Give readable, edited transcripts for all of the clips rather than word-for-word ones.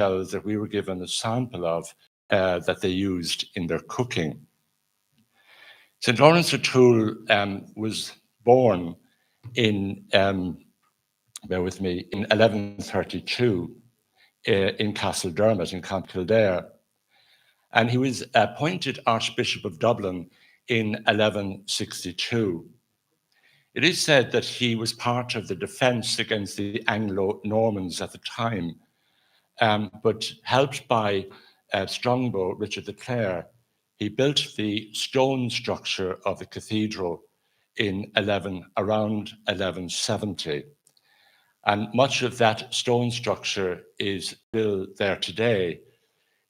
shells that we were given a sample of that they used in their cooking. St. Lawrence O'Toole was born in, bear with me, in 1132 in Castledermot in County Kildare. And he was appointed Archbishop of Dublin in 1162. It is said that he was part of the defense against the Anglo-Normans at the time, but helped by Strongbow, Richard the Clare, he built the stone structure of the cathedral in around 1170. And much of that stone structure is still there today,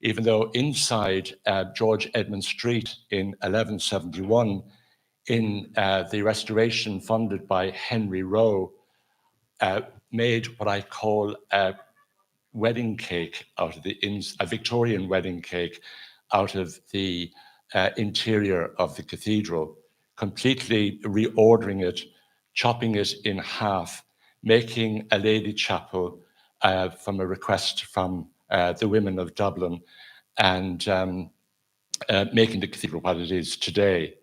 even though inside George Edmund Street in 1171, in the restoration funded by Henry Rowe, made what I call a wedding cake out of a Victorian wedding cake out of the interior of the cathedral, completely reordering it, chopping it in half, making a lady chapel from a request from the women of Dublin, and making the cathedral what it is today.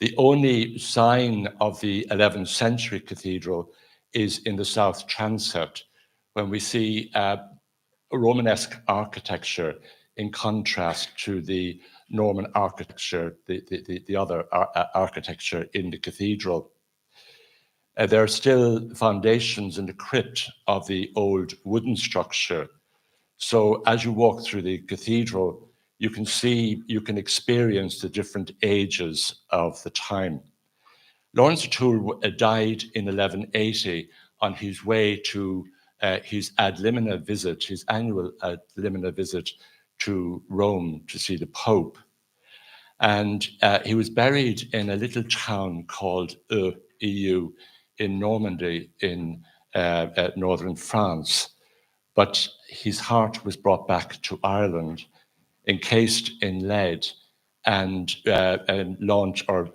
The only sign of the 11th century cathedral is in the south transept, when we see Romanesque architecture in contrast to the Norman architecture, the other architecture in the cathedral. There are still foundations in the crypt of the old wooden structure. So as you walk through the cathedral, you can experience the different ages of the time. Lawrence O'Toole died in 1180 on his way to his ad limina visit, his annual ad limina visit to Rome to see the Pope. And he was buried in a little town called EU in Normandy in northern France. But his heart was brought back to Ireland, encased in lead, and launched or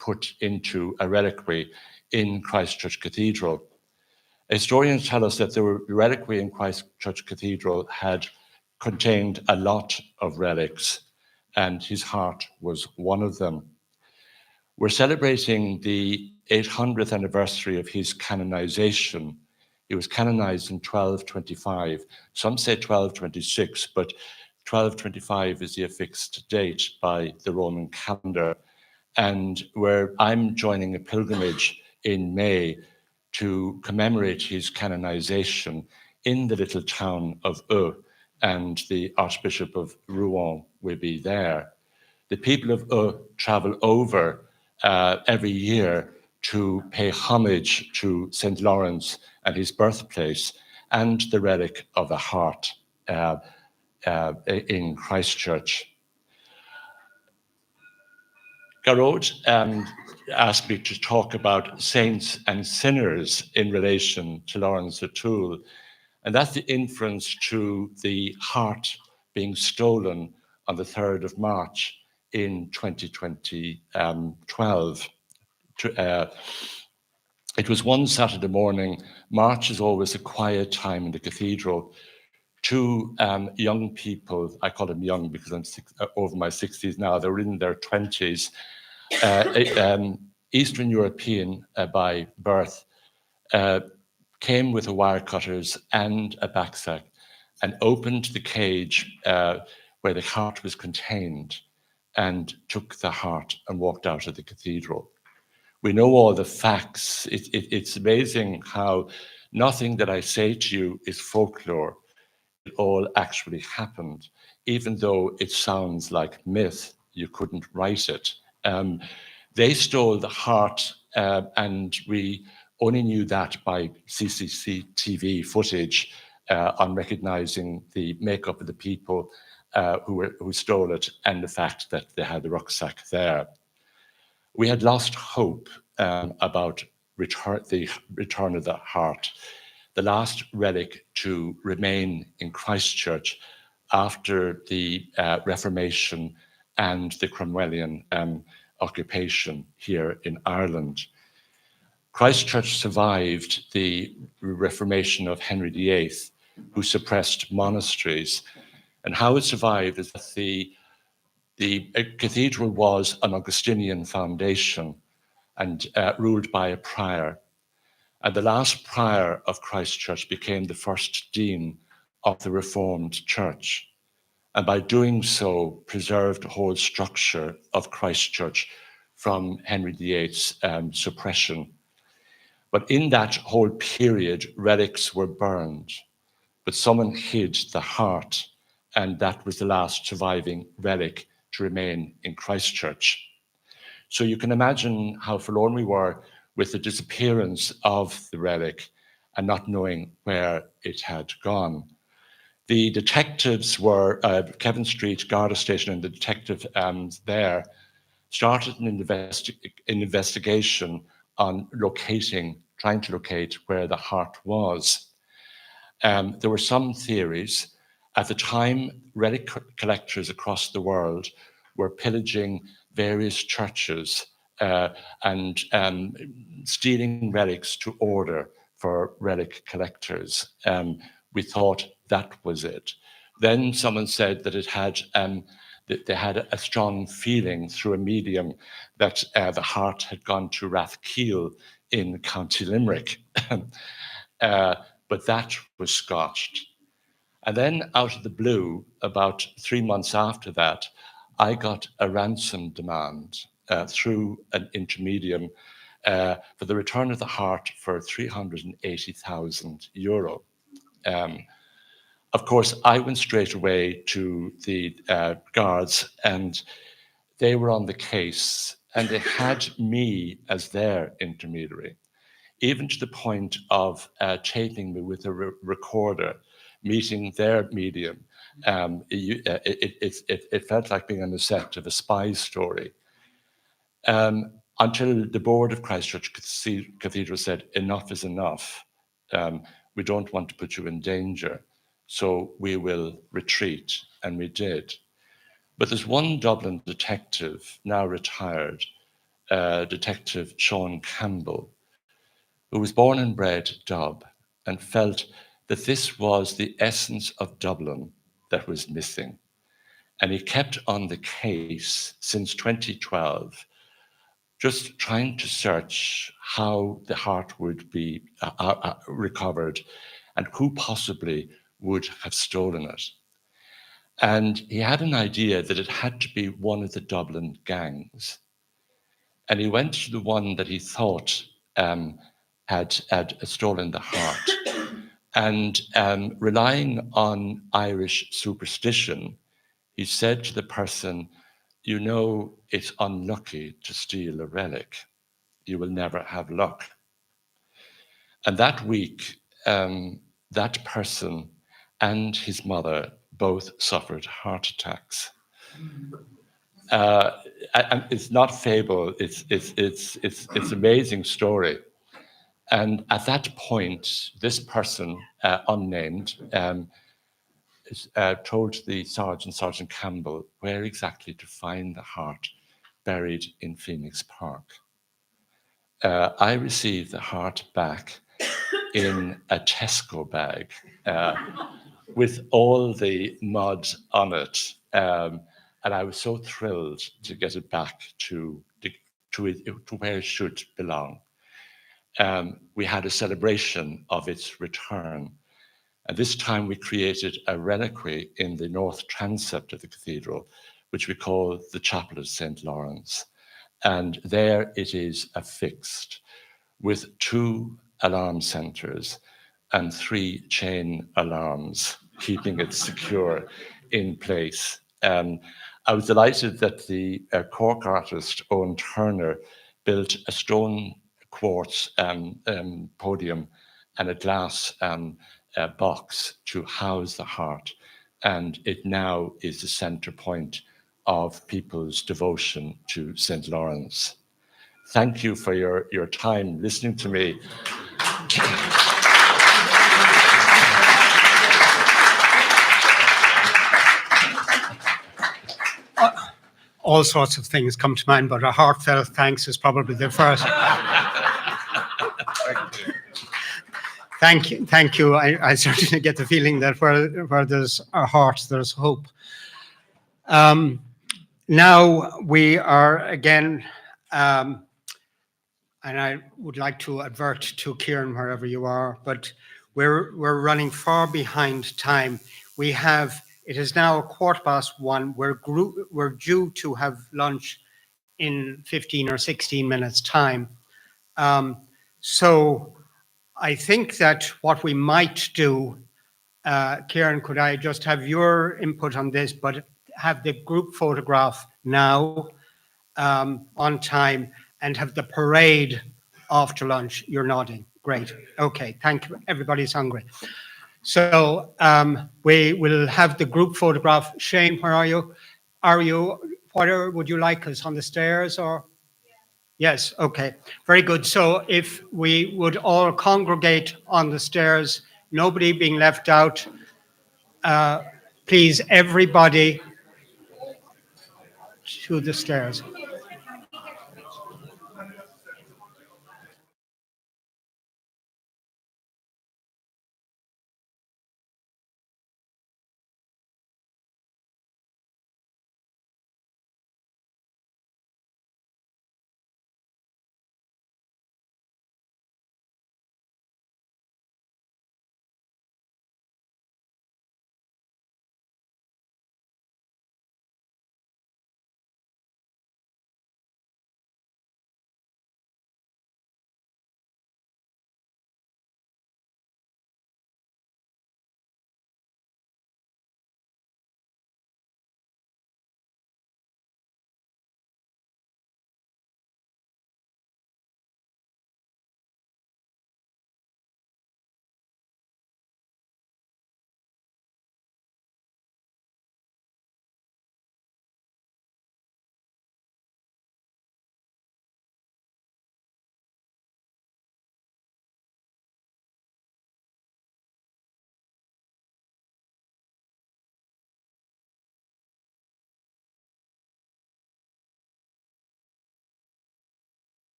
put into a reliquary in Christ Church Cathedral. Historians tell us that the reliquary in Christ Church Cathedral had contained a lot of relics, and his heart was one of them. We're celebrating the 800th anniversary of his canonization. He was canonized in 1225. Some say 1226, but 1225 is the affixed date by the Roman calendar. And where I'm joining a pilgrimage in May to commemorate his canonization in the little town of Eu, and the Archbishop of Rouen will be there. The people of Eu travel over every year to pay homage to St. Lawrence and his birthplace and the relic of the heart in Christchurch. Garrod asked me to talk about saints and sinners in relation to Lawrence O'Toole, and that's the inference to the heart being stolen on the 3rd of March in 2012. It was one Saturday morning. March is always a quiet time in the cathedral. Two young people, I call them young because I'm over my 60s now, they were in their 20s, Eastern European by birth, came with the wire cutters and a backsack and opened the cage where the heart was contained and took the heart and walked out of the cathedral. We know all the facts. It's amazing how nothing that I say to you is folklore. It all actually happened. Even though it sounds like myth, you couldn't write it. They stole the heart, and we only knew that by CCTV footage on recognizing the makeup of the people who stole it and the fact that they had the rucksack there. We had lost hope about the return of the heart, the last relic to remain in Christchurch after the Reformation and the Cromwellian occupation here in Ireland. Christchurch survived the Reformation of Henry VIII, who suppressed monasteries. And how it survived is that the cathedral was an Augustinian foundation and ruled by a prior. And the last prior of Christ Church became the first dean of the Reformed Church. And by doing so, preserved the whole structure of Christ Church from Henry VIII's suppression. But in that whole period, relics were burned, but someone hid the heart, and that was the last surviving relic to remain in Christ Church. So you can imagine how forlorn we were with the disappearance of the relic and not knowing where it had gone. The detectives were, Kevin Street Garda Station and the detective there started an investigation on trying to locate where the heart was. There were some theories. At the time, relic collectors across the world were pillaging various churches and stealing relics to order for relic collectors. We thought that was it. Then someone said that that they had a strong feeling through a medium that the heart had gone to Rathkeel in County Limerick. But that was scotched. And then out of the blue, about 3 months after that, I got a ransom demand through an intermedium for the return of the heart for €380,000. Of course, I went straight away to the guards, and they were on the case, and they had me as their intermediary, even to the point of taping me with a recorder, meeting their medium. It felt like being on the set of a spy story. Until the board of Christ Church Cathedral said, enough is enough. We don't want to put you in danger, so we will retreat, and we did. But there's one Dublin detective, now retired, Detective Sean Campbell, who was born and bred Dub and felt that this was the essence of Dublin that was missing. And he kept on the case since 2012, just trying to search how the heart would be recovered and who possibly would have stolen it. And he had an idea that it had to be one of the Dublin gangs. And he went to the one that he thought had stolen the heart. And relying on Irish superstition, he said to the person, you know, it's unlucky to steal a relic. You will never have luck. And that week, that person and his mother both suffered heart attacks. And it's not fable, it's amazing story. And at that point, this person, unnamed, told the Sergeant Campbell, where exactly to find the heart buried in Phoenix Park. I received the heart back in a Tesco bag with all the mud on it. And I was so thrilled to get it back to where it should belong. We had a celebration of its return. And this time we created a reliquary in the north transept of the cathedral, which we call the Chapel of St. Lawrence. And there it is affixed with 2 alarm centers and 3 chain alarms, keeping it secure in place. I was delighted that the Cork artist Owen Turner built a stone quartz podium and a glass box to house the heart. And it now is the center point of people's devotion to St. Lawrence. Thank you for your time listening to me. All sorts of things come to mind, but a heartfelt thanks is probably the first. Thank you. Thank you. I certainly get the feeling that where there's a heart, there's hope. Now we are again, and I would like to advert to Kieran wherever you are, but we're running far behind time. It is now 1:15. We're due to have lunch in 15 or 16 minutes time. So I think that what we might do, Kieran, could I just have your input on this, but have the group photograph now on time and have the parade after lunch? You're nodding. Great. Okay. Thank you. Everybody's hungry. So we will have the group photograph. Shane, where are you? Where would you like us, on the stairs or? Yes, okay, very good. So if we would all congregate on the stairs, nobody being left out, please, everybody to the stairs.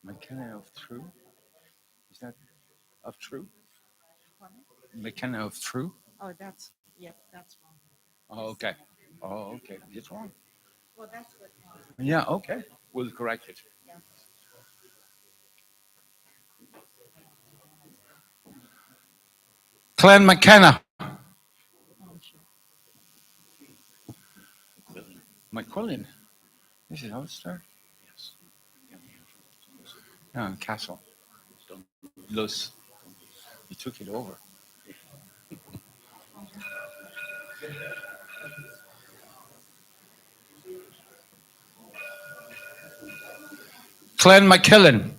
McKenna of True? Is that of True? McKenna of True? Oh, that's, yeah, that's wrong. Oh, okay. Oh, okay. It's wrong. Well, that's what, Yeah, okay. We'll correct it. yeah. Clan McKenna. Oh, sure. McQuillan. This is how it started? Yes. Yeah, Castle. Lus. You took it over. Clan McKillen.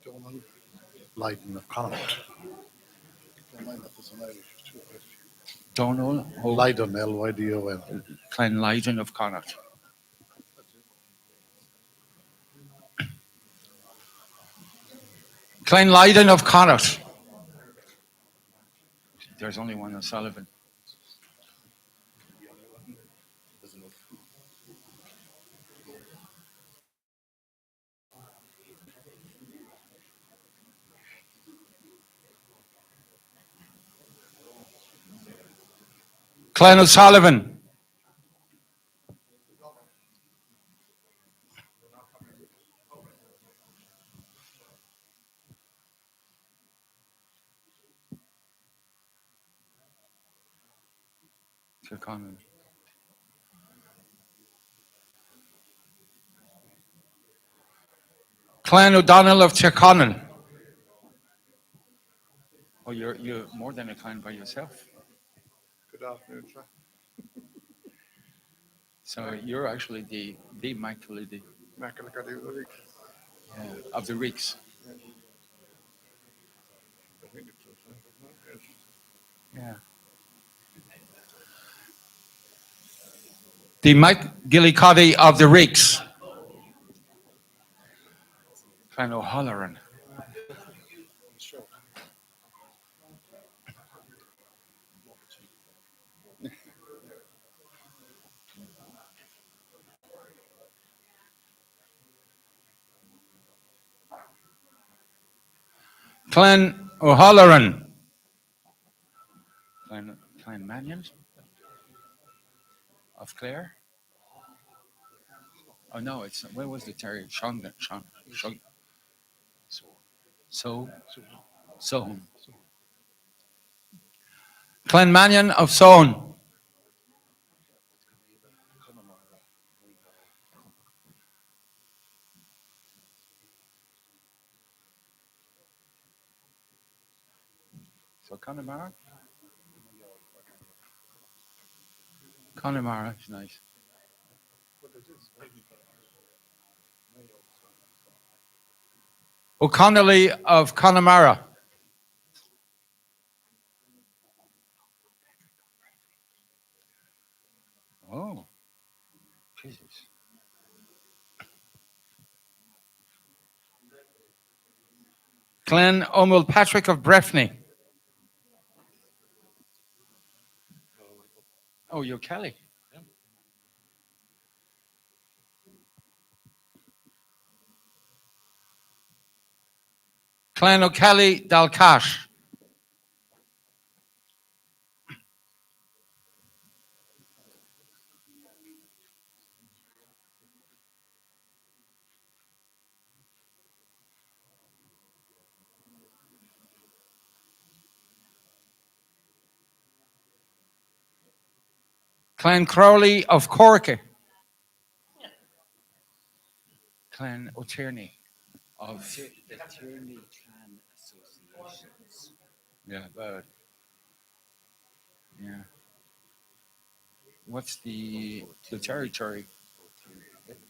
Donald Lydon of Connacht. Don't mind that there's an Irish too. Donald. Lydon, Lydon. Clan Lydon of Connacht. Clan Lydon of Connacht. There's only one O'Sullivan. Clan O'Sullivan. Tyrconnell. Clan O'Donnell of Tyrconnell. Oh, you're more than a clan by yourself. Good afternoon, sir. So you're actually the Macaulay of the Rigs. Yeah. The McGillicuddy of the Rigs. Clan O'Halloran. Clan O'Halloran. Clan Mannion of Clare. Oh no, it's where was the Terry? Sean. So. Clan Mannion of Sohn. So Connemara. Connemara is nice. O'Connelly of Connemara. Oh, Jesus. Clan O'Mul Patrick of Breffni. Oh, you're Kelly. Clan O'Kelly Dalcash. Clan Crowley of Cork. Clan O'Tierney of The Tierney Clan Associations. yeah, but yeah. What's the territory?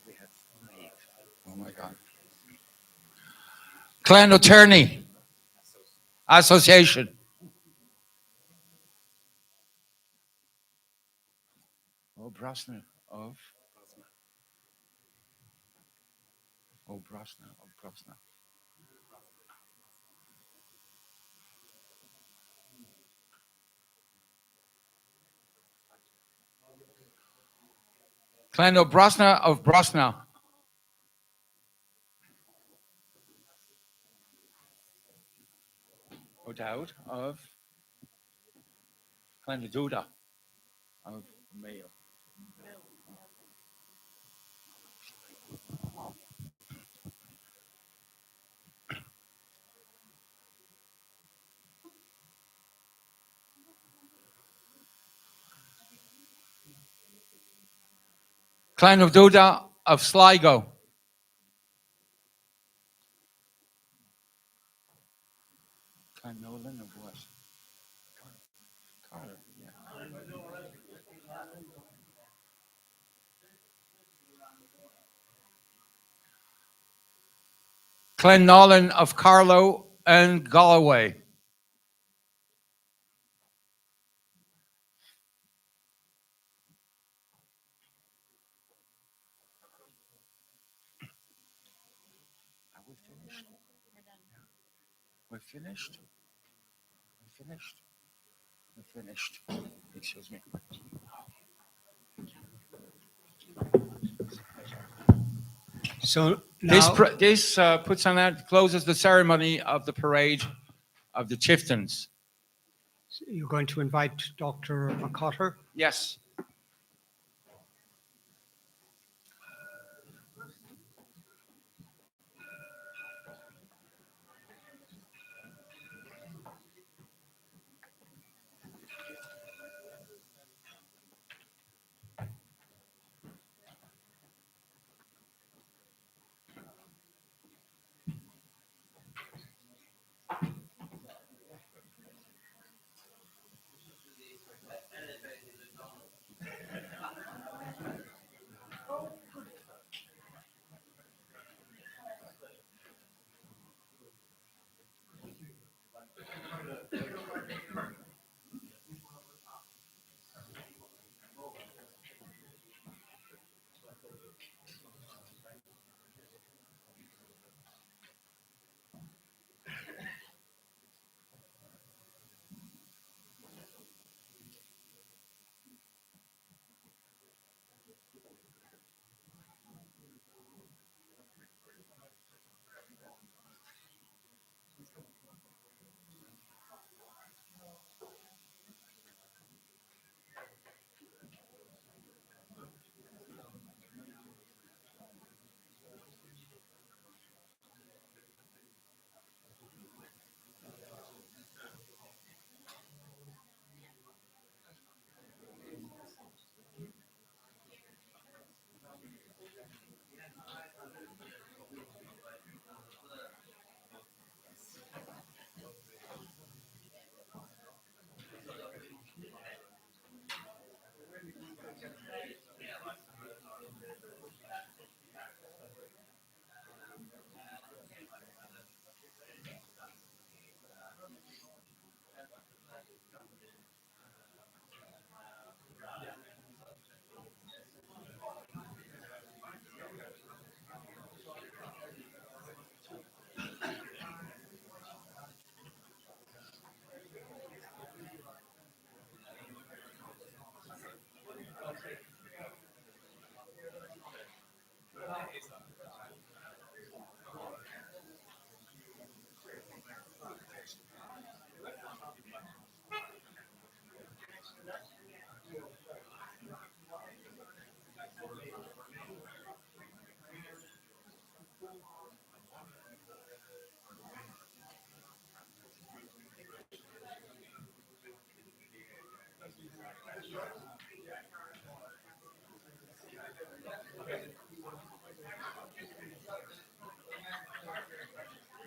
We have 5 Oh my God. Clan O'Tierney Association. Oh, Brosna of. Oh, Brosna of Brosna. Clan O'Brosna of Brosna. O'Dowd of Clannaduda of Mayo. Clannaduda of Sligo. Clannolan of what? Carter, yeah. Clannolan of Carlow and Galloway. Are we finished? We're finished? We're finished? We're finished. Excuse me. So This, now, puts on that, closes the ceremony of the parade of the chieftains. you're going to invite Dr. McCotter. Yes.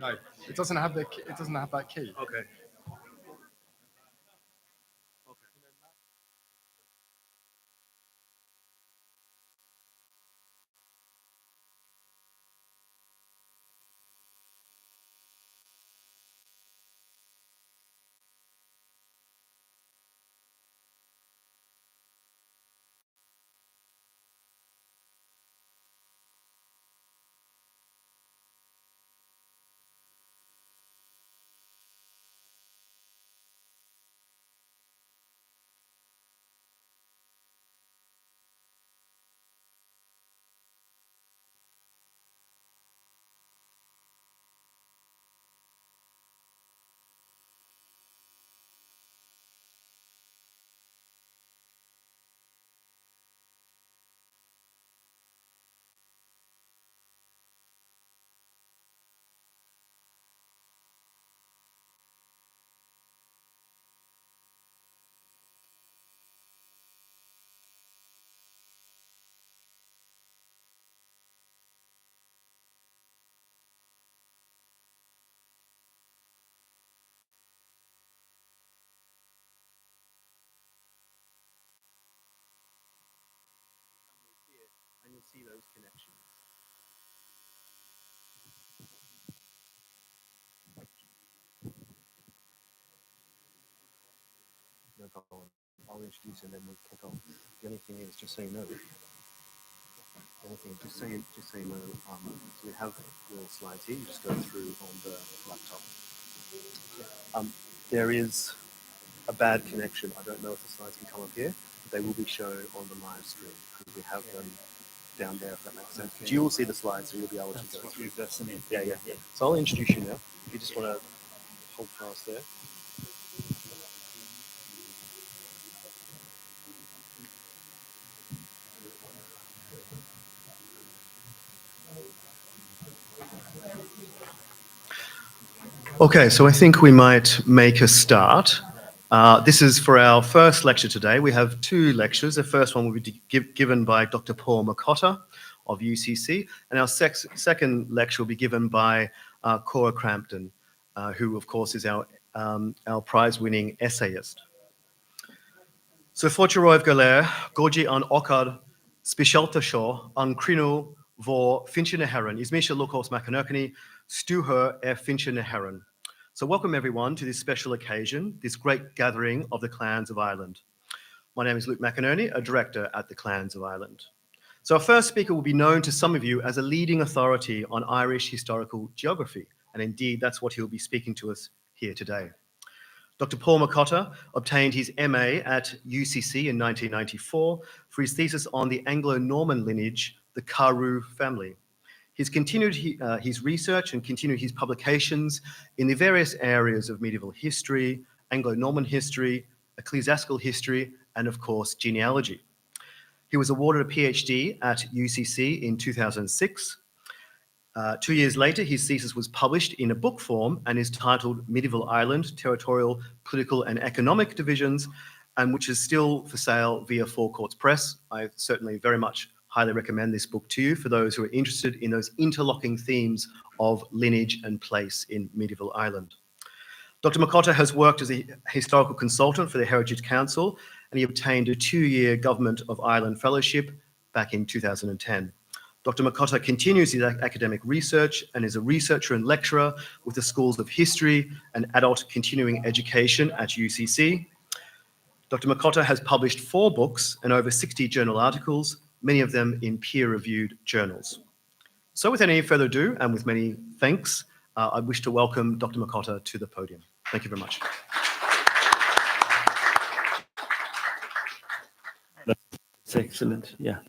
No, it doesn't have it doesn't have that key. Okay. see those connections. No problem. I'll introduce you and then we'll kick off. The only thing is, just so you know, just so you know, so we have your slides here. You just go through on the laptop. There is a bad connection. I don't know if the slides can come up here. They will be shown on the live stream because we have them down there, if that makes sense. But you will see the slides, so you'll be able to go through. Yeah. So I'll introduce you now. If you just want to hold fast there. Okay, so I think we might make a start. This is for our first lecture today. We have two lectures. The first one will be given by Dr. Paul Macotta of UCC, and our second lecture will be given by Cora Crampton, who of course is our prize-winning essayist. So fortjeroiv galer, goji an okad, specialta shaw, an crino vor finchine heron, is Misha Lukos Makanurkani, stu her finchine heron. So welcome everyone to this special occasion, this great gathering of the Clans of Ireland. My name is Luke McInerney, a director at the Clans of Ireland. So our first speaker will be known to some of you as a leading authority on Irish historical geography, and indeed that's what he'll be speaking to us here today. Dr. Paul Macotta obtained his MA at UCC in 1994 for his thesis on the Anglo-Norman lineage, the Carew family. He's continued his research and continued his publications in the various areas of medieval history, Anglo-Norman history, ecclesiastical history, and of course, genealogy. He was awarded a PhD at UCC in 2006. 2 years later, his thesis was published in a book form and is titled Medieval Ireland, Territorial, Political and Economic Divisions, and which is still for sale via Four Courts Press. I certainly very much highly recommend this book to you for those who are interested in those interlocking themes of lineage and place in medieval Ireland. Dr. Macotta has worked as a historical consultant for the Heritage Council, and he obtained a 2-year Government of Ireland Fellowship back in 2010. Dr. Macotta continues his academic research and is a researcher and lecturer with the Schools of History and Adult Continuing Education at UCC. Dr. Macotta has published 4 books and over 60 journal articles, many of them in peer-reviewed journals. So without any further ado, and with many thanks, I wish to welcome Dr. Macotta to the podium. Thank you very much. That's excellent, yeah.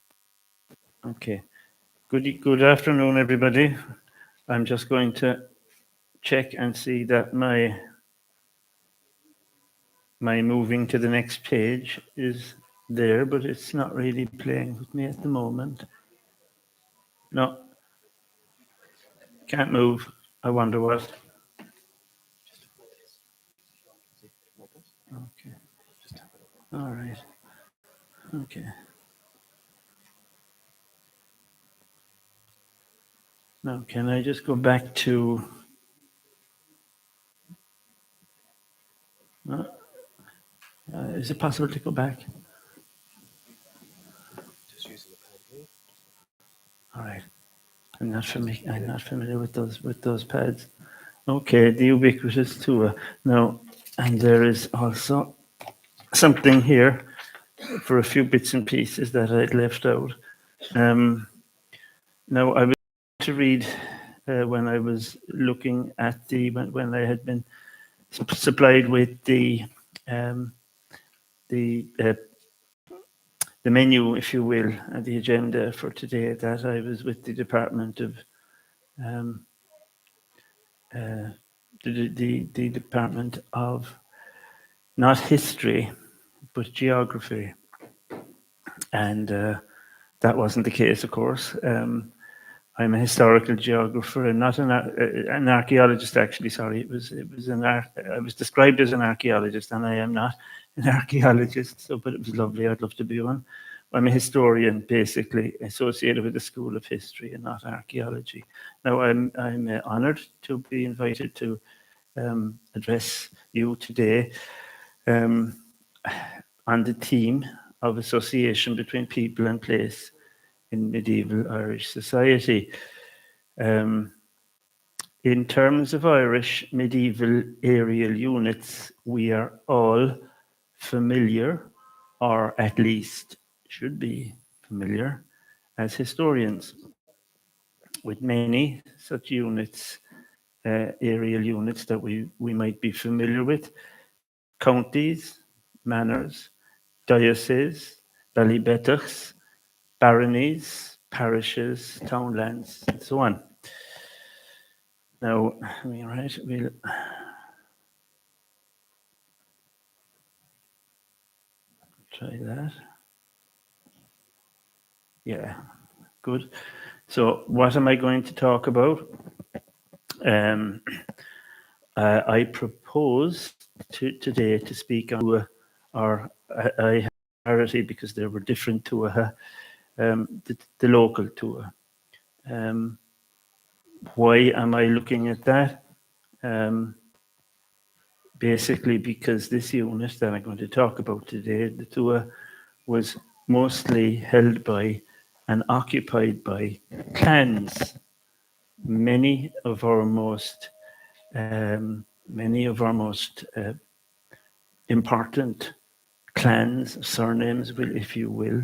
Okay. Good afternoon, everybody. I'm just going to check and see that my moving to the next page is there, but it's not really playing with me at the moment. No, can't move. I wonder what. Okay. All right. Okay. Now, can I just go back to... is it possible to go back? Just using the pad here. All right. I'm not familiar with those pads. Okay, the ubiquitous tour. Now, and there is also something here for a few bits and pieces that I'd left out. Now, I was to read when I was looking at when I had been supplied with the menu, if you will, and the agenda for today, that I was with the Department of the Department of not history, but geography, and that wasn't the case, of course. I'm a historical geographer and not an archaeologist. Actually, sorry, I was described as an archaeologist, and I am not an archaeologist. So, but it was lovely. I'd love to be one. I'm a historian, basically associated with the School of History and not archaeology. Now, I'm honoured to be invited to address you today on the theme of association between people and place in medieval Irish society. In terms of Irish medieval aerial units, we are all familiar, or at least should be familiar, as historians, with many such units, aerial units that we might be familiar with: counties, manors, dioceses, ballybetachs, baronies, parishes, townlands, and so on. Now, we'll try that. Yeah, good. So what am I going to talk about? I propose today to speak on our priority, because they were different to the local tour. Why am I looking at that? Basically because this unit that I'm going to talk about today, the tour, was mostly held by and occupied by clans. Many of our most important clans, surnames, if you will,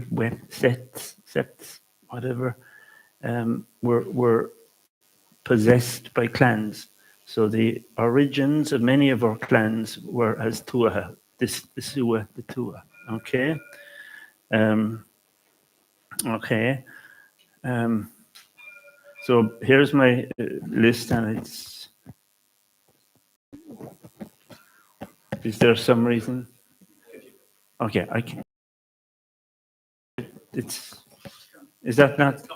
septs, whatever, were possessed by clans. So the origins of many of our clans were as Tuatha, the Sua, the Tua. Okay. Okay. So here's my list, and it's. Is there some reason? Okay, I can. It's. Is that not?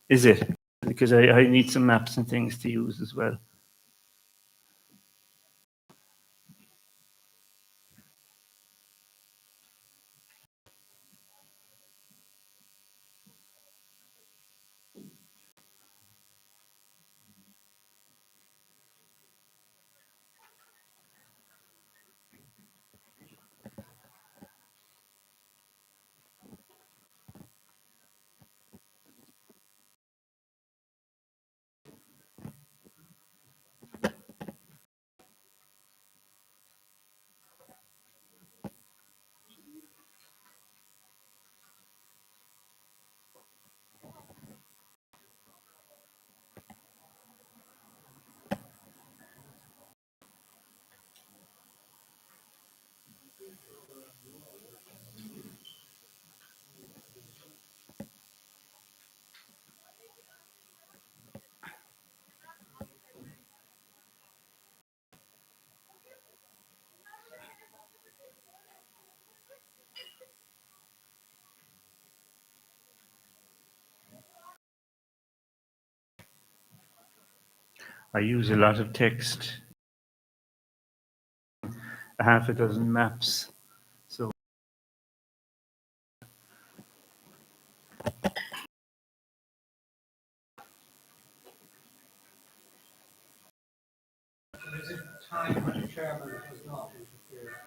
Is it? Because I need some maps and things to use as well. I use a lot of text, half a dozen maps. So Time when the chairman does not interfere.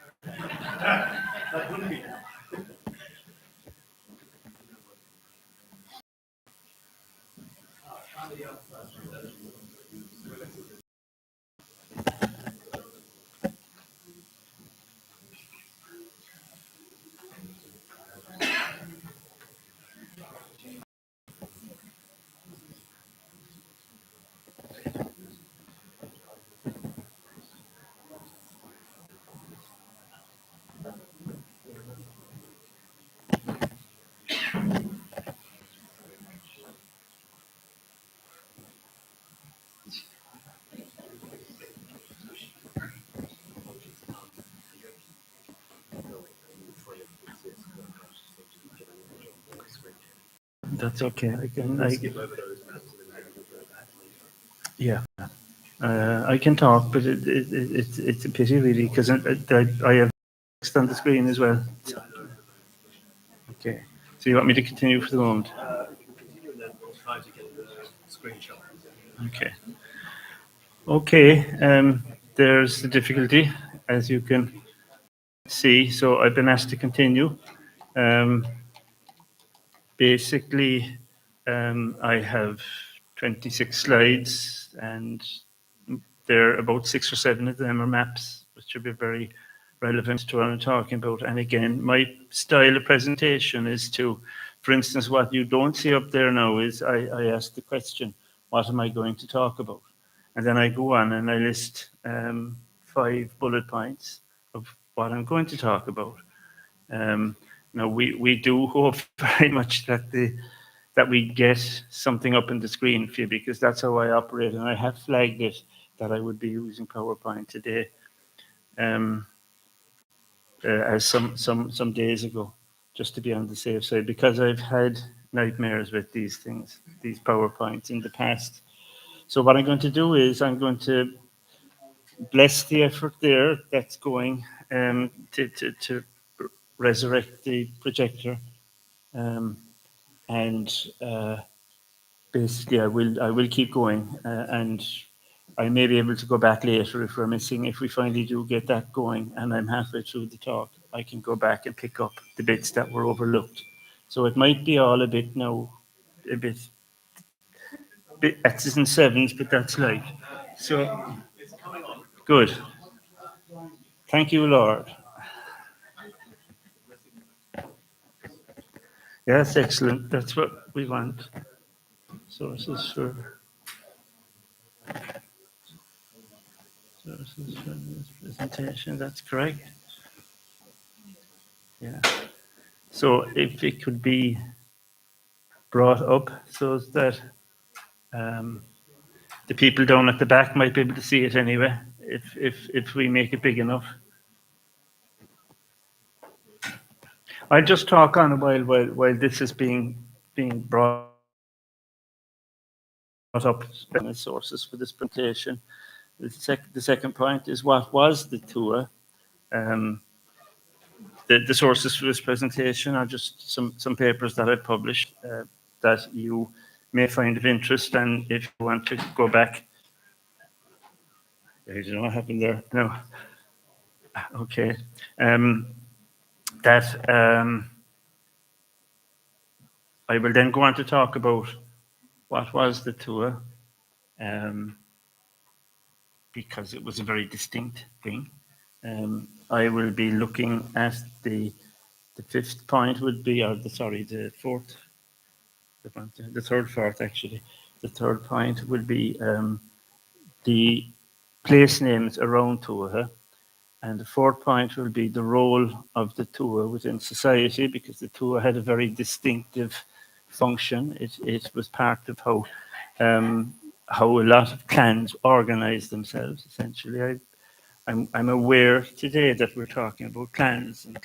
that's okay. Yeah. I can talk, but it's a pity really, because I have text on the screen as well. Okay. So you want me to continue for the moment? Okay. Okay. There's the difficulty, as you can see. So I've been asked to continue. Basically, I have 26 slides, and there are about 6 or 7 of them are maps, which should be very relevant to what I'm talking about. And again, my style of presentation is to, for instance, what you don't see up there now is I ask the question, what am I going to talk about? And then I go on and I list 5 bullet points of what I'm going to talk about. Now we do hope very much that we get something up on the screen for you, because that's how I operate, and I have flagged it that I would be using PowerPoint today, as some days ago, just to be on the safe side, because I've had nightmares with these things, these PowerPoints in the past. So what I'm going to do is I'm going to bless the effort there that's going to resurrect the projector, and basically I will keep going, and I may be able to go back later if we're missing. If we finally do get that going, and I'm halfway through the talk, I can go back and pick up the bits that were overlooked. So it might be all a bit now, a bit X's and sevens, but that's life. So good. Thank you, Lord. Yes, excellent. That's what we want. Sources for this presentation. That's correct. Yeah. So if it could be brought up so that the people down at the back might be able to see it anyway, if we make it big enough. I'll just talk on a while this is being brought up as sources for this presentation. The second point is, what was the tour? The sources for this presentation are just some papers that I published that you may find of interest, and if you want to go back. I don't know what happened there. No. Okay. I will then go on to talk about what was the tour, because it was a very distinct thing. I will be looking at the fifth point would be, or the fourth, the third part actually. The third point would be the place names around Tuatha. And the fourth point will be the role of the Tuatha within society, because the Tuatha had a very distinctive function. It was part of how a lot of clans organized themselves, essentially. I'm aware today that we're talking about clans, and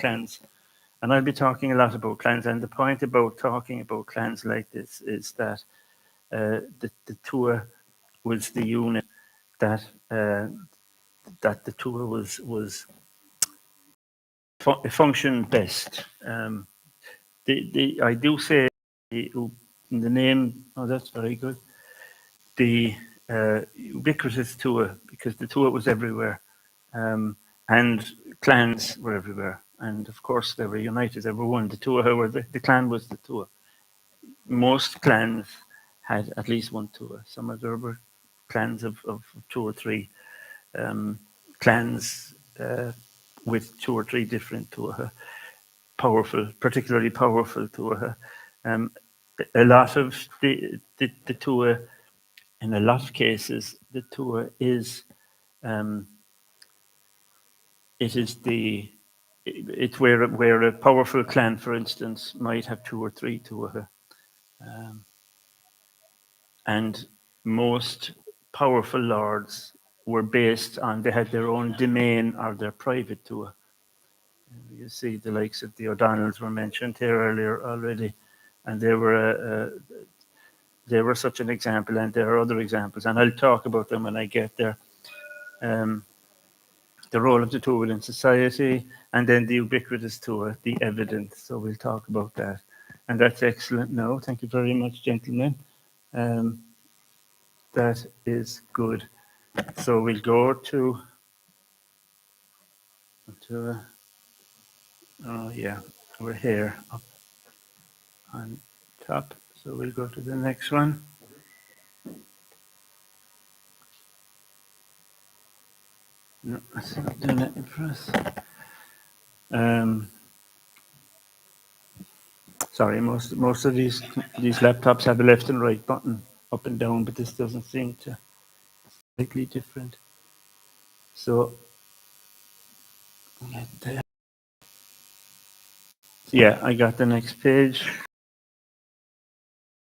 I'll be talking a lot about clans. And the point about talking about clans like this is that the Tuatha was the unit that the Tuatha was functioned best. I do say in the name. Oh, that's very good. The ubiquitous Tuatha, because the Tuatha was everywhere, and clans were everywhere, and of course they were united. They were one. The Tuatha were the clan was the Tuatha. Most clans had at least one Tuatha. Some of there were clans of 2 or 3 clans with 2 or 3 different Tuatha, particularly powerful Tuatha. A lot of the Tuatha, in a lot of cases, the Tuatha is it's where a powerful clan, for instance, might have 2 or 3 Tuatha, and most powerful lords were based on, they had their own domain or their private Tuatha. You see the likes of the O'Donnells were mentioned here earlier already, and they were such an example, and there are other examples, and I'll talk about them when I get there. The role of the Tuatha in society, and then the ubiquitous Tuatha, the evidence. So we'll talk about that, and that's excellent. No, thank you very much, gentlemen. That is good. So we'll go to oh yeah, we're here up on top. So we'll go to the next one. No, it's not doing it for us. Sorry, most of these laptops have a left and right button, up and down, but this doesn't seem to slightly different. So yeah, I got the next page.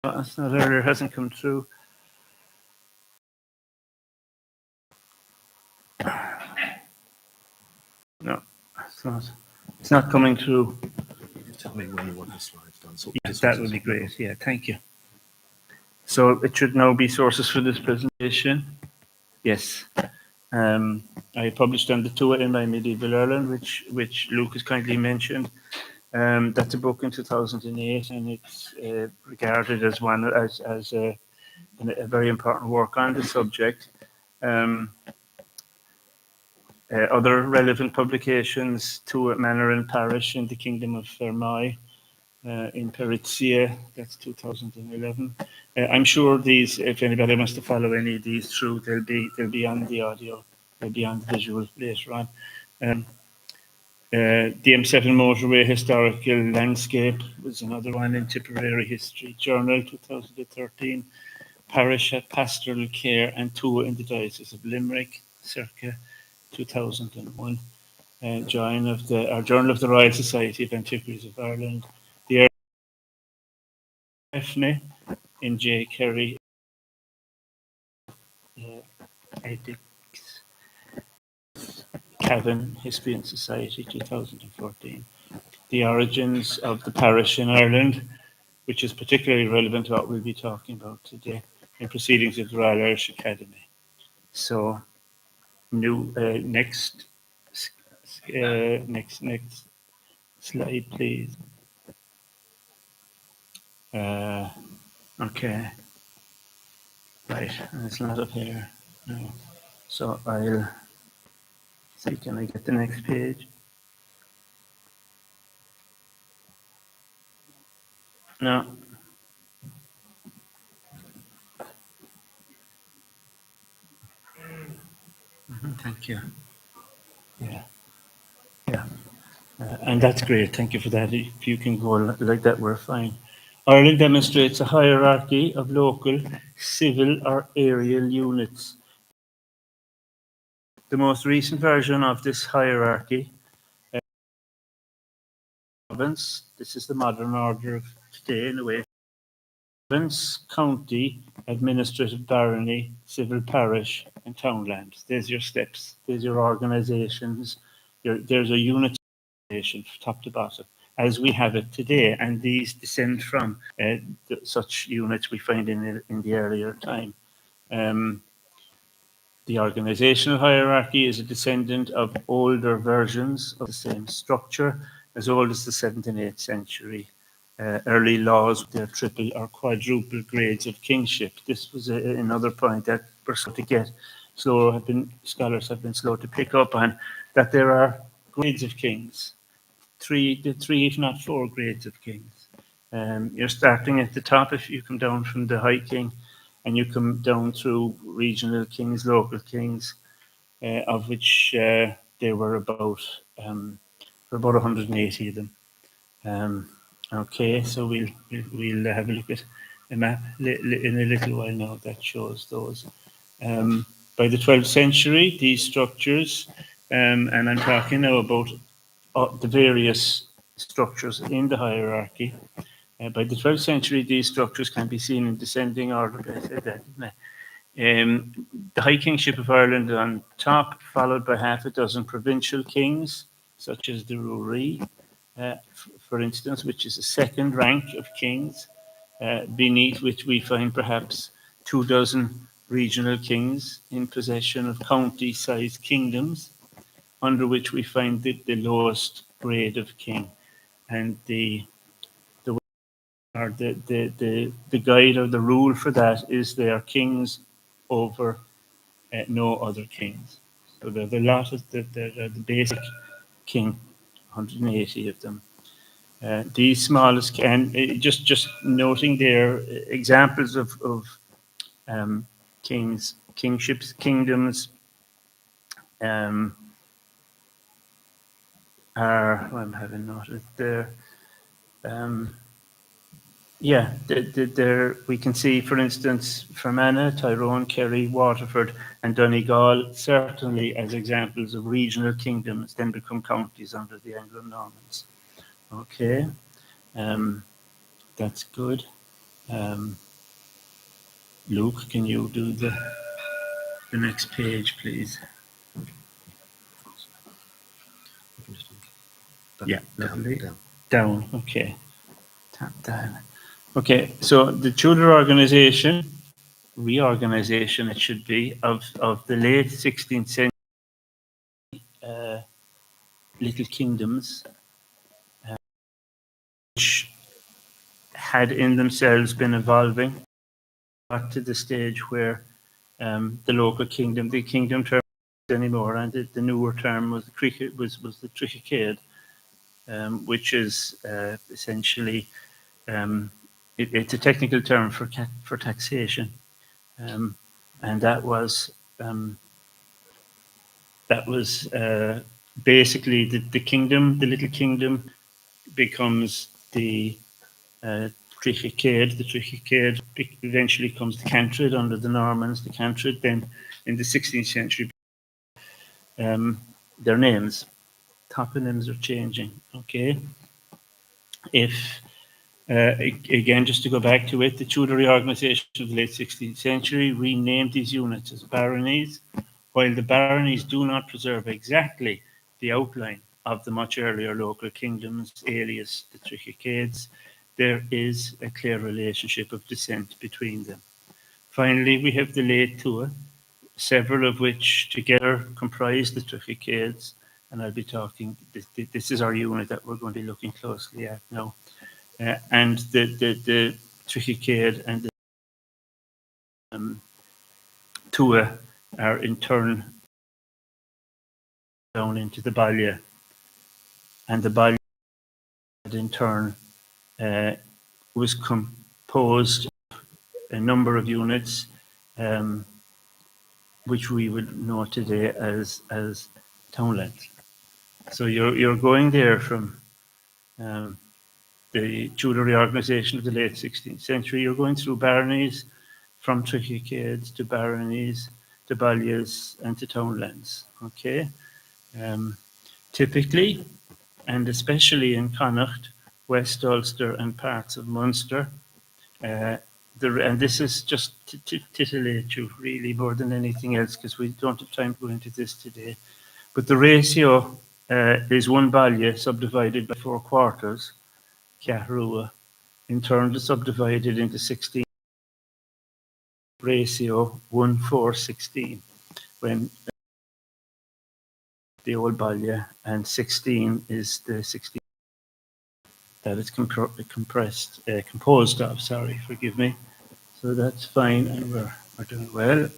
Oh, it's not earlier, hasn't come through. No, it's not. It's not coming through. You can tell me when you want the slides done. So Yeah, that would be great. Yeah, thank you. So it should now be sources for this presentation. Yes. I published on the Tua in my Medieval Ireland, which Luke has kindly mentioned. That's a book in 2008, and it's regarded as a very important work on the subject. Other relevant publications: Tua Manor and Parish in the Kingdom of Fermoy, in Perizia, that's 2011. I'm sure these, if anybody wants to follow any of these through, they'll be on the audio, they'll be on the visual later on. The M7 motorway historical landscape was another one in Tipperary History Journal, 2013. Parish at Pastoral Care and Tua in the Diocese of Limerick, circa 2001. Journal of the Royal Society of Antiquaries of Ireland. The Daphne in J. Kerry, Ethics, Cavan History and Society, 2014. The Origins of the Parish in Ireland, which is particularly relevant to what we'll be talking about today, in Proceedings of the Royal Irish Academy. So, next slide, please. Okay. Right, and it's not up here. No. So I'll see, can I get the next page? No. Thank you. Yeah. Yeah. And that's great. Thank you for that. If you can go like that, we're fine. Ireland demonstrates a hierarchy of local, civil, or aerial units. The most recent version of this hierarchy, province, this is the modern order of today in a way. Province, county, administrative barony, civil parish, and townland. There's your steps. There's your organizations. There's a unit from top to bottom, as we have it today. And these descend from such units we find in the earlier time. The organizational hierarchy is a descendant of older versions of the same structure, as old as the 7th and 8th century. Early laws with their triple or quadruple grades of kingship. This was another point that we're slow to get. Scholars have been slow to pick up on, that there are grades of kings. Three, if not 4 grades of kings. You're starting at the top if you come down from the High King, and you come down through regional kings, local kings, of which there were about 180 of them. Okay, so we'll have a look at a map in a little while now that shows those. By the 12th century, these structures, and I'm talking now about the various structures in the hierarchy. By the 12th century, these structures can be seen in descending order. I said that, didn't I? The High Kingship of Ireland on top, followed by half a dozen provincial kings, such as the Ruri, for instance, which is the second rank of kings, beneath which we find perhaps 24 regional kings in possession of county-sized kingdoms, under which we find the lowest grade of king. And the guide or the rule for that is they are kings over no other kings. So they're the basic king, 180 of them. These smallest can, just noting there, examples of kings, kingships, kingdoms, are, I'm having noted there. Yeah, there we can see, for instance, Fermanagh, Tyrone, Kerry, Waterford, and Donegal, certainly as examples of regional kingdoms, then become counties under the Anglo-Normans. Okay, that's good. Luke, can you do the next page, please? Yeah, lovely. Down, okay. Tap down. Okay, so the Tudor organization, reorganization it should be, of the late 16th century little kingdoms, which had in themselves been evolving, got to the stage where the local kingdom, the kingdom term anymore, and the newer term was the Trichicade, which is essentially it's a technical term for taxation, and that was basically the kingdom, the little kingdom, becomes the Trichicade. The Trichicade eventually comes the Cantred under the Normans. The Cantred then in the 16th century, their names, toponyms are changing. Okay, if again, just to go back to it, the Tudor reorganisation of the late 16th century renamed these units as baronies. While the baronies do not preserve exactly the outline of the much earlier local kingdoms, alias the Trichicades, there is a clear relationship of descent between them. Finally, we have the late Tua, several of which together comprise the Trichicades, and I'll be talking, this is our unit that we're going to be looking closely at now. And the Trichicade and the Tua are in turn down into the Baile, and the Baile in turn was composed of a number of units, which we would know today as townlands. So you're going there from the Tudor reorganisation of the late 16th century. You're going through baronies, from Trichicades to baronies, to bailes, and to townlands. Okay, typically, and especially in Connacht, West Ulster, and parts of Munster. And this is just to titillate you really more than anything else, because we don't have time to go into this today. But the ratio is one baile subdivided by 4 quarters, Ceathrua, in turn subdivided into 16. Ratio 1:4:16, when the old baile, and 16 is the 16 that it's composed of. Sorry, forgive me. So that's fine, and we're doing well.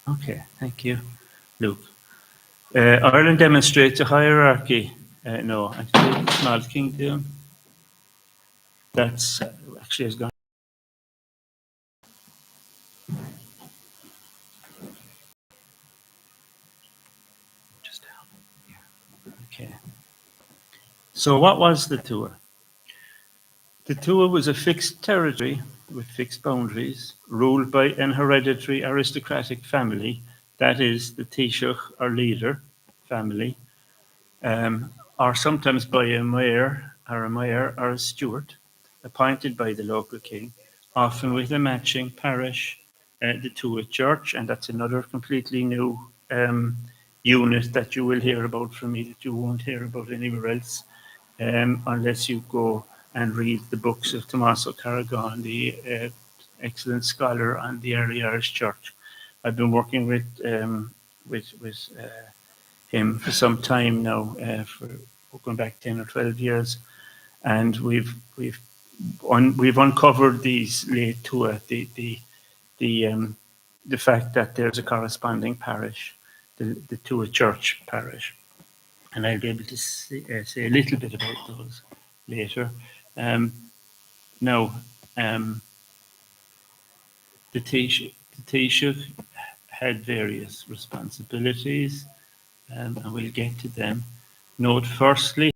Okay, thank you, Luke. Ireland demonstrates a hierarchy. No, actually, small kingdom. That's actually has gone. Just down here. Okay. So what was the Tua? The Tua was a fixed territory with fixed boundaries, ruled by an hereditary aristocratic family, that is, the Taoiseach or leader family, or sometimes by a mayor or a steward, appointed by the local king, often with a matching parish, the Tua Church, and that's another completely new unit that you will hear about from me that you won't hear about anywhere else, unless you go and read the books of Tommaso Carragon, the excellent scholar on the early Irish Church. I've been working with him for some time now, for going back 10 or 12 years, and we've uncovered these late Tua, the fact that there's a corresponding parish, the Tua Church parish. and I'll be able to say a little bit about those later. Now, the Taoiseach had various responsibilities, and we'll get to them. Note firstly,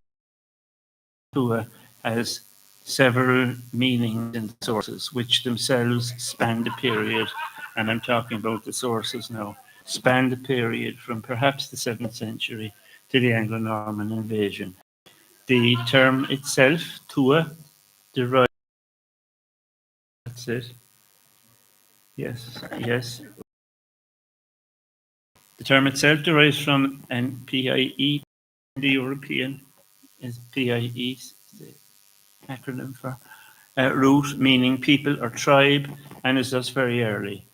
Tua has several meanings in the sources, which themselves span the period, and I'm talking about the sources now, span the period from perhaps the 7th century to the Anglo-Norman invasion. The term itself, Tua, derives. That's it. Yes, yes. The term itself derives from an PIE, the European is PIE, the acronym for root, meaning people or tribe, and is thus very early.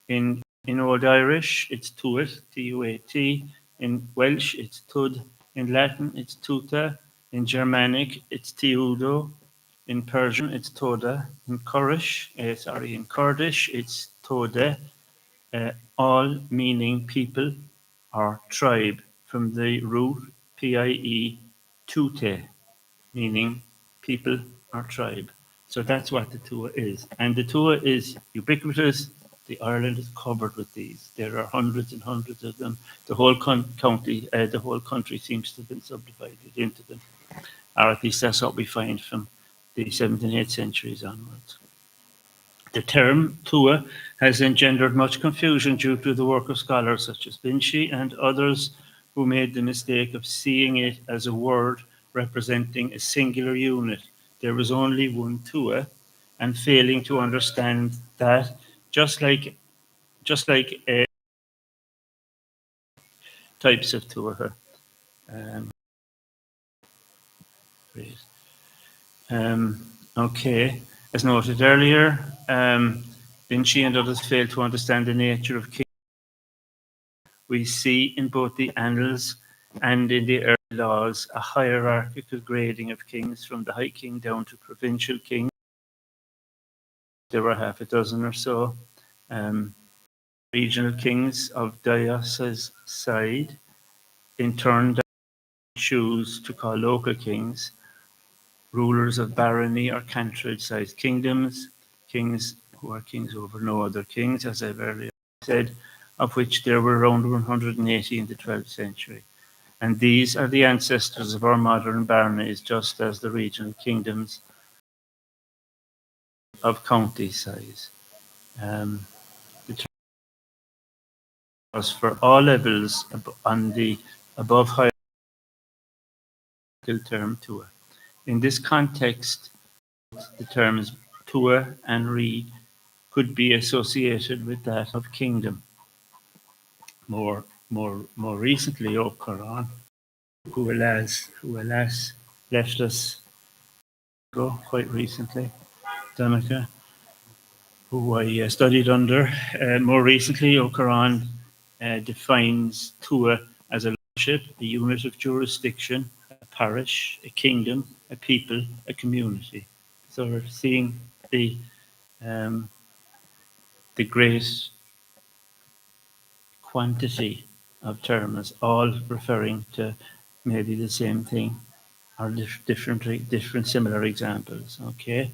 In Old Irish, it's Tuat, T-U-A-T. In Welsh, it's Tud. In Latin, it's Tuta. In Germanic, it's Tiudo. In Persian, it's Toda. In Kurdish, it's Tode. All meaning people or tribe from the root PIE Tute, meaning people or tribe. So that's what the Tua is. And the Tua is ubiquitous. The Ireland is covered with these. There are hundreds and hundreds of them. The whole the whole country seems to have been subdivided into them. Or at least that's what we find from the 7th and 8th centuries onwards. The term Tua has engendered much confusion due to the work of scholars such as Vinci and others who made the mistake of seeing it as a word representing a singular unit. There was only one Tua, and failing to understand that, just like types of Tua. Great. Okay, as noted earlier, Vinci and others failed to understand the nature of king. We see in both the annals and in the early laws a hierarchical grading of kings from the high king down to provincial king. There were half a dozen or so regional kings of diocese side. In turn, choose to call local kings rulers of barony or cantrade-sized kingdoms, kings who are kings over no other kings, as I've earlier said, of which there were around 180 in the 12th century. And these are the ancestors of our modern baronies, just as the regional kingdoms of county size. The term was for all levels on the above hierarchical term Tua. In this context, the terms Tua and Ri could be associated with that of kingdom. More recently, O Quran, who alas left us go quite recently, Donica, who I studied under. More recently, O Quran defines Tua as a lordship, a unit of jurisdiction, a parish, a kingdom, a people, a community. So we're seeing the great quantity of terms, all referring to maybe the same thing or different similar examples. Okay.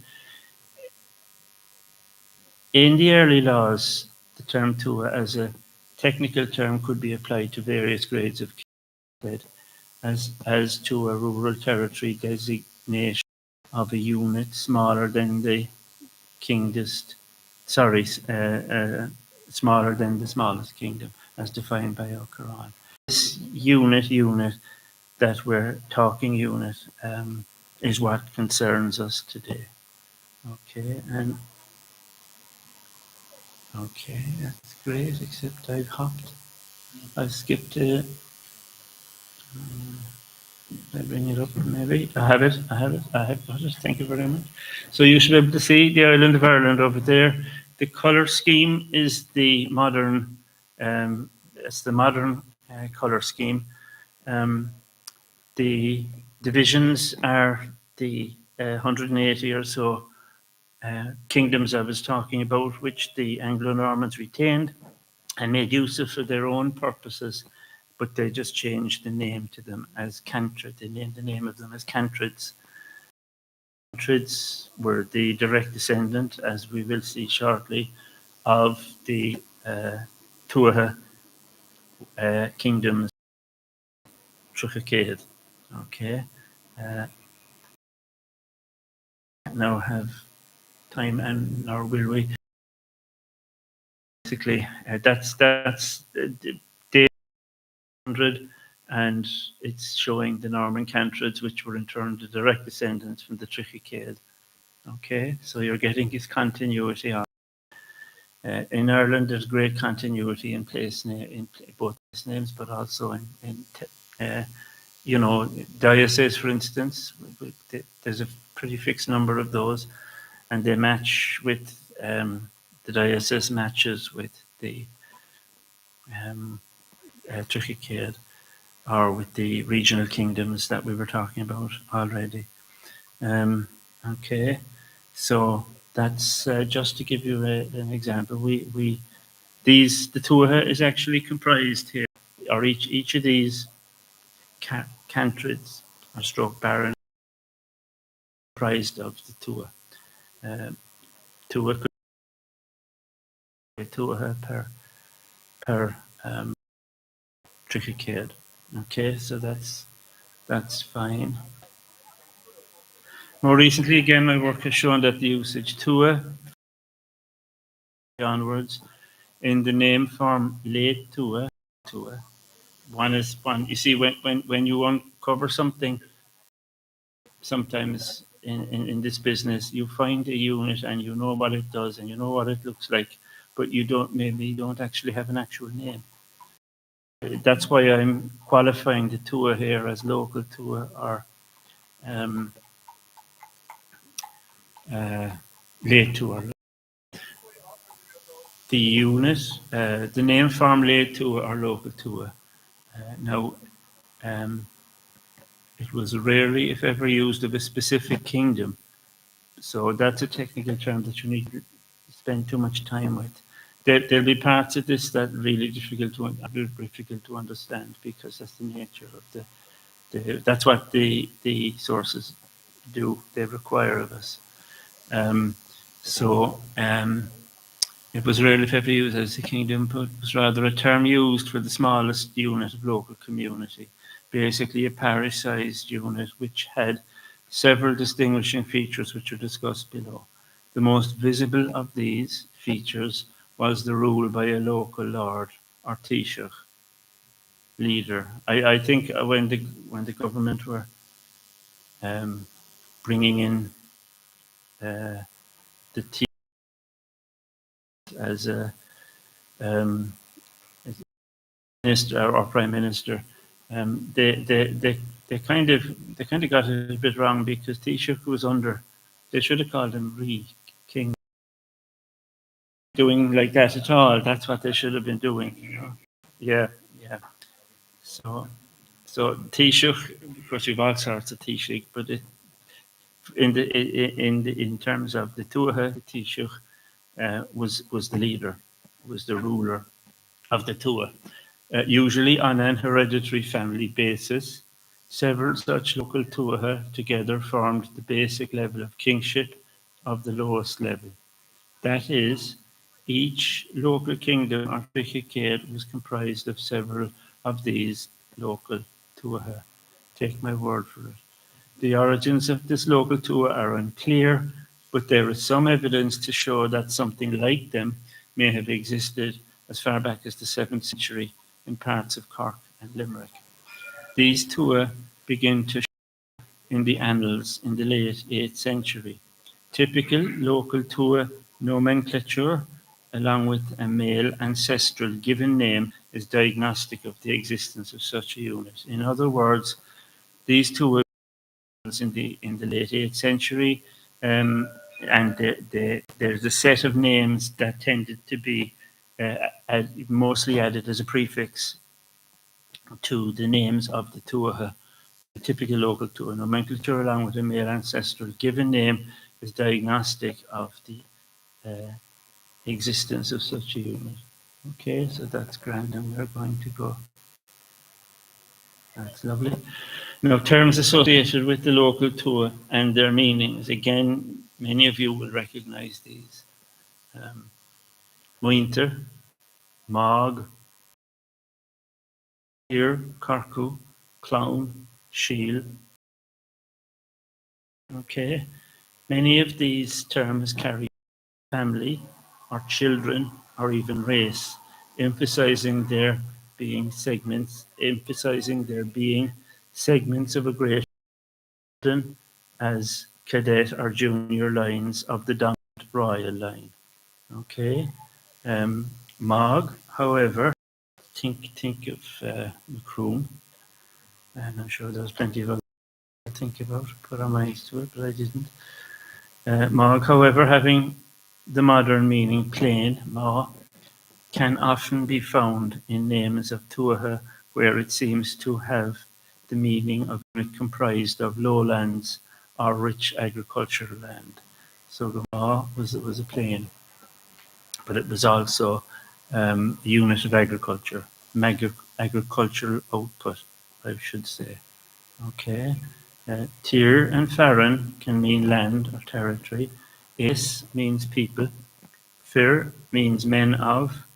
In the early laws, the term Tua as a technical term could be applied to various grades of kingship, as to a rural territory designation of a unit smaller than the smaller than the smallest kingdom, as defined by our Quran. This unit that we're talking is what concerns us today. Okay, and okay, that's great, except I've skipped I bring it up maybe. I have it. Thank you very much. So you should be able to see the island of Ireland over there. The colour scheme is the modern, colour scheme. The divisions are the 180 or so kingdoms I was talking about, which the Anglo-Normans retained and made use of for their own purposes. but they just changed the name to them as Cantred. They named the name of them as Cantrids. Cantrids were the direct descendant, as we will see shortly, of the Tuatha kingdoms, Truchacade. Okay. Now have time, and nor will we. Basically, that's day 100, and it's showing the Norman Cantrids, which were in turn the direct descendants from the Trichicade. Okay, so you're getting this continuity on. In Ireland, there's great continuity in both place names, but also in diocese, for instance. There's a pretty fixed number of those, and they match with the diocese matches with the Trichicade, or with the regional kingdoms that we were talking about already. Okay, so that's just to give you an example. The Tuatha is actually comprised here, or each of these cantrids or stroke baron comprised of the Tuatha. Tuatha per Trichicade. Okay, so that's fine. More recently, again, my work has shown that the usage Tuatha onwards in the name form late Tuatha. One is one. You see, when you uncover something, sometimes in this business, you find a unit and you know what it does and you know what it looks like, but you don't actually have an actual name. That's why I'm qualifying the Tuatha here as local Tuatha or late Tuatha. The unit, the name form late Tuatha or local Tuatha. Now, it was rarely, if ever, used of a specific kingdom. So that's a technical term that you need to spend too much time with. There'll be parts of this that are really difficult to understand, because that's the nature of that's what the sources do. They require of us. It was rarely if ever used as a kingdom, but it was rather a term used for the smallest unit of local community, basically a parish-sized unit which had several distinguishing features which are discussed below. The most visible of these features was the rule by a local lord or Taoiseach, leader. I think when the government were bringing in the Taoiseach as a minister or prime minister, they kind of got it a bit wrong, because Taoiseach was under. They should have called him King. Doing like that at all. That's what they should have been doing. Yeah. So Taoiseach, of course, we've all sorts of Taoiseach, but in terms of the Tuatha, the Taoiseach was the leader, was the ruler of the Tuatha. Usually on an hereditary family basis, several such local Tuatha together formed the basic level of kingship of the lowest level. That is, each local kingdom or Trichicade was comprised of several of these local Tuatha. Take my word for it. The origins of this local Tuatha are unclear, but there is some evidence to show that something like them may have existed as far back as the 7th century in parts of Cork and Limerick. These Tuatha begin to show in the annals in the late 8th century. Typical local Tuatha nomenclature, along with a male ancestral given name, is diagnostic of the existence of such a unit. In other words, these Tuatha in the late 8th century, and there's a set of names that tended to be mostly added as a prefix to the names of the Tuatha. The typical local Tuatha nomenclature, along with a male ancestral given name, is diagnostic of the existence of such a unit. Okay, so that's grand, and we're going to go That's lovely. Now, terms associated with the local tour and their meanings. Again, many of you will recognize these. Winter, Mog, Ear, Carcu, Clown, Shield. Okay. Many of these terms carry family or children or even race, emphasizing their being segments of a great as cadet or junior lines of the dominant royal line. Okay. Mog, however, think of Macroom, and I'm sure there's plenty of others to think about, put our minds to it, but I didn't. Mog, however, having the modern meaning plain, Ma, can often be found in names of Tuatha where it seems to have the meaning of it comprised of lowlands or rich agricultural land. So the Ma was a plain, but it was also a unit of agriculture, agricultural output, I should say. Okay. Tir and Farran can mean land or territory. Is means people. Fir means men of.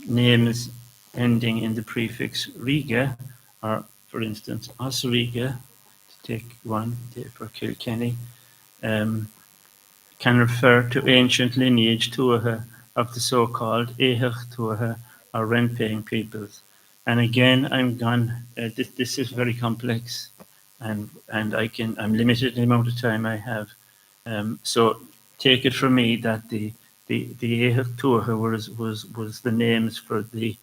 Names ending in the prefix riga, or for instance, Osriga, to take one for Kilkenny, can refer to ancient lineage Tuatha of the so-called Éitheach Tuatha or rent-paying peoples. And again, this is very complex, and I'm limited in the amount of time I have. So take it from me that the Éitheach Tuatha was the names for the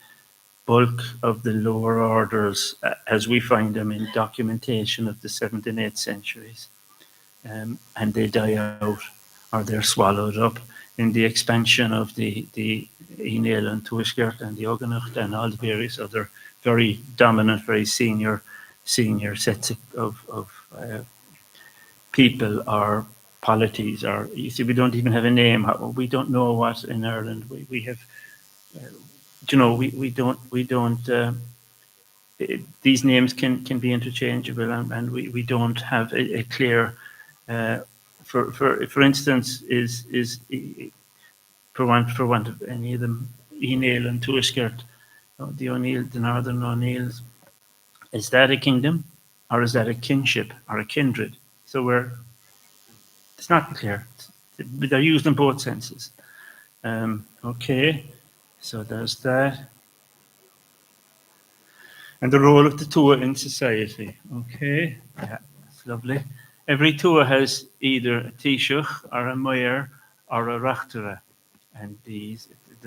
bulk of the lower orders as we find them in documentation of the 7th and 8th centuries. And they die out or they're swallowed up in the expansion of the Email and Tuaskert and the Oganacht and all the various other very dominant, very senior sets of people or polities. Or you see, we don't even have a name. We don't know what in Ireland we have. We don't. These names can be interchangeable, and we don't have a clear. For instance, is for want of any of them, Email and Tuaskert, the O'Neill, the Northern O'Neills, is that a kingdom, or is that a kinship or a kindred? So it's not clear. They're used in both senses. Okay, so there's that. And the role of the Tuatha in society. Okay, yeah, that's lovely. Every Tuatha has either a Taoiseach or a Mayor or a Rachtara. And the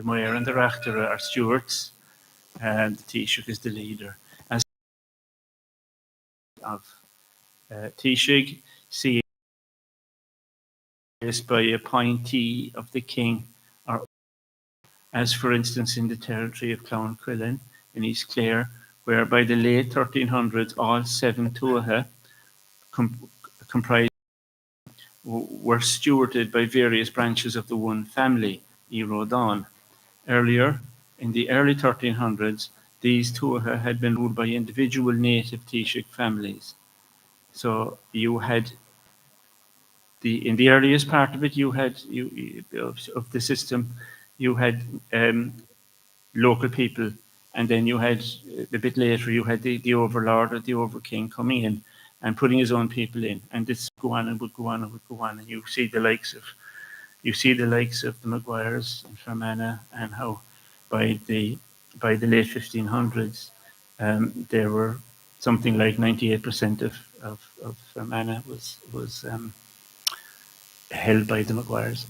Mayor and the Rachtara are stewards, and the Taoiseach is the leader. As of Taoiseach, see is by appointee of the king, or as for instance in the territory of Clonquillen in East Clare, where by the late 1300s all 7 Tuatha comprised were stewarded by various branches of the one family, Irodan. Earlier, in the early 1300s, these Tuatha had been ruled by individual native Taoiseach families. So you had in the earliest part of it, of the system, you had local people, and then you had a bit later you had the overlord or the overking coming in and putting his own people in, and this would go on and would go on and would go on, and you see the likes of the Maguires and Fermanagh, and how by the late 1500s there were something like 98% of Fermanagh was held by the Maguires.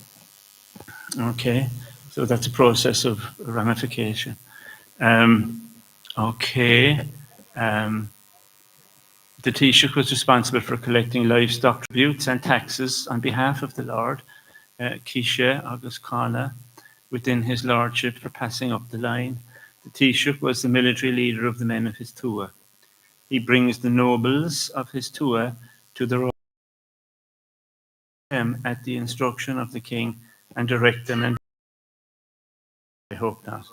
Okay, so that's a process of ramification. Okay. The Taoiseach was responsible for collecting livestock tributes and taxes on behalf of the Lord, Cishe Agus Kana, within his lordship for passing up the line. The Taoiseach was the military leader of the men of his Tuatha. He brings the nobles of his Tuatha to the at the instruction of the king and direct them, and I hope not.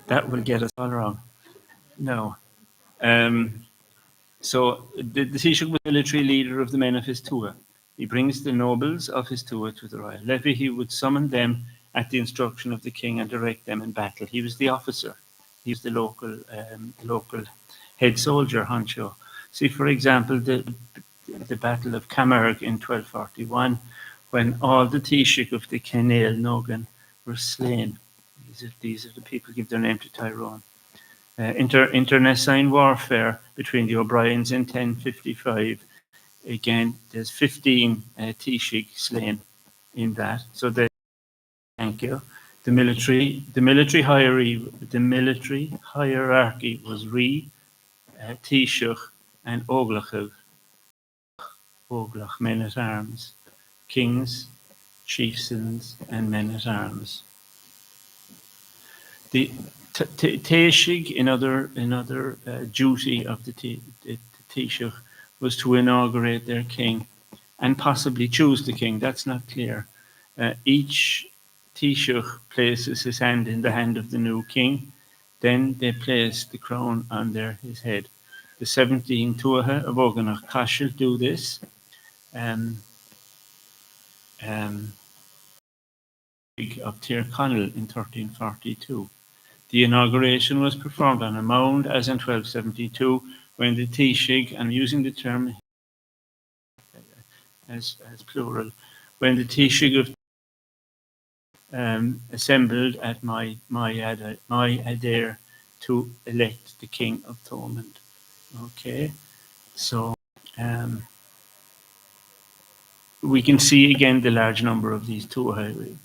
That will get us all wrong. No. So the Taoiseach was the military leader of the men of his tour. He brings the nobles of his tour to the royal levy. He would summon them at the instruction of the king and direct them in battle. He was the officer. He was the local head soldier, Honcho. See, for example, the Battle of Camargue in 1241, when all the Taoiseach of the Kenale Nogan were slain. These are the people who give their name to Tyrone. Internecine warfare between the O'Briens in 1055. Again, there's 15 Taoiseach slain in that. So thank you. The military hierarchy was Taoiseach, and Óglacha, men at arms, kings, chieftains, and men at arms. The Taoiseach, another duty of the Taoiseach, was to inaugurate their king and possibly choose the king. That's not clear. Each Taoiseach places his hand in the hand of the new king. Then they place the crown on his head. The 17 Tuatha of Oganach Cashel do this. Of Tir Connell in 1342. The inauguration was performed on a mound, as in 1272, when the Taoiseach, I'm using the term as plural, when the Taoiseach of assembled at my Adair to elect the King of Thomond. Okay, so we can see again the large number of these Tuatha.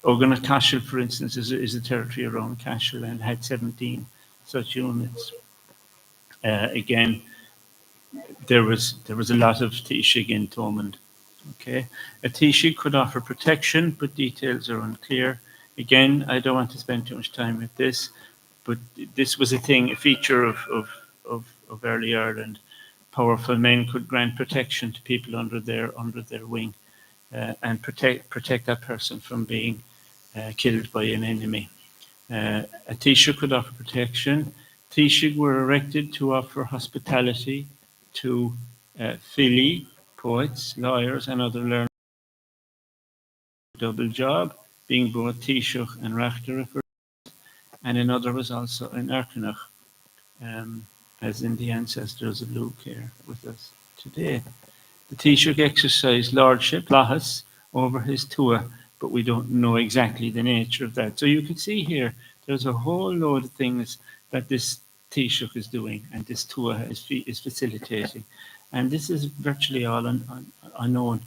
Oganach Cashel, for instance, is a territory around Cashel and had 17 such units. Again, there was a lot of Taoiseach in Thomond. Okay, a Taoiseach could offer protection, but details are unclear. Again, I don't want to spend too much time with this, but this was a feature of early Ireland. Powerful men could grant protection to people under their wing, and protect that person from being killed by an enemy. A Taoiseach could offer protection. Taoiseach were erected to offer hospitality to Fili, poets, lawyers, and other learners. Double job, being both Taoiseach and Rachtar, and another was also in Erkinach, as in the ancestors of Luke here with us today. The Taoiseach exercised lordship, lahas, over his tour, but we don't know exactly the nature of that. So you can see here, there's a whole load of things that this Taoiseach is doing and this tour is facilitating. And this is virtually all unknown.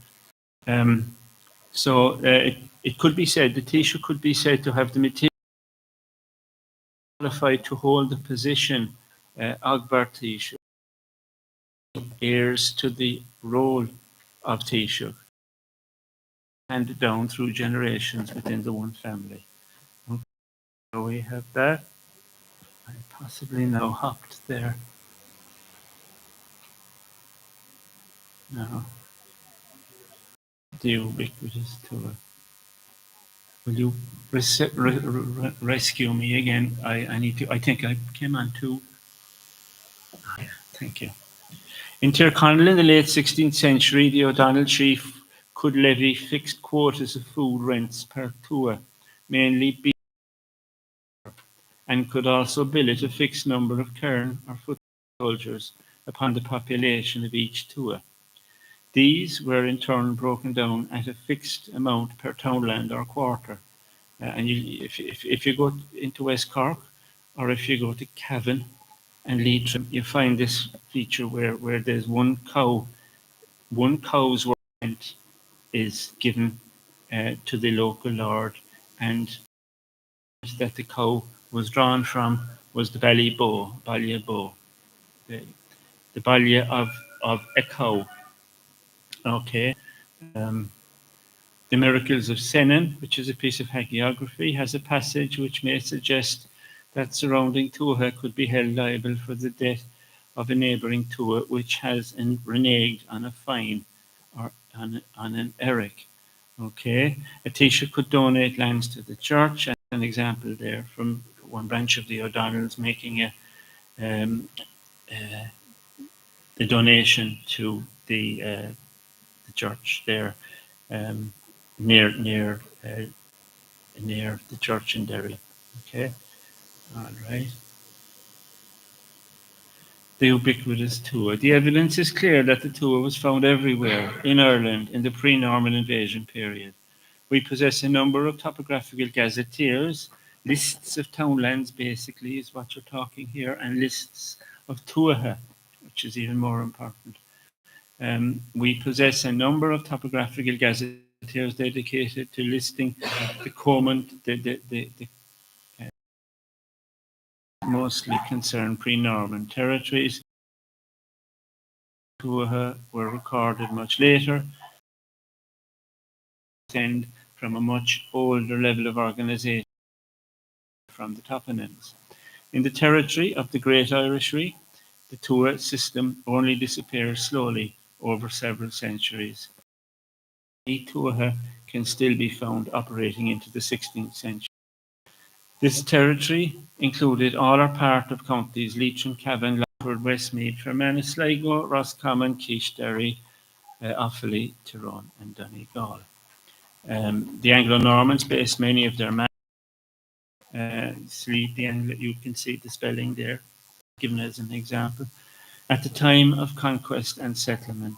So it could be said, the Taoiseach could be said to have the material qualified to hold the position, Agbar Taoiseach, heirs to the role of Taoiseach, handed down through generations within the one family. Okay, so we have that. I possibly now hopped there. No. The ubiquitous tour. Will you rescue me again? I need to. I think I came on too. Thank you. In Tyrconnell in the late 16th century, the O'Donnell chief could levy fixed quotas of food rents per tour, mainly beef, and could also billet a fixed number of kern or foot soldiers upon the population of each tour. These were in turn broken down at a fixed amount per townland or quarter. And if you go into West Cork, or if you go to Cavan and Leitrim, you find this feature where there's one cow's rent is given to the local lord, and that the cow was drawn from was the Ballia bow, the Ballia of a cow. Okay. The Miracles of Senan, which is a piece of hagiography, has a passage which may suggest that surrounding Tuatha could be held liable for the debt of a neighbouring Tuatha which has reneged on a fine or on an eric. Okay, a Taoiseach could donate lands to the church, and an example there from one branch of the O'Donnells making um, the donation to the church there, um, near the church in Derry. Okay, all right. The ubiquitous tour. The evidence is clear that the tour was found everywhere in Ireland in the pre-Norman invasion period. We possess a number of topographical gazetteers, lists of townlands basically is what you're talking here, and lists of tuatha, which is even more important. We possess a number of topographical gazetteers dedicated to listing the Comont, the mostly concerned pre-Norman territories. Tuatha were recorded much later, and from a much older level of organisation from the toponyms. In the territory of the Great Irishry, the Tuatha system only disappears slowly over several centuries. The Tuatha can still be found operating into the 16th century. This territory included all or part of counties Leitrim, Cavan, Longford, Westmeath, Fermanagh, Sligo, Roscommon, Keash, Derry, Offaly, Tyrone and Donegal. The Anglo-Normans based many of their you can see the spelling there, given as an example, at the time of conquest and settlement,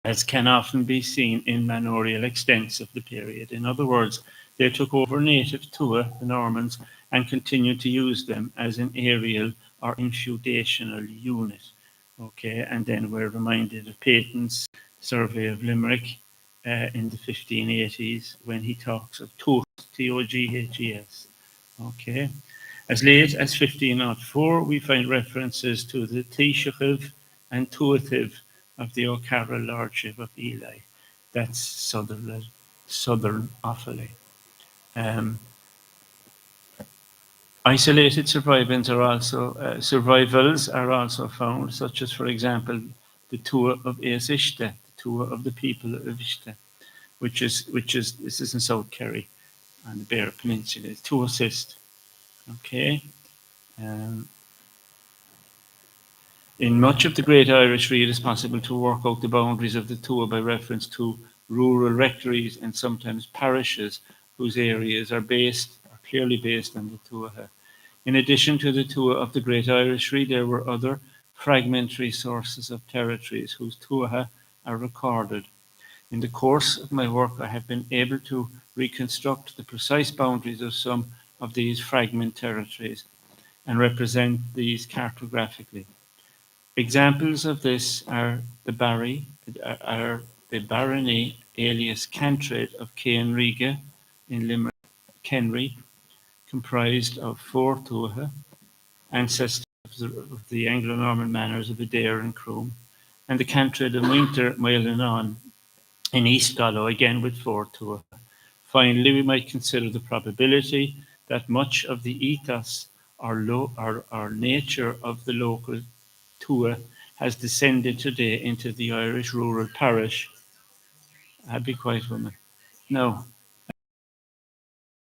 as can often be seen in manorial extents of the period. In other words, they took over native Tuatha, the Normans, and continued to use them as an aerial or infeudational unit. Okay, and then we're reminded of Peyton's survey of Limerick in the 1580s when he talks of Tuath, T-O-G-H-E-S. Okay. As late as 1504, we find references to the Taoiseach and Tuathiv of the O'Carroll Lordship of Ely. That's southern Offaly. Isolated survivals are also found, such as, for example, the Tuatha of Eas Ishte, the Tuatha of the people of Ishte, which is this is in South Kerry on the Beara Peninsula. Tuathist. Okay. In much of the Great Irishry, it is possible to work out the boundaries of the Tuatha by reference to rural rectories and sometimes parishes whose areas are clearly based on the Tuatha. In addition to the Tuatha of the Great Irishry, there were other fragmentary sources of territories whose Tuatha are recorded. In the course of my work, I have been able to reconstruct the precise boundaries of some of these fragment territories and represent these cartographically. Examples of this are the barony alias Cantred of Cainriga in Limerick, Kenry, comprised of 4 Tuatha, ancestors of the Anglo-Norman manors of Adair and Croom, and the Cantred of Winter Moylenan in East Gallo, again with 4 Tuatha. Finally, we might consider the probability that much of the ethos or nature of the local Tuatha has descended today into the Irish rural parish. I'd be quiet, woman. No.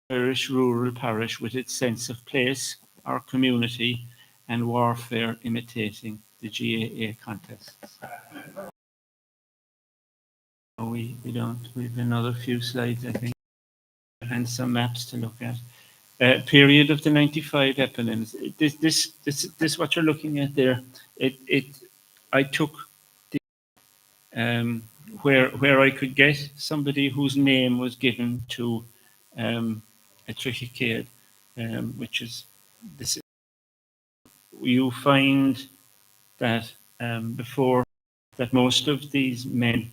Irish rural parish with its sense of place, our community, and warfare imitating the GAA contests. We don't. We have another few slides, I think, and some maps to look at. Period of the 95 eponyms. This what you're looking at there. I took the, where I could get somebody whose name was given to a trichicade, which is this. You find that before that most of these men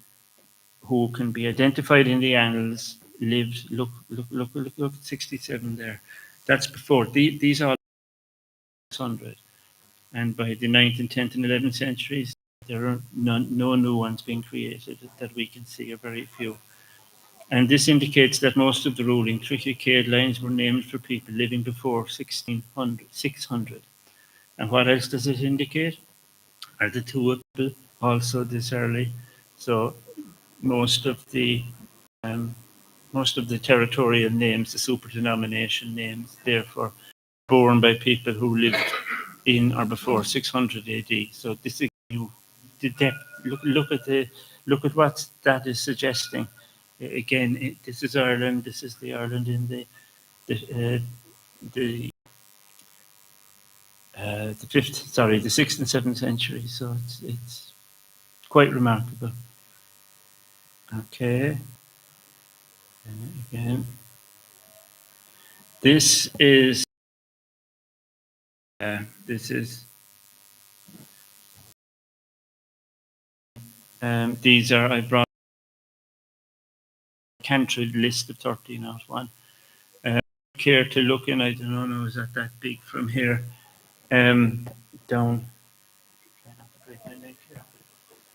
who can be identified in the annals lived. Look at 67 there. That's before. These are 600, and by the 9th and 10th and 11th centuries, there are no new ones being created that we can see, or very few. And this indicates that most of the ruling trichicade lines were named for people living before 600. And what else does it indicate? Are the two people also this early? So most of the territorial names, the superdenomination names, therefore borne by people who lived in or before 600 AD. So this is the depth. Look at what that is suggesting. Again, this is Ireland. This is the Ireland in the the 6th and 7th century. So it's quite remarkable. Okay. Again, this is these are, I brought a country list of 1301. Care to look in, I don't know, is that big from here? Down.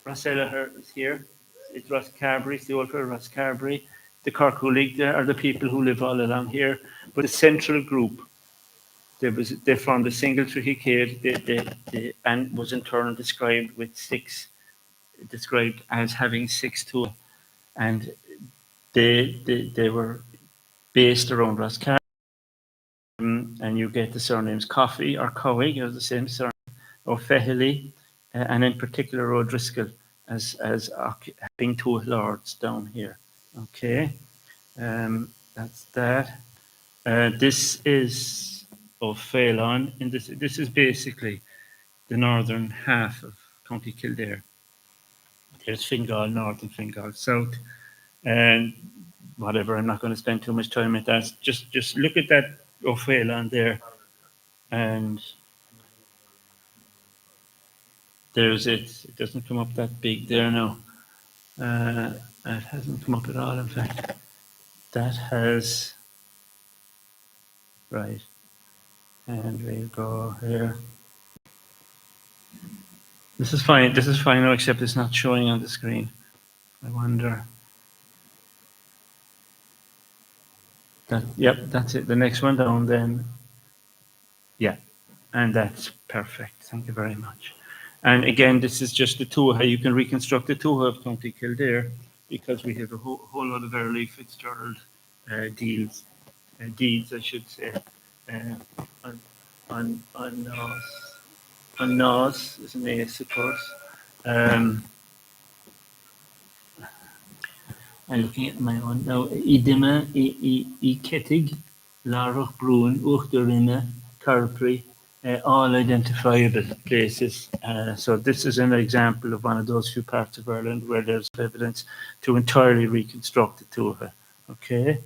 Rossella is here. It's Rosscarbery, it's the old for Rosscarbery. The Corculig there are the people who live all along here. But the central group, they formed a single trichicade, and was in turn described as having 6 to, and they were based around Rosscarbery, and you get the surnames Coffey or Coig, are the same surname, or Fehily, and in particular O'Driscoll as having 2 lords down here. Okay, that's that. This is O'Phelan, and this is basically the northern half of County Kildare. There's Fingal North and Fingal South, and whatever. I'm not going to spend too much time at that. Just look at that O'Phelan there, and there's it. It doesn't come up that big there now. It hasn't come up at all, in fact. That has, right, and we'll go here. This is fine now, except it's not showing on the screen. I wonder. Yep, that's it. The next one down then. Yeah, and that's perfect. Thank you very much. And again, this is just the Tuatha. You can reconstruct the Tuatha of County Kildare because we have a whole lot of early Fitzgerald deeds, I should say, on Nos is an ace, of course. I'm looking at my own now. Idima, Ketig, Larach Bruin, Uchterina, Carpri, all identifiable places. So this is an example of one of those few parts of Ireland where there's evidence to entirely reconstruct the Tuatha. Okay,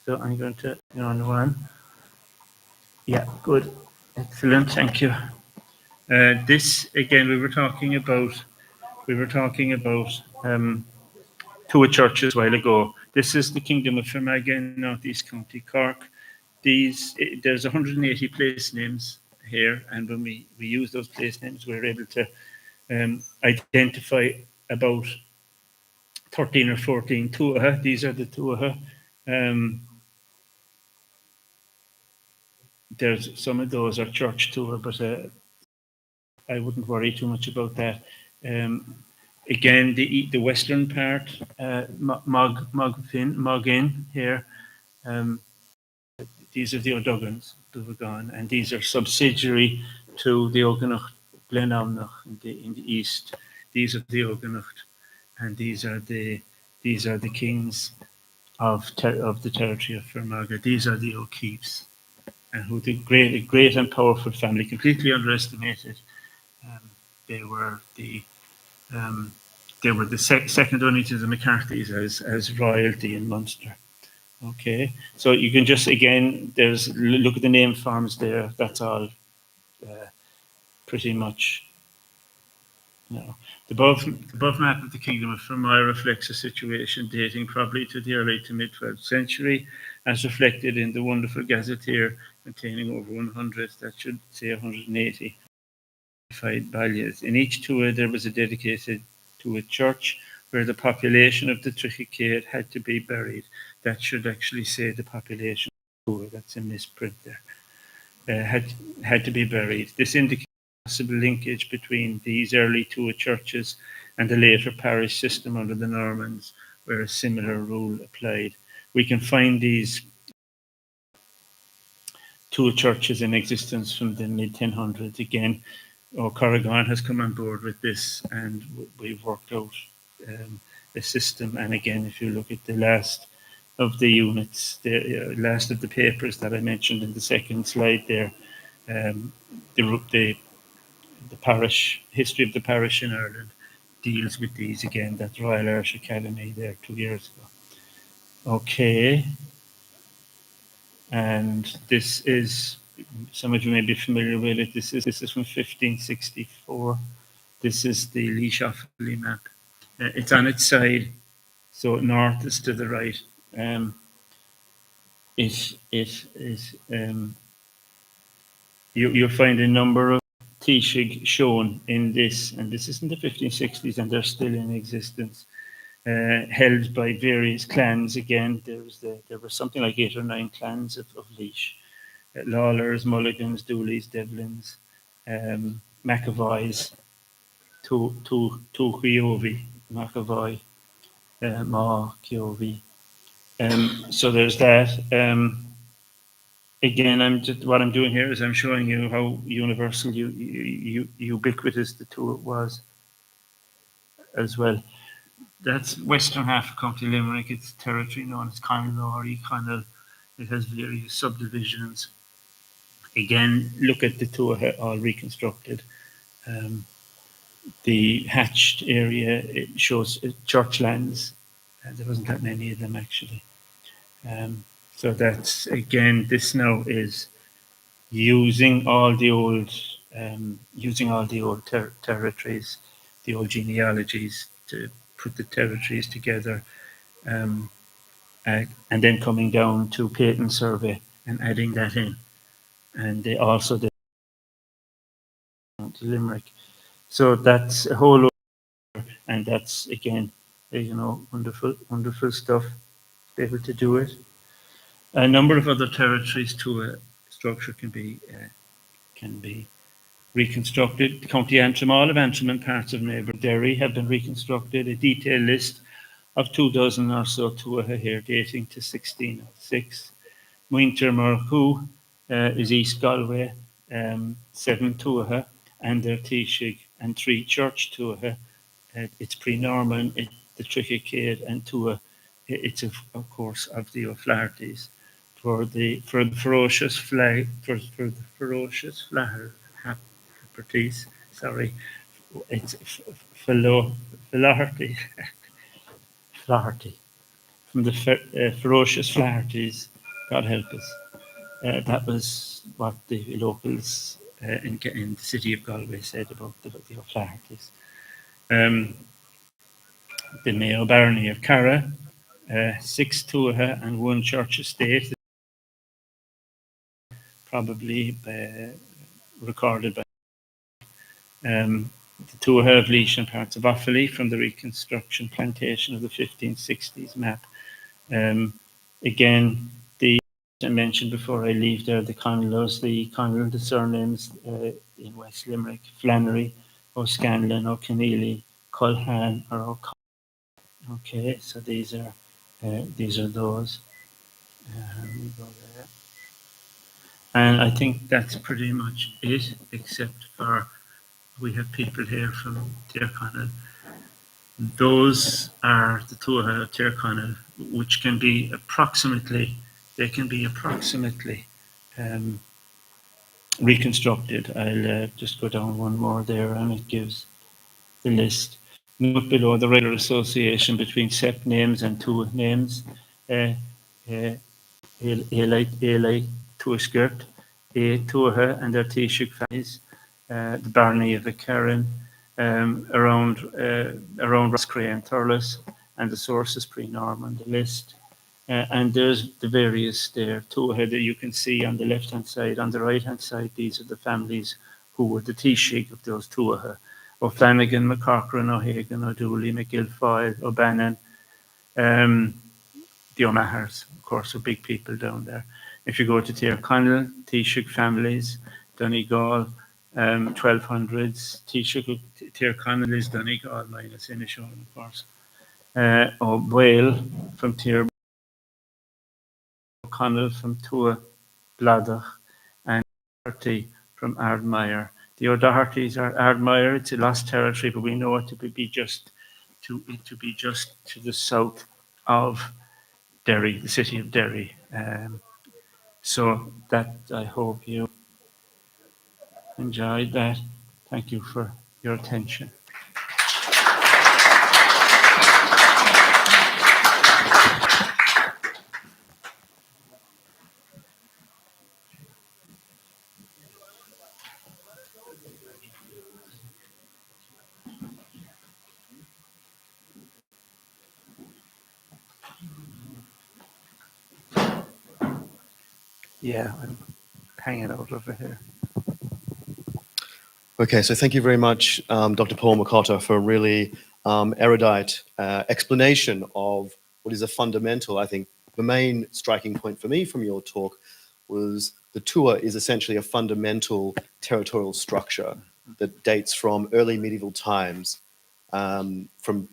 so I'm going to go on one. Yeah, good, excellent, thank you. This again, we were talking about Tuatha churches a while ago. This is the Kingdom of Fermanagh in North East County Cork. There's 180 place names here, and when we use those place names, we're able to identify about 13 or 14 Tuatha. These are the Tuatha. There's some of those are church Tuatha, but I wouldn't worry too much about that. Again, the western part, Mogin here. These are the O'Duggans, Duvagan, and these are subsidiary to the Oganacht, Glenamnach in the east. These are the Oganacht, and these are the kings of the territory of Fermanagh. These are the O'Keefes, and who the great and powerful family, completely underestimated. They were the second only to the McCarthys as royalty in Munster. Okay, so you can just again, look at the name forms there. That's all pretty much. The above map of the Kingdom of Fermanagh reflects a situation dating probably to the early to mid 12th century, as reflected in the wonderful gazetteer containing over 100. That should say 180. Baillias. In each Tuatha there was a dedicated to a church where the population of the trichicade had to be buried. That should actually say the population of Tuatha. That's a misprint there. Had to be buried. This indicates a possible linkage between these early Tuatha churches and the later parish system under the Normans, where a similar rule applied. We can find these two churches in existence from the mid-1000s. Again, Corrigan has come on board with this, and we've worked out a system. And again, if you look at the last of the units, the last of the papers that I mentioned in the second slide there, the parish history of the parish in Ireland deals with these again. That's Royal Irish Academy there 2 years ago. Okay. And this is, some of you may be familiar with it. This is from 1564. This is the Laois Offaly map. It's on its side, so north is to the right. It is you'll find a number of Taoiseach shown in this, and this is in the 1560s, and they're still in existence, held by various clans. Again, there were something like 8 or 9 clans of Laois. Lawlers, Mulligans, Dooleys, Devlins, McAvoys, Tuchiovi, McAvoy, Ma, Kiovi. So there's that. Again, what I'm doing here is I'm showing you how universal, ubiquitous the tour was as well. That's western half of County Limerick. It's territory known as Conlawry, Connell. It has various subdivisions. Again, look at the tour all reconstructed. The hatched area, it shows church lands. There wasn't that many of them actually. So that's, again, this now is using all the old territories, the old genealogies to put the territories together, and then coming down to Peyton survey and adding that in. And they also did Limerick. So that's a whole lot, and that's, again, wonderful stuff, able to do it. A number of other territories to a structure can be reconstructed. County Antrim, all of Antrim and parts of neighbour Derry have been reconstructed. A detailed list of 24 or so tuatha here dating to 1606. Muintir Marcú is East Galway, 7 tuatha, and their Taoiseach, and 3 church tuatha. It's pre-Norman, the Trichicade, and tuatha. It's of course of the O'Flaherty's. For the ferocious flag, for the ferocious Flaherty's, sorry, it's Flaherty, Flaherty. From the ferocious Flaherty's, God help us. That was what the locals in the city of Galway said about the O'Flaherty's. The Mayo Barony of Cara, 6 tuatha and 1 church estate, probably recorded by the tuatha of Laois and parts of Offaly from the reconstruction plantation of the 1560s map. Again, I mentioned before I leave there, the Conlars, the surnames in West Limerick: Flannery, O'Scanlan, O'Keneally, Culhan, or O'Connell. Okay, so these are those. We go there. And I think that's pretty much it, except for we have people here from Tyrconnell. Those are the tuatha of Tyrconnell, which can be approximately reconstructed. I'll just go down one more there, and it gives the list. Note below the regular association between sept names and tuatha names. Eli Tuaskirt, tuatha and their Taoiseach families, the Barony of the Karen, around Roscrea and Thurles, and the sources pre-Norman, the list. And there's the various there, tuatha that you can see on the left-hand side. On the right-hand side, these are the families who were the Taoiseach of those tuatha: O'Flanagan, McCorcoran, O'Hagan, O'Dooley, McGilfoyle, O'Bannon, the O'Mahers, of course, are big people down there. If you go to Tyrconnell, Taoiseach families, Donegal, 1200s, Taoiseach of Tyrconnell is Donegal minus Inishowen, of course. O'Wale from O'Connell from Tua Bladach, O'Doherty from Ardmire. The O'Dohertys are Ardmire. It's a lost territory, but we know it to be just to the south of Derry, the city of Derry. So that I hope you enjoyed that. Thank you for your attention. Yeah, I'm hanging out over here. Okay, so thank you very much, Dr. Paul McCotter, for a really erudite explanation of what is a fundamental, I think, the main striking point for me from your talk was the Tuatha is essentially a fundamental territorial structure that dates from early medieval times, from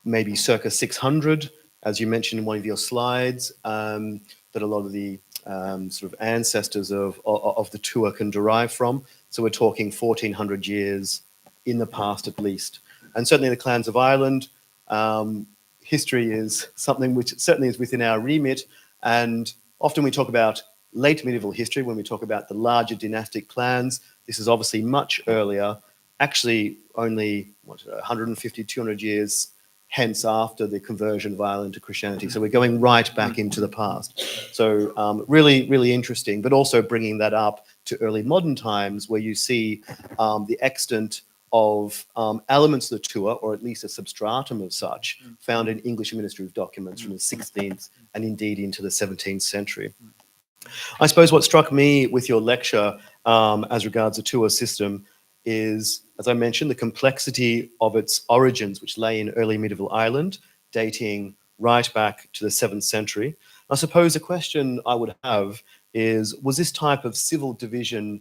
maybe circa 600, as you mentioned in one of your slides, that a lot of the sort of ancestors of the Tuatha can derive from. So we're talking 1400 years in the past at least. And certainly the clans of Ireland, history is something which certainly is within our remit. And often we talk about late medieval history when we talk about the larger dynastic clans. This is obviously much earlier, actually only 150, 200 years hence after the conversion of Ireland to Christianity. So we're going right back into the past. So really, really interesting, but also bringing that up to early modern times where you see the extent of elements of the Tuatha, or at least a substratum of such, found in English administrative documents from the 16th and indeed into the 17th century. I suppose what struck me with your lecture as regards the Tuatha system is, as I mentioned, the complexity of its origins, which lay in early medieval Ireland, dating right back to the 7th century. I suppose a question I would have is, was this type of civil division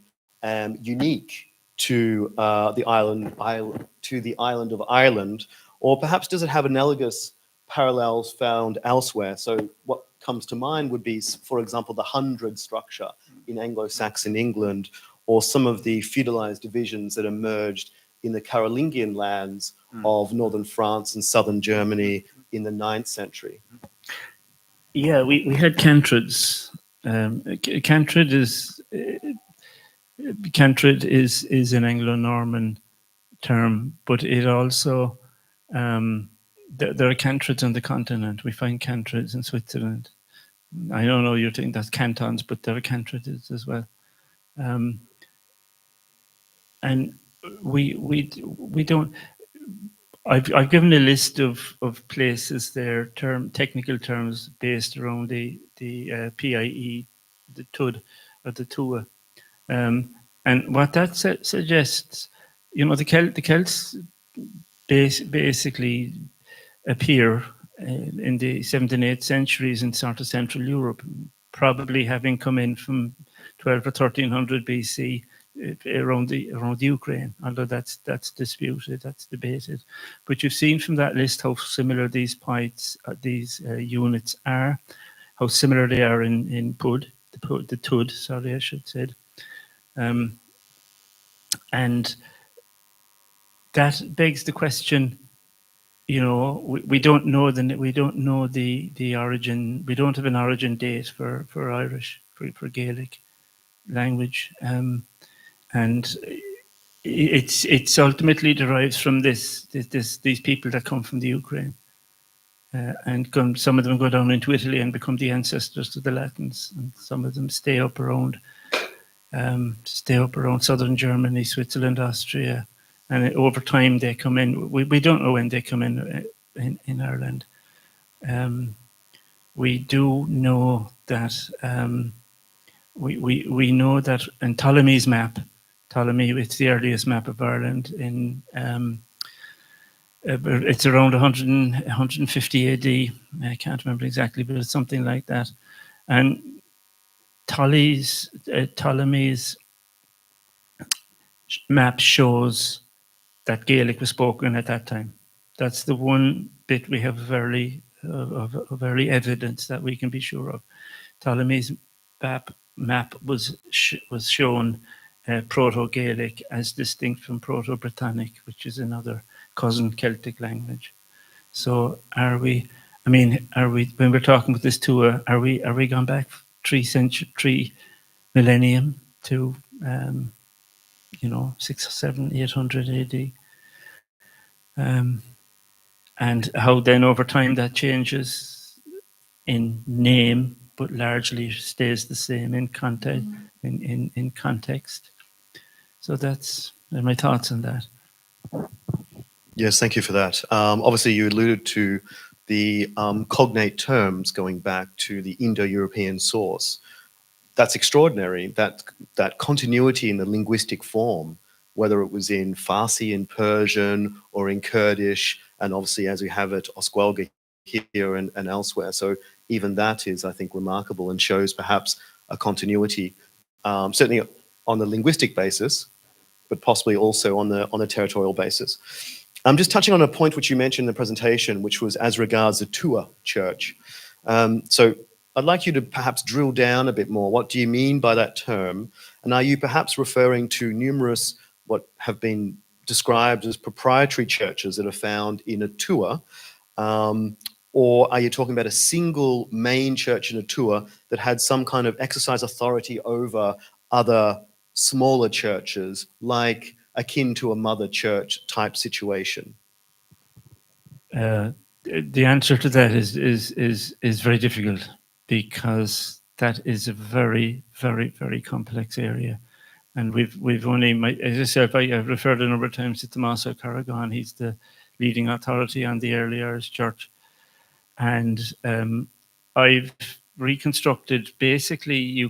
unique to the island of Ireland, or perhaps does it have analogous parallels found elsewhere? So what comes to mind would be, for example, the hundred structure in Anglo-Saxon England, or some of the feudalized divisions that emerged in the Carolingian lands of northern France and southern Germany in the 9th century. Yeah, we had cantrids. Cantrid is an Anglo-Norman term, but it also there are cantrids on the continent. We find cantrids in Switzerland. I don't know you're thinking that's cantons, but there are cantrids as well. And we don't. I've given a list of places there, technical terms based around the PIE, the TUD or the Tuatha, and what that suggests, the Celts basically appear in the 7th and 8th centuries in sort of Central Europe, probably having come in from 12 or 1300 BC. Around the Ukraine, although that's disputed, that's debated. But you've seen from that list how similar these points, these units are, how similar they are in PUD, the TUD, sorry, I should say. And that begs the question, we don't know the origin, we don't have an origin date for Irish, for Gaelic language. And it's ultimately derives from these people that come from the Ukraine, and some of them go down into Italy and become the ancestors to the Latins, and some of them stay up around southern Germany, Switzerland, Austria, and over time they come in. We don't know when they come in Ireland. We do know that we know that in Ptolemy's map. Ptolemy, it's the earliest map of Ireland. It's around 150 AD. I can't remember exactly, but it's something like that. And Ptolemy's map shows that Gaelic was spoken at that time. That's the one bit we have very evidence that we can be sure of. Ptolemy's map was shown Proto-Gaelic as distinct from Proto-Britannic, which is another cousin Celtic language. So are we? I mean, are we? When we're talking about this tour, are we gone back 3 millennium to 600, 700, 800 AD? And how then over time that changes in name, but largely stays the same in content, in context. So that's my thoughts on that. Yes, thank you for that. Obviously, you alluded to the cognate terms going back to the Indo-European source. That's extraordinary, that continuity in the linguistic form, whether it was in Farsi, in Persian, or in Kurdish, and obviously as we have it, Oswelga here and elsewhere. So even that is, I think, remarkable and shows perhaps a continuity, certainly on the linguistic basis, but possibly also on the territorial basis. I'm just touching on a point which you mentioned in the presentation, which was as regards the Tua church. So I'd like you to perhaps drill down a bit more. What do you mean by that term? And are you perhaps referring to numerous what have been described as proprietary churches that are found in a Tua? Or are you talking about a single main church in a Tua that had some kind of exercise authority over other smaller churches, like akin to a mother church type situation? The answer to that is very difficult, because that is a very, very, very complex area. And we've only, as I said, I've referred a number of times to Tommaso Carragon. He's the leading authority on the early Irish church. And I've reconstructed, basically,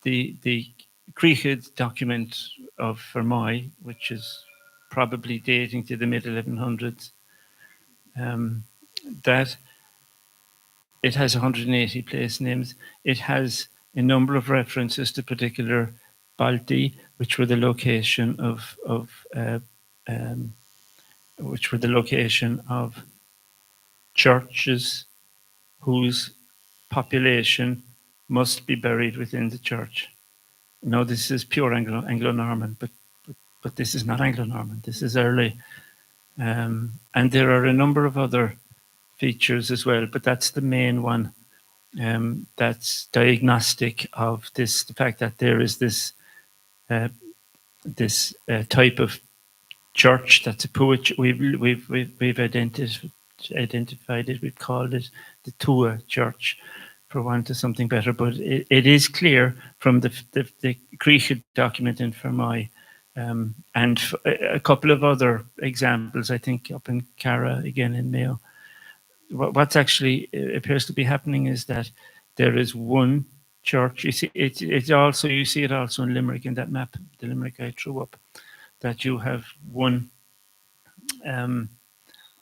the Creechid document of Fermoy, which is probably dating to the mid-1100s, that it has 180 place names. It has a number of references to particular Balti, which were the location of churches whose population must be buried within the church. Now, this is pure Anglo-Norman, but this is not Anglo-Norman. This is early. And there are a number of other features as well, but that's the main one. That's diagnostic of this, the fact that there is this type of church that's a poet. We've identified it. We've called it the Tua Church, for want of something better. But it is clear from the Creechid document in Fermoy, and a couple of other examples, I think, up in Cara, again in Mayo. What's actually appears to be happening is that there is one church. You see, it's also, you see it also in Limerick, in that map, the Limerick I threw up, that you have one, how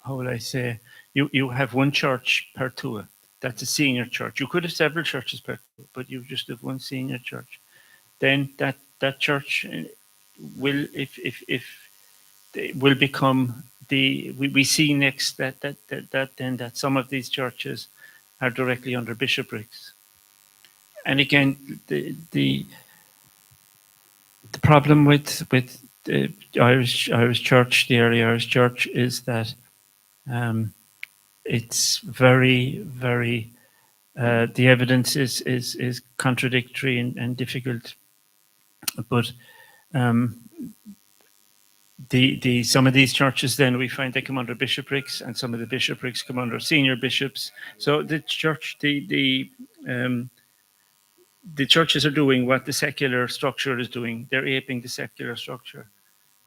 will I say, you have one church per Tua. That's a senior church. You could have several churches per Tua, but you just have one senior church. Then that church will, if will become we see next that some of these churches are directly under bishoprics. And again, the problem with the Irish church, the early Irish church, is that it's very, very the evidence is contradictory and difficult. But some of these churches, then we find they come under bishoprics, and some of the bishoprics come under senior bishops. So the church, the churches are doing what the secular structure is doing. They're aping the secular structure.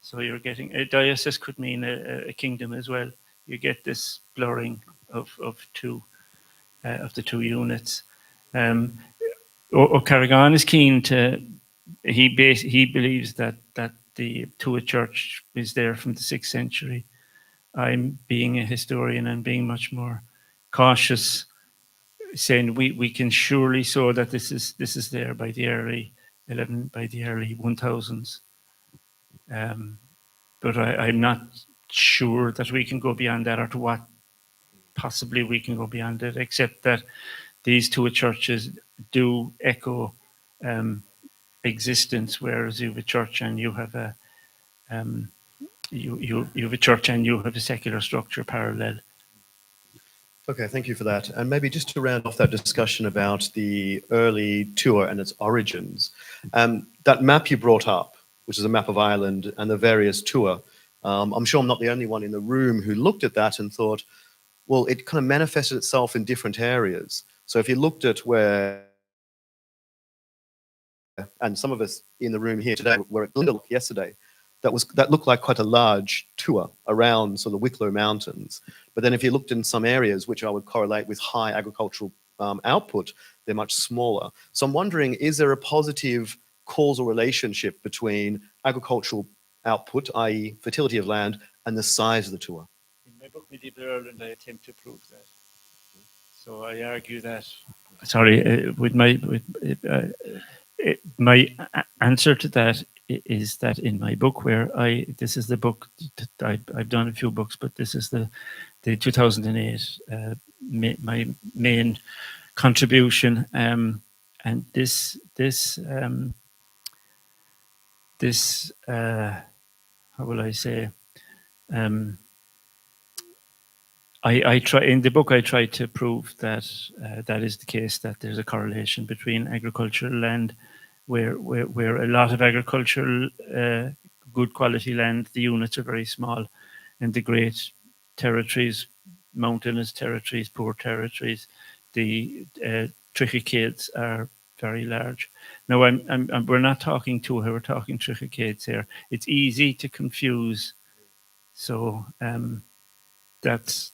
So you're getting a diocese could mean a kingdom as well. You get this blurring of the two units. Carragan is keen to. He believes that the Tua Church is there from the 6th century. I'm being a historian and being much more cautious, saying we can surely saw that this is there by the early 1000s. But I'm not sure that we can go beyond that, or to what possibly we can go beyond it, except that these two churches do echo existence, whereas you have a church and you have a you have a church and you have a secular structure parallel. Okay, thank you for that. And maybe just to round off that discussion about the early tour and its origins, that map you brought up, which is a map of Ireland and the various tour, I'm sure I'm not the only one in the room who looked at that and thought, well, it kind of manifested itself in different areas. So if you looked at where, and some of us in the room here today were at Glendalough yesterday, that looked like quite a large tour around sort of the Wicklow Mountains. But then if you looked in some areas which I would correlate with high agricultural output, they're much smaller. So I'm wondering, is there a positive causal relationship between agricultural output, i.e. fertility of land, and the size of the tour? In my book, Medieval Ireland, I attempt to prove that. So I argue that, sorry, my answer to that is that in my book, where this is the book, I've done a few books, but this is the 2008, my main contribution, and this how will I say, I try in the book. I try to prove that that is the case. That there's a correlation between agricultural land, where a lot of agricultural good quality land, the units are very small, and the great territories, mountainous territories, poor territories, the trichicades are very large. Now, we're not talking Tuatha, we're talking trichicades here. It's easy to confuse. So. That's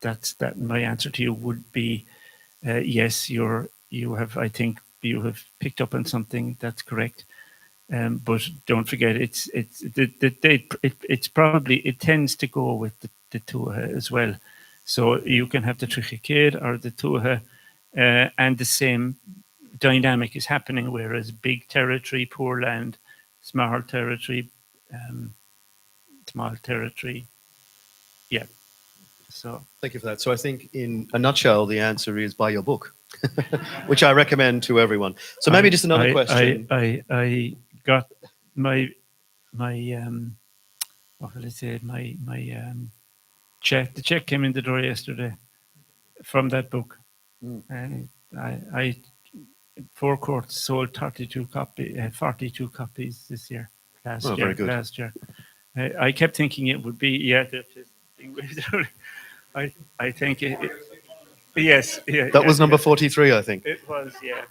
my answer to you would be yes. You have, I think you have picked up on something that's correct, but don't forget it's probably it tends to go with the Tuatha as well. So you can have the trichicade or the Tuatha, and the same dynamic is happening. Whereas big territory, poor land, small territory, yeah. So thank you for that. So I think in a nutshell, the answer is buy your book, which I recommend to everyone. So maybe just another question. I got my what will I say? My check. The check came in the door yesterday from that book, and I Four Courts sold 42 copies this year. Very good. Last year. I kept thinking it would be I think yes. Yeah, that was number 43, I think. It was, yeah.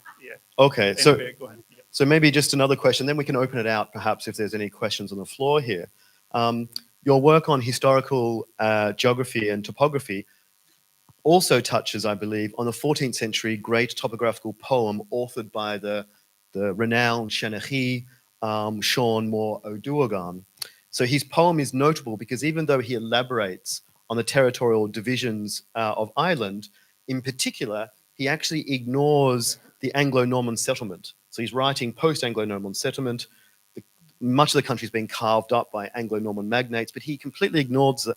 Okay, Anyway, go on. Yeah. so maybe just another question, then we can open it out perhaps if there's any questions on the floor here. Your work on historical geography and topography also touches, I believe, on a 14th century great topographical poem authored by the renowned Shenachie, Sean Moore O'Dourgan. So his poem is notable because even though he elaborates on the territorial divisions of Ireland, in particular, he actually ignores the Anglo-Norman settlement. So he's writing post-Anglo-Norman settlement. Much of the country is being carved up by Anglo-Norman magnates, but he completely ignores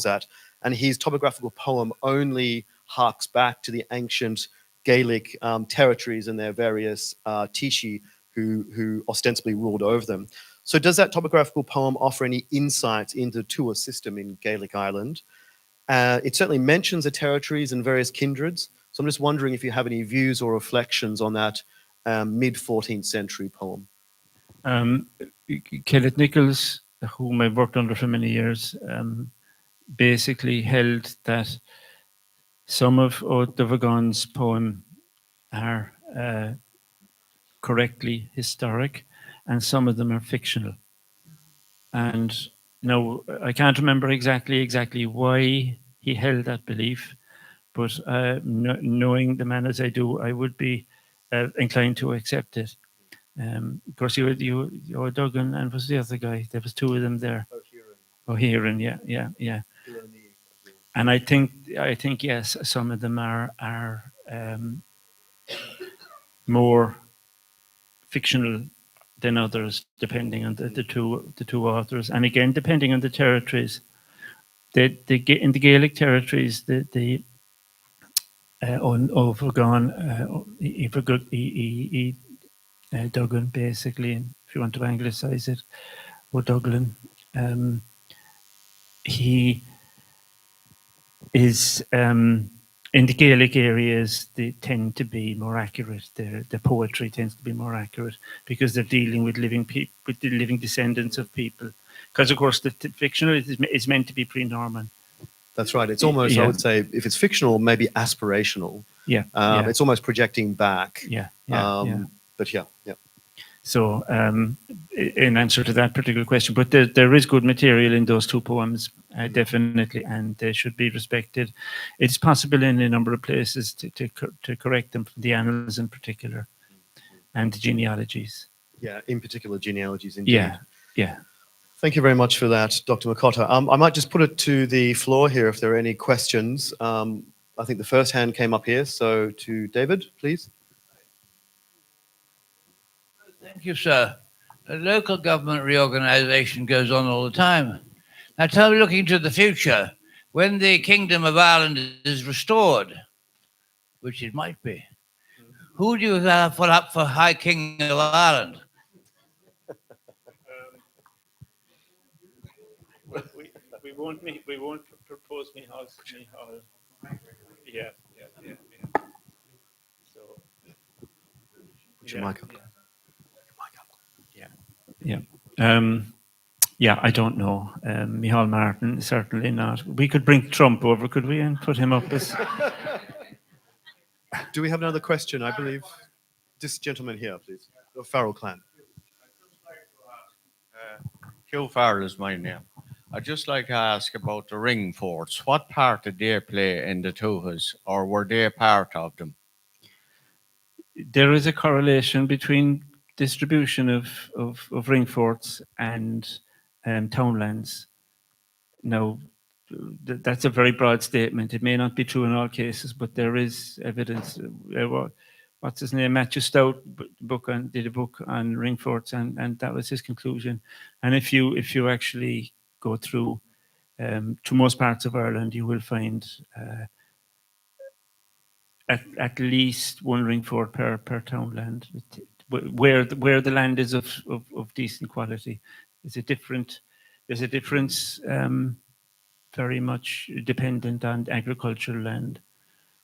that. And his topographical poem only harks back to the ancient Gaelic territories and their various Tishi who ostensibly ruled over them. So does that topographical poem offer any insights into the Tuatha system in Gaelic Ireland? It certainly mentions the territories and various kindreds. So I'm just wondering if you have any views or reflections on that mid-14th century poem. Kenneth Nichols, whom I worked under for many years, basically held that some of O'Dourgan's poem are correctly historic and some of them are fictional. And no, I can't remember exactly why he held that belief, but knowing the man as I do, I would be inclined to accept it. Of course, you O'Dourgan, and was the other guy? There was two of them there. O'Heran, yeah. And I think yes, some of them are more fictional than others, depending on the two authors, and again depending on the territories. In the Gaelic territories, overgone, Dugan, basically, if you want to anglicize it, or Dublin. He is in the Gaelic areas, they tend to be more accurate. The poetry tends to be more accurate because they're dealing with with the living descendants of people. Because of course, the fictional is meant to be pre-Norman. That's right. It's almost, I Yeah. would say, if it's fictional, maybe aspirational. Yeah, yeah, It's almost projecting back. yeah, yeah. But yeah. So, in answer to that particular question, but there is good material in those two poems, definitely, and they should be respected. It's possible in a number of places to correct them, the annals in particular, and the genealogies. Yeah, in particular genealogies, indeed. Yeah, yeah. Thank you very much for that, Dr. Makotta. I might just put it to the floor here if there are any questions. I think the first hand came up here, so to David, please. Thank you, sir. Local government reorganisation goes on all the time. Now tell me, looking to the future, when the Kingdom of Ireland is restored, which it might be, who do you put up for High King of Ireland? We won't propose Mihal. Yeah. So. Put your mic up. Yeah. Yeah, I don't know. Micheál Martin, certainly not. We could bring Trump over, could we, and put him up as... Do we have another question, I believe? This gentleman here, please. The Farrell clan. Hugh Farrell is my name. I'd just like to ask about the ring forts. What part did they play in the Tuathas, or were they part of them? There is a correlation between distribution of ring forts and townlands. Now, that's a very broad statement. It may not be true in all cases, but there is evidence. What's his name? Matthew Stout did a book on ring forts, and that was his conclusion. And if you actually go through to most parts of Ireland, you will find at least one ring fort per townland, where the land is of decent quality. There's a difference very much dependent on agricultural land.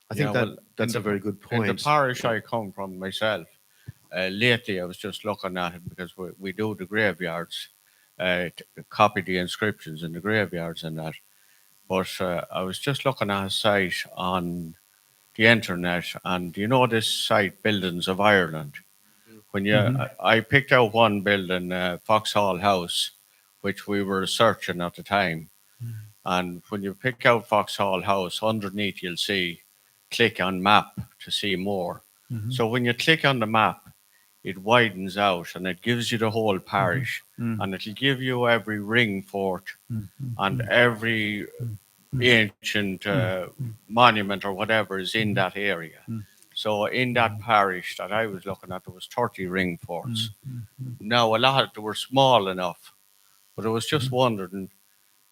I think that's a very good point. In the parish I come from myself, lately I was just looking at it because we do the graveyards, copy the inscriptions in the graveyards and that. But I was just looking at a site on the internet, and you know this site, Buildings of Ireland. When I picked out one building, Foxhall House, which we were searching at the time. And when you pick out Foxhall House, underneath you'll see, click on map to see more. So when you click on the map, it widens out and it gives you the whole parish, and it'll give you every ring fort and every ancient monument or whatever is in that area. So in that parish that I was looking at, there was 30 ring forts. Now, a lot of them were small enough, but I was just wondering,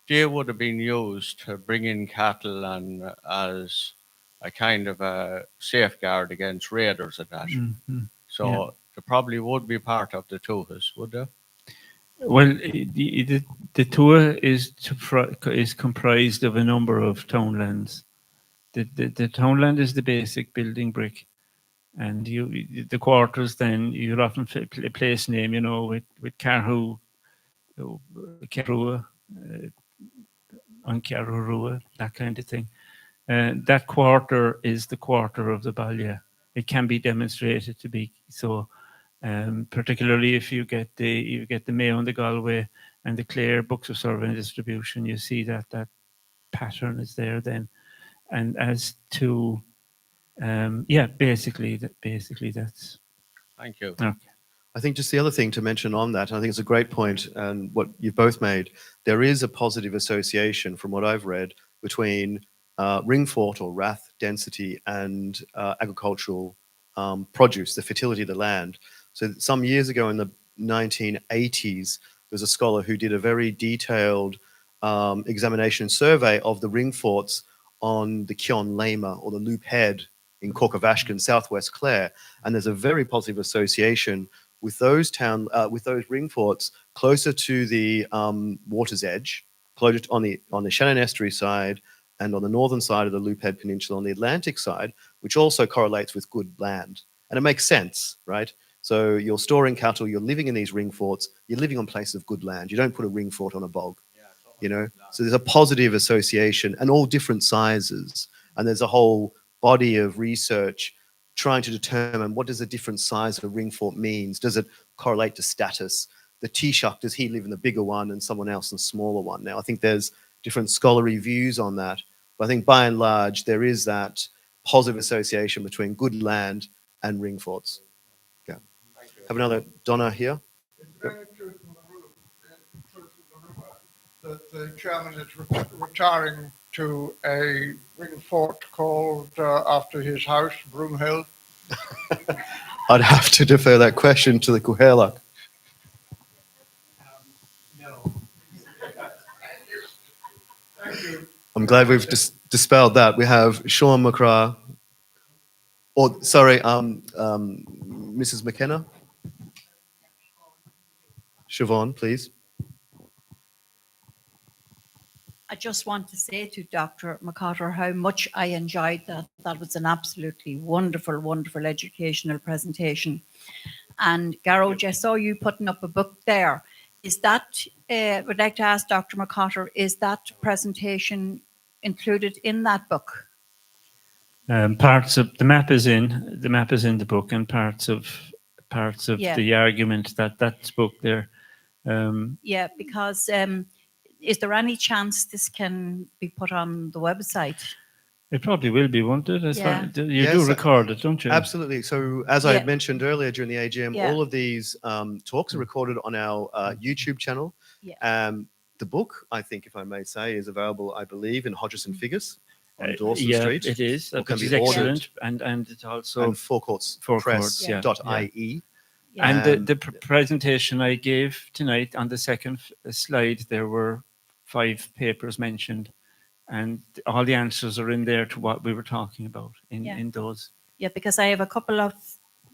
they would have been used to bring in cattle and as a kind of a safeguard against raiders and that. So they probably would be part of the Tuathas, would they? Well, the Tuatha is comprised of a number of townlands. The townland is the basic building brick, and the quarters. Then you'll often a place name, with Carhu, Carrua, on Carrua, that kind of thing. That quarter is the quarter of the Ballia. It can be demonstrated to be so. Particularly if you get the Mayo and the Galway and the Clare books of survey and distribution, you see that pattern is there then. And as to basically that's. Thank you. Okay. I think just the other thing to mention on that, and I think it's a great point, and what you've both made, there is a positive association from what I've read between ring fort or rath density and agricultural produce, the fertility of the land. So some years ago in the 1980s, there's a scholar who did a very detailed examination survey of the ring forts on the Cion Lema or the Loop Head in Corcovashkin, Southwest Clare, and there's a very positive association with those ring forts closer to the water's edge, closer on the Shannon Estuary side and on the northern side of the Loophead Peninsula on the Atlantic side, which also correlates with good land. And it makes sense, right? So you're storing cattle, you're living in these ring forts, you're living on places of good land. You don't put a ring fort on a bog, you know? So there's a positive association and all different sizes. And there's a whole body of research trying to determine what does a different size of a ring fort means? Does it correlate to status? The Taoiseach, does he live in the bigger one and someone else in the smaller one? Now, I think there's different scholarly views on that. But I think by and large, there is that positive association between good land and ring forts. Yeah. Have another Donna here. The chairman is retiring to a ring fort called after his house, Broomhill. I'd have to defer that question to the Kuhelak. No. Thank you. I'm glad we've dispelled that. We have Sean McGrath, or sorry, Mrs. McKenna. Siobhan, please. I just want to say to Dr. McCotter how much I enjoyed that. That was an absolutely wonderful, wonderful educational presentation. And Garrod, I saw you putting up a book there. Is that, would like to ask Dr. McCotter, is that presentation included in that book? Parts of the map is in the book, and parts of Yeah. the argument that's book there. Yeah, because is there any chance this can be put on the website? It probably will be, won't it? Yeah. You Yes, do record it, don't you? Absolutely. So as I Yeah. had mentioned earlier during the AGM, Yeah. all of these talks are recorded on our YouTube channel. Yeah. The book, I think, if I may say, is available, I believe, in Hodgson Figures on Dawson yeah, Street. it is. Or can Which be is ordered. excellent, and it's also And Forecourts Forecourts, yeah. Press.ie. Yeah. And the presentation I gave tonight on the second slide, there were 5 papers mentioned, and all the answers are in there to what we were talking about in those. Yeah, because I have a couple of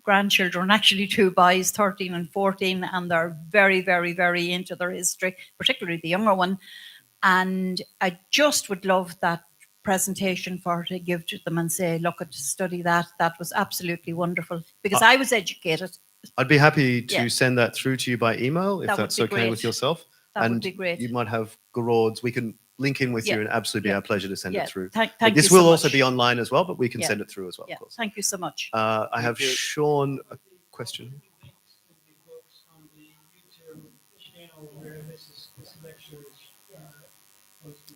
grandchildren, actually 2 boys, 13 and 14, and they're very, very, very into their history, particularly the younger one. And I just would love that presentation for her to give to them and say, look, at study that. That was absolutely wonderful, because I was educated. I'd be happy to Yeah. send that through to you by email, if That would that's be okay with great. yourself. That and would be great. You might have Garrod's. We can link in with Yeah. you, and absolutely be Yeah. our pleasure to send Yeah. it through. Thank This you so will also much. be online as well, but we can Yeah. send it through as well, Yeah, of course. thank you so much. I have Sean, a question.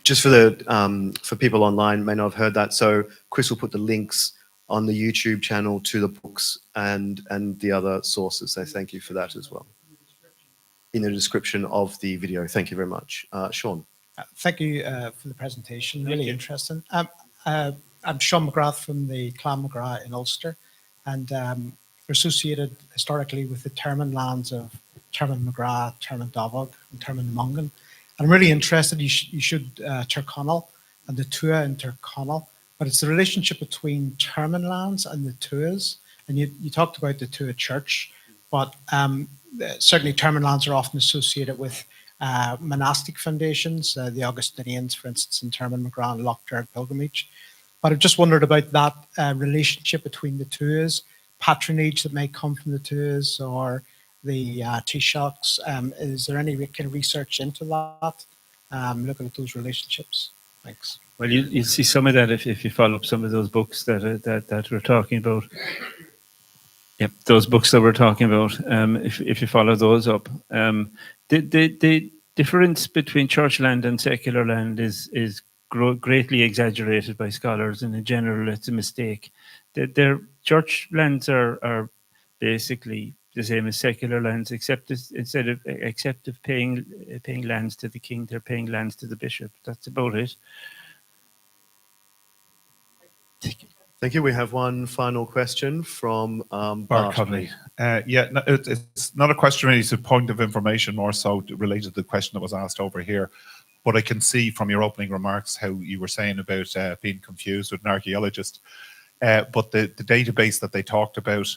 Just for the for people online may not have heard that, so Chris will put the links on the YouTube channel to the books and the other sources. So thank you for that as well. In the description of the video. Thank you very much. Sean. Thank you for the presentation. Really interesting. I'm Sean McGrath from the Clan McGrath in Ulster, and we're associated historically with the Termon lands of Termon McGrath, Termon Davog, and Termon Mongan. And I'm really interested. You should Tyrconnell and the Tua in Tyrconnell, but it's the relationship between Termon lands and the Tuas. And you talked about the Tua Church, but certainly Termon lands are often associated with monastic foundations, the Augustinians, for instance, in Termon McGrath and Lochderg pilgrimage. But I've just wondered about that relationship between the Tuas, patronage that may come from the Tuas, or the Taoiseachs. Is there any kind of research into that, looking at those relationships? Thanks. Well, you see some of that if you follow up some of those books that we're talking about. Yep, those books that we're talking about. If you follow those up, the difference between church land and secular land is greatly exaggerated by scholars, and in general, it's a mistake. Their church lands are basically the same as secular lands, except instead of paying lands to the king, they're paying lands to the bishop. That's about it. Thank you. We have one final question from Bart Cudley. It's not a question, really, it's a point of information, more so related to the question that was asked over here. But I can see from your opening remarks how you were saying about being confused with an archaeologist. But the database that they talked about,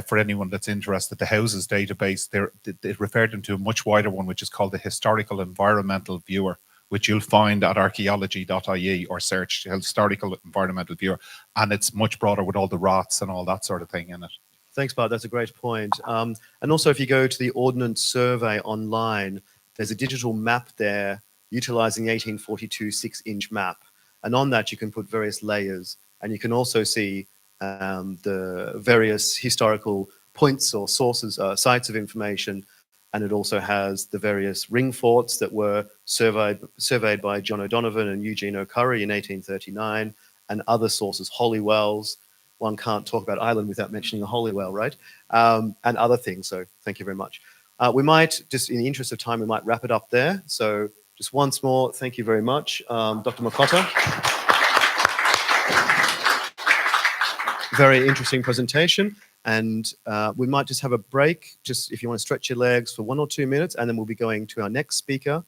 for anyone that's interested, the houses database, they referred them to a much wider one, which is called the Historical Environmental Viewer, which you'll find at archaeology.ie or search Historical Environmental Viewer. And it's much broader with all the rots and all that sort of thing in it. Thanks, Bart. That's a great point. And also, if you go to the Ordnance Survey online, there's a digital map there utilizing 1842 6-inch map. And on that, you can put various layers. And you can also see the various historical points or sources, sites of information. And it also has the various ring forts that were surveyed by John O'Donovan and Eugene O'Curry in 1839, and other sources, Holywells. One can't talk about Ireland without mentioning a Holywell, right? And other things. So thank you very much. We might, just in the interest of time, we might wrap it up there. So just once more, thank you very much, Dr. Makota. Very interesting presentation. And we might just have a break, just if you want to stretch your legs for 1 or 2 minutes, and then we'll be going to our next speaker,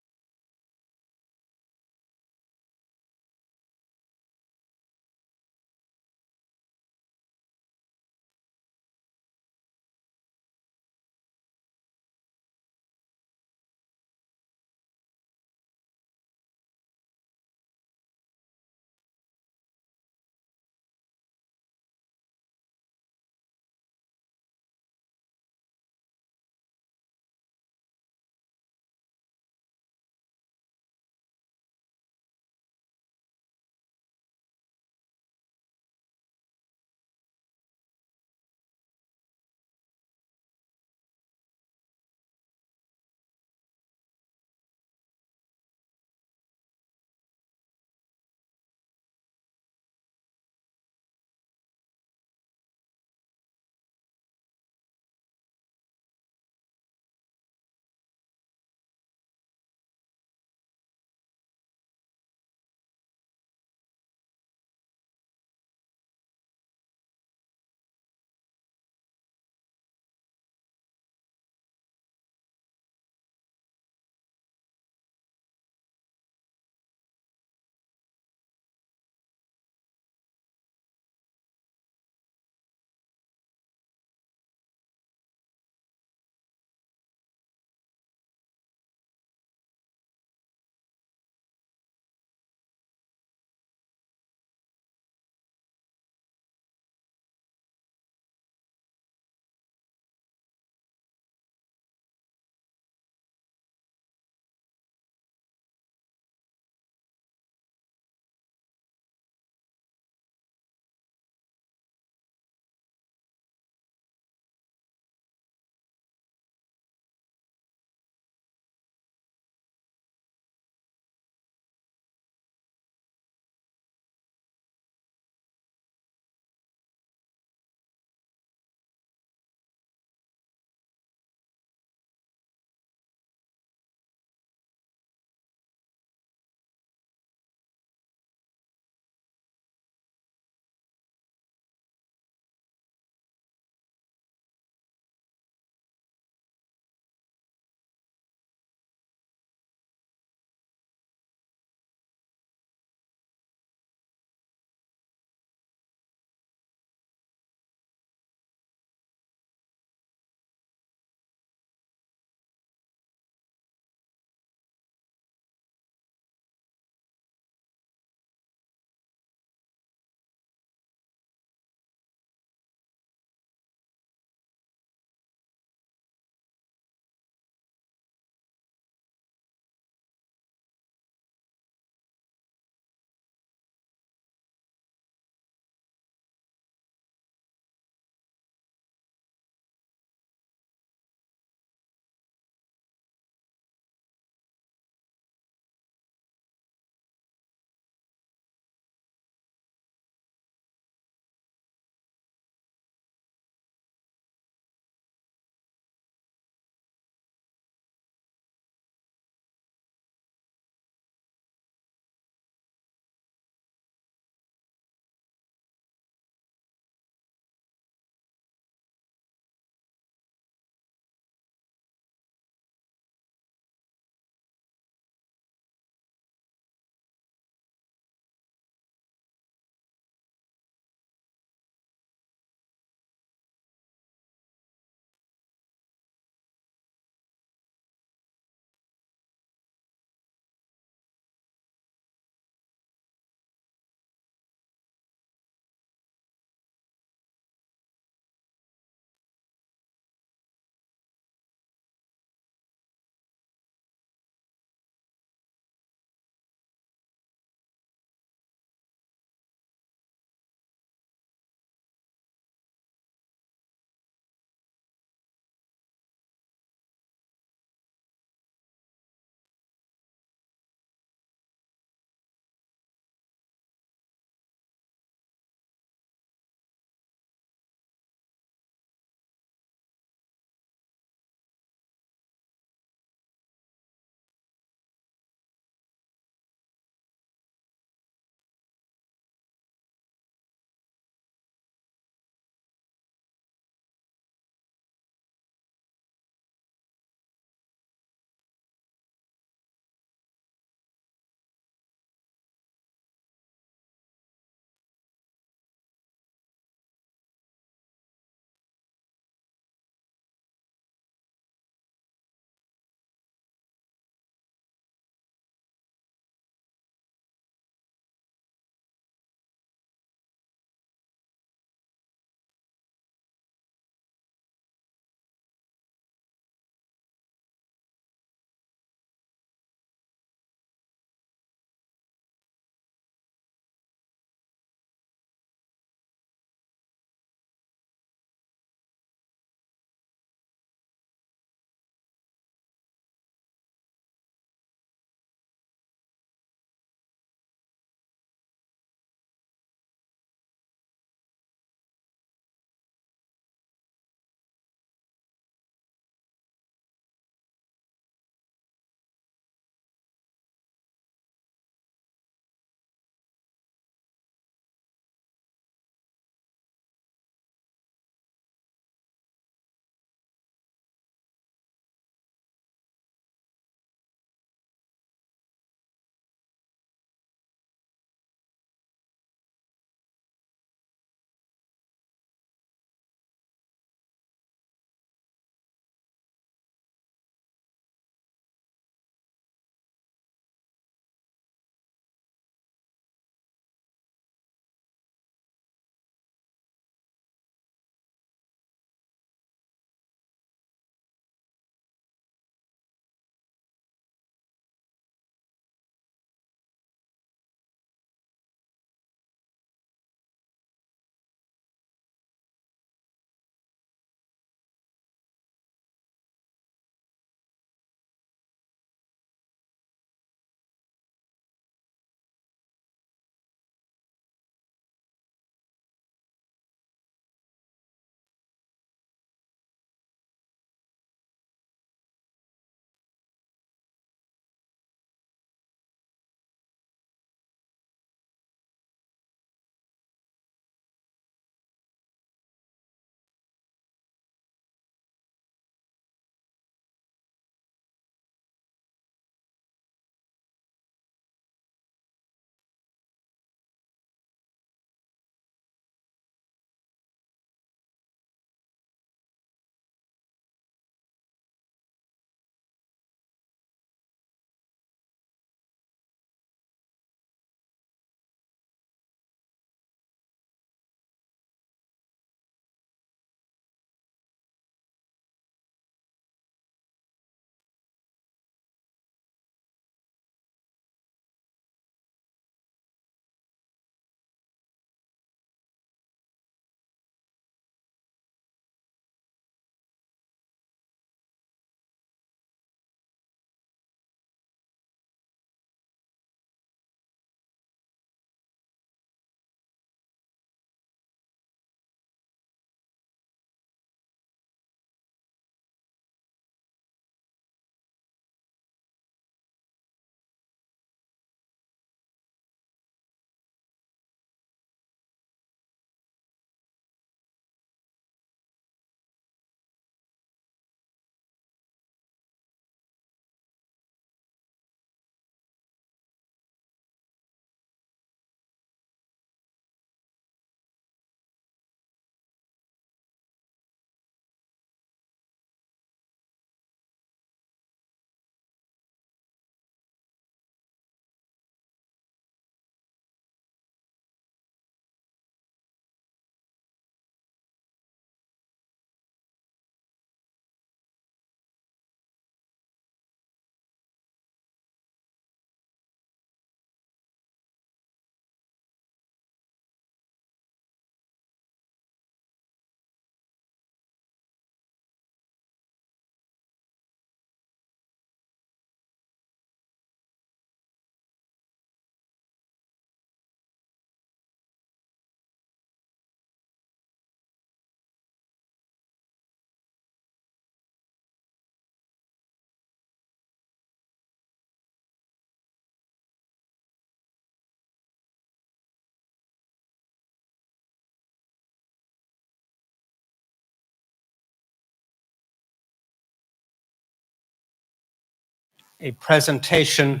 a presentation.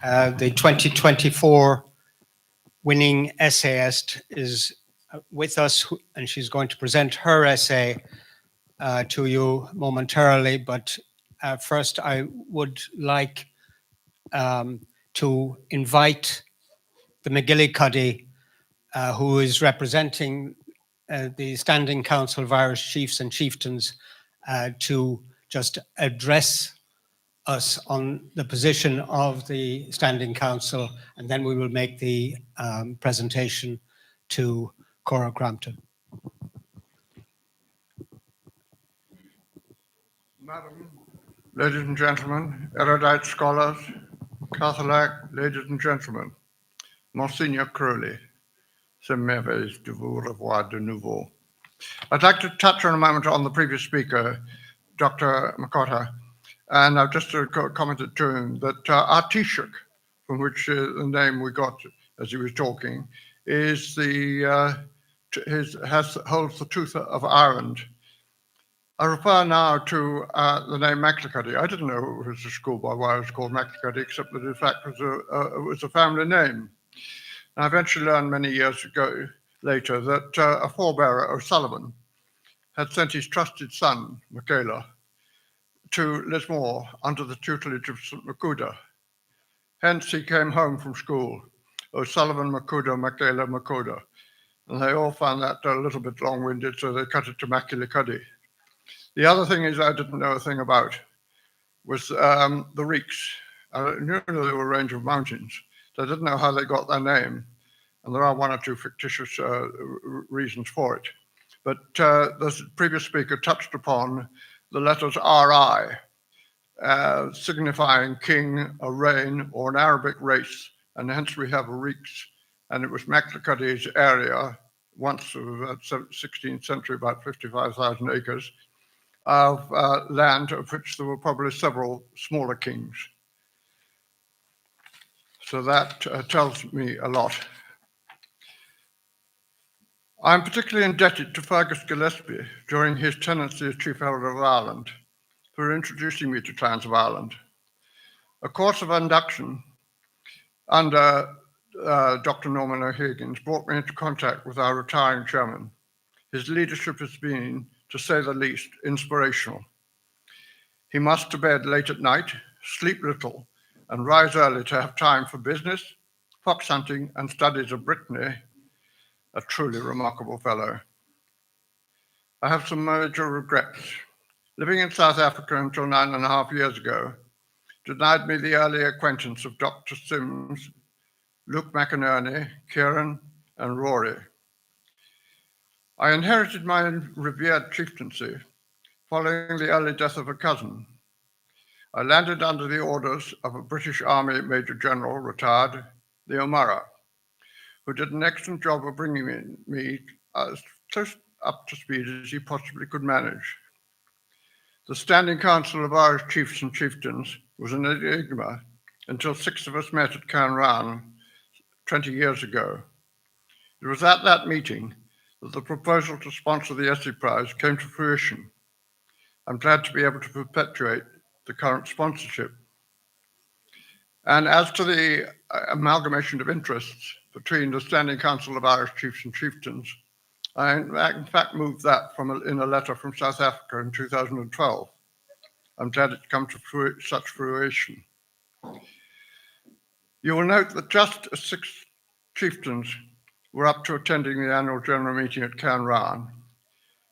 The 2024 winning essayist is with us, and she's going to present her essay to you momentarily. But first, I would like to invite the McGillicuddy, who is representing the Standing Council of Irish Chiefs and Chieftains, to just address us on the position of the Standing Council, and then we will make the presentation to Cora Crampton. Madam, ladies and gentlemen, erudite scholars, Catholic, ladies and gentlemen, Monsignor Crowley, c'est merveilleux de vous revoir de nouveau. I'd like to touch on a moment on the previous speaker, Dr. McCotter, and I've just commented to him that our Taoiseach, from which the name we got as he was talking, is holds the tooth of Ireland. I refer now to the name McGillicuddy. I didn't know it was a schoolboy why it was called McGillicuddy, except that in fact it was a family name. And I eventually learned many years ago later that a forebearer, O'Sullivan, had sent his trusted son, Michaela, to Lismore under the tutelage of St. Macuda. Hence he came home from school, O'Sullivan, Macuda, Michaela, Macuda. And they all found that a little bit long-winded, so they cut it to McGillicuddy. The other thing is I didn't know a thing about was the Reeks. I knew there were a range of mountains. So I didn't know how they got their name. And there are one or two fictitious reasons for it. But the previous speaker touched upon the letters RI, signifying king, a reign, or an Arabic race. And hence we have a Reeks. And it was McGillicuddy's area, once of the 16th century, about 55,000 acres, of land of which there were probably several smaller kings. So that tells me a lot. I'm particularly indebted to Fergus Gillespie during his tenancy as Chief Elder of Ireland for introducing me to Clans of Ireland. A course of induction under Dr. Norman O'Higgins brought me into contact with our retiring chairman. His leadership has been, to say the least, inspirational. He must to bed late at night, sleep little, and rise early to have time for business, fox hunting, and studies of Brittany. A truly remarkable fellow. I have some major regrets. Living in South Africa until 9.5 years ago denied me the early acquaintance of Dr. Sims, Luke McInerney, Kieran, and Rory. I inherited my revered chieftaincy following the early death of a cousin. I landed under the orders of a British Army Major General, retired, the O'Mara, who did an excellent job of bringing me as close up to speed as he possibly could manage. The Standing Council of Irish Chiefs and Chieftains was an enigma until 6 of us met at Canran 20 years ago. It was at that meeting that the proposal to sponsor the Essay Prize came to fruition. I'm glad to be able to perpetuate the current sponsorship. And as to the amalgamation of interests between the Standing Council of Irish Chiefs and Chieftains, I in fact moved that in a letter from South Africa in 2012. I'm glad it's come to such fruition. You will note that just as 6 chieftains were up to attending the annual general meeting at Canran,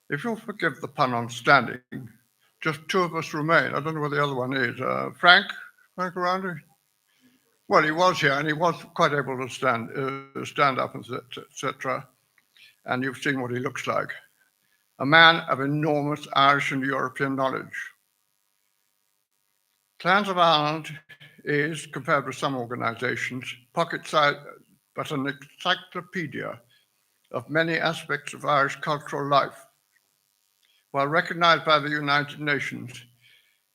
if you'll forgive the pun on standing, just 2 of us remain. I don't know where the other one is. Frank around here? Well, he was here and he was quite able to stand up, etc. And you've seen what he looks like. A man of enormous Irish and European knowledge. Clans of Ireland is, compared with some organizations, pocket-sized, but an encyclopedia of many aspects of Irish cultural life. While recognized by the United Nations,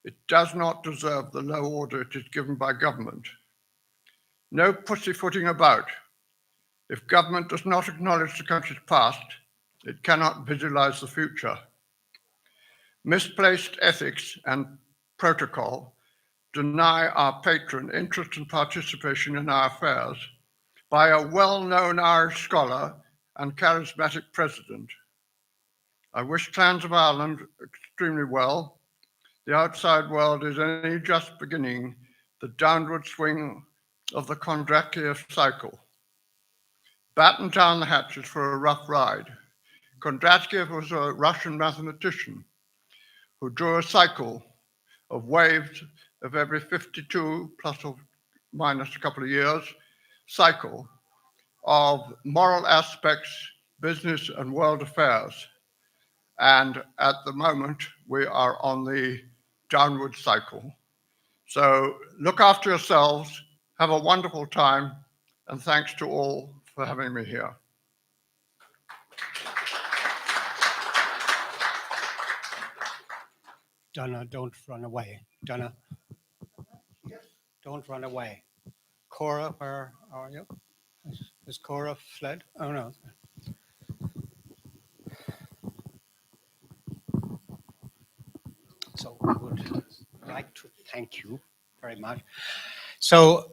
it does not deserve the low order it is given by government. No pussyfooting about. If government does not acknowledge the country's past, it cannot visualize the future. Misplaced ethics and protocol deny our patron interest and participation in our affairs by a well-known Irish scholar and charismatic president. I wish Clans of Ireland extremely well. The outside world is only just beginning the downward swing of the Kondratiev cycle. Batten down the hatches for a rough ride. Kondratiev was a Russian mathematician who drew a cycle of waves of every 52 plus or minus a couple of years cycle of moral aspects, business and world affairs. And at the moment, we are on the downward cycle. So look after yourselves, have a wonderful time, and thanks to all for having me here. Donna, don't run away. Donna, don't run away. Cora, where are you? Is Cora fled? Oh, no. So I would like to thank you very much. So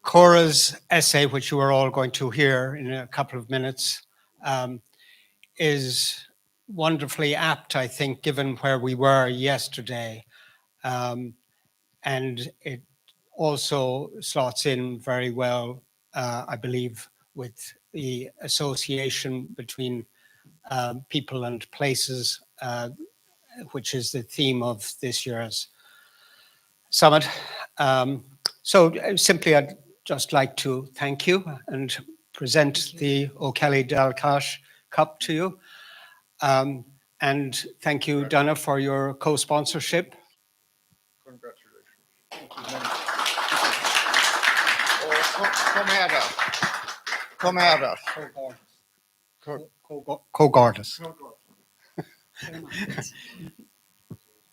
Cora's essay, which you are all going to hear in a couple of minutes, is wonderfully apt, I think, given where we were yesterday. And it also slots in very well, I believe, with the association between people and places, which is the theme of this year's summit. So simply, I'd just like to thank you and present the O'Kelly Dalcash Cup to you. And thank you, Donna, for your co-sponsorship. Congratulations. Come at us. Come at us. Co-Gordis.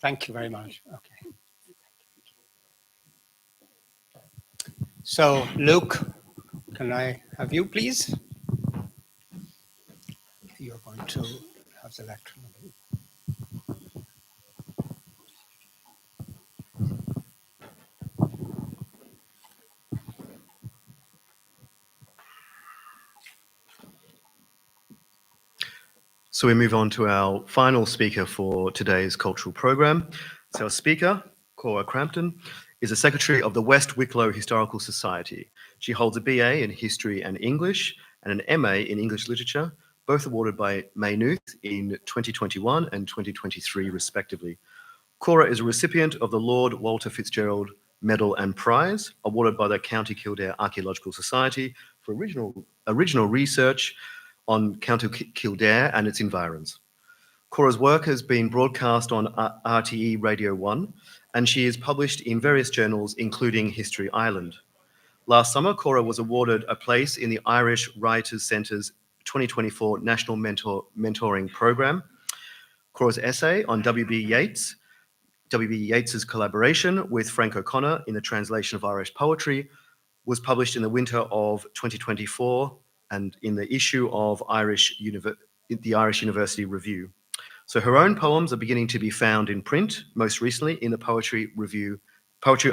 Thank you very much. Okay. So, Luke, can I have you, please? You're going to have the lecture. So we move on to our final speaker for today's cultural program. So our speaker, Cora Crampton, is a secretary of the West Wicklow Historical Society. She holds a BA in History and English and an MA in English Literature, both awarded by Maynooth in 2021 and 2023 respectively. Cora is a recipient of the Lord Walter Fitzgerald Medal and Prize, awarded by the County Kildare Archaeological Society for original research on County Kildare and its environs. Cora's work has been broadcast on RTE Radio 1, and she is published in various journals, including History Ireland. Last summer, Cora was awarded a place in the Irish Writers' Centre's 2024 National Mentoring Programme. Cora's essay on W.B. Yeats's collaboration with Frank O'Connor in the translation of Irish poetry was published in the winter of 2024 and in the issue of the Irish University Review. So her own poems are beginning to be found in print, most recently in the Poetry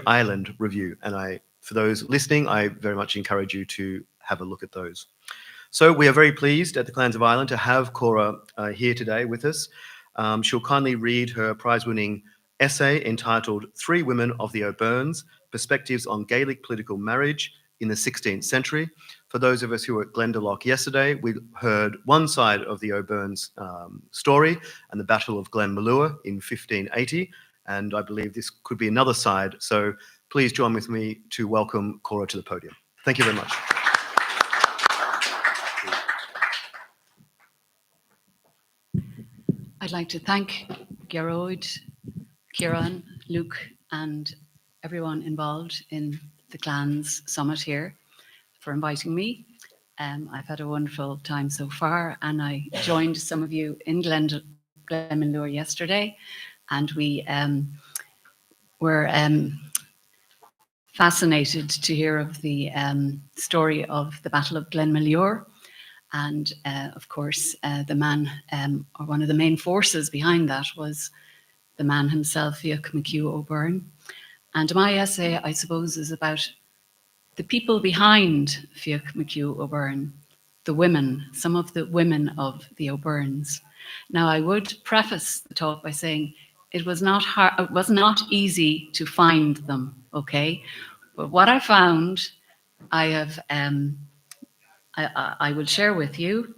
Island Review. And for those listening, I very much encourage you to have a look at those. So we are very pleased at the Clans of Ireland to have Cora here today with us. She'll kindly read her prize-winning essay entitled Three Women of the O'Byrnes, Perspectives on Gaelic Political Marriage in the 16th Century. For those of us who were at Glendalough yesterday, we heard one side of the O'Byrnes story and the Battle of Glenmalure in 1580, and I believe this could be another side. So please join with me to welcome Cora to the podium. Thank you very much. I'd like to thank Gearóid, Kieran, Luke, and everyone involved in the Clans Summit here for inviting me. I've had a wonderful time so far, and I joined some of you in Glenmalure yesterday, and we were fascinated to hear of the story of the Battle of Glenmalure. And of course, the man, or one of the main forces behind that was the man himself, Fiach McHugh O'Byrne. And my essay, I suppose, is about the people behind Fiach McHugh O'Byrne, the women, some of the women of the O'Byrnes. Now, I would preface the talk by saying it was not hard, it was not easy to find them, okay? But what I found, I have, I will share with you.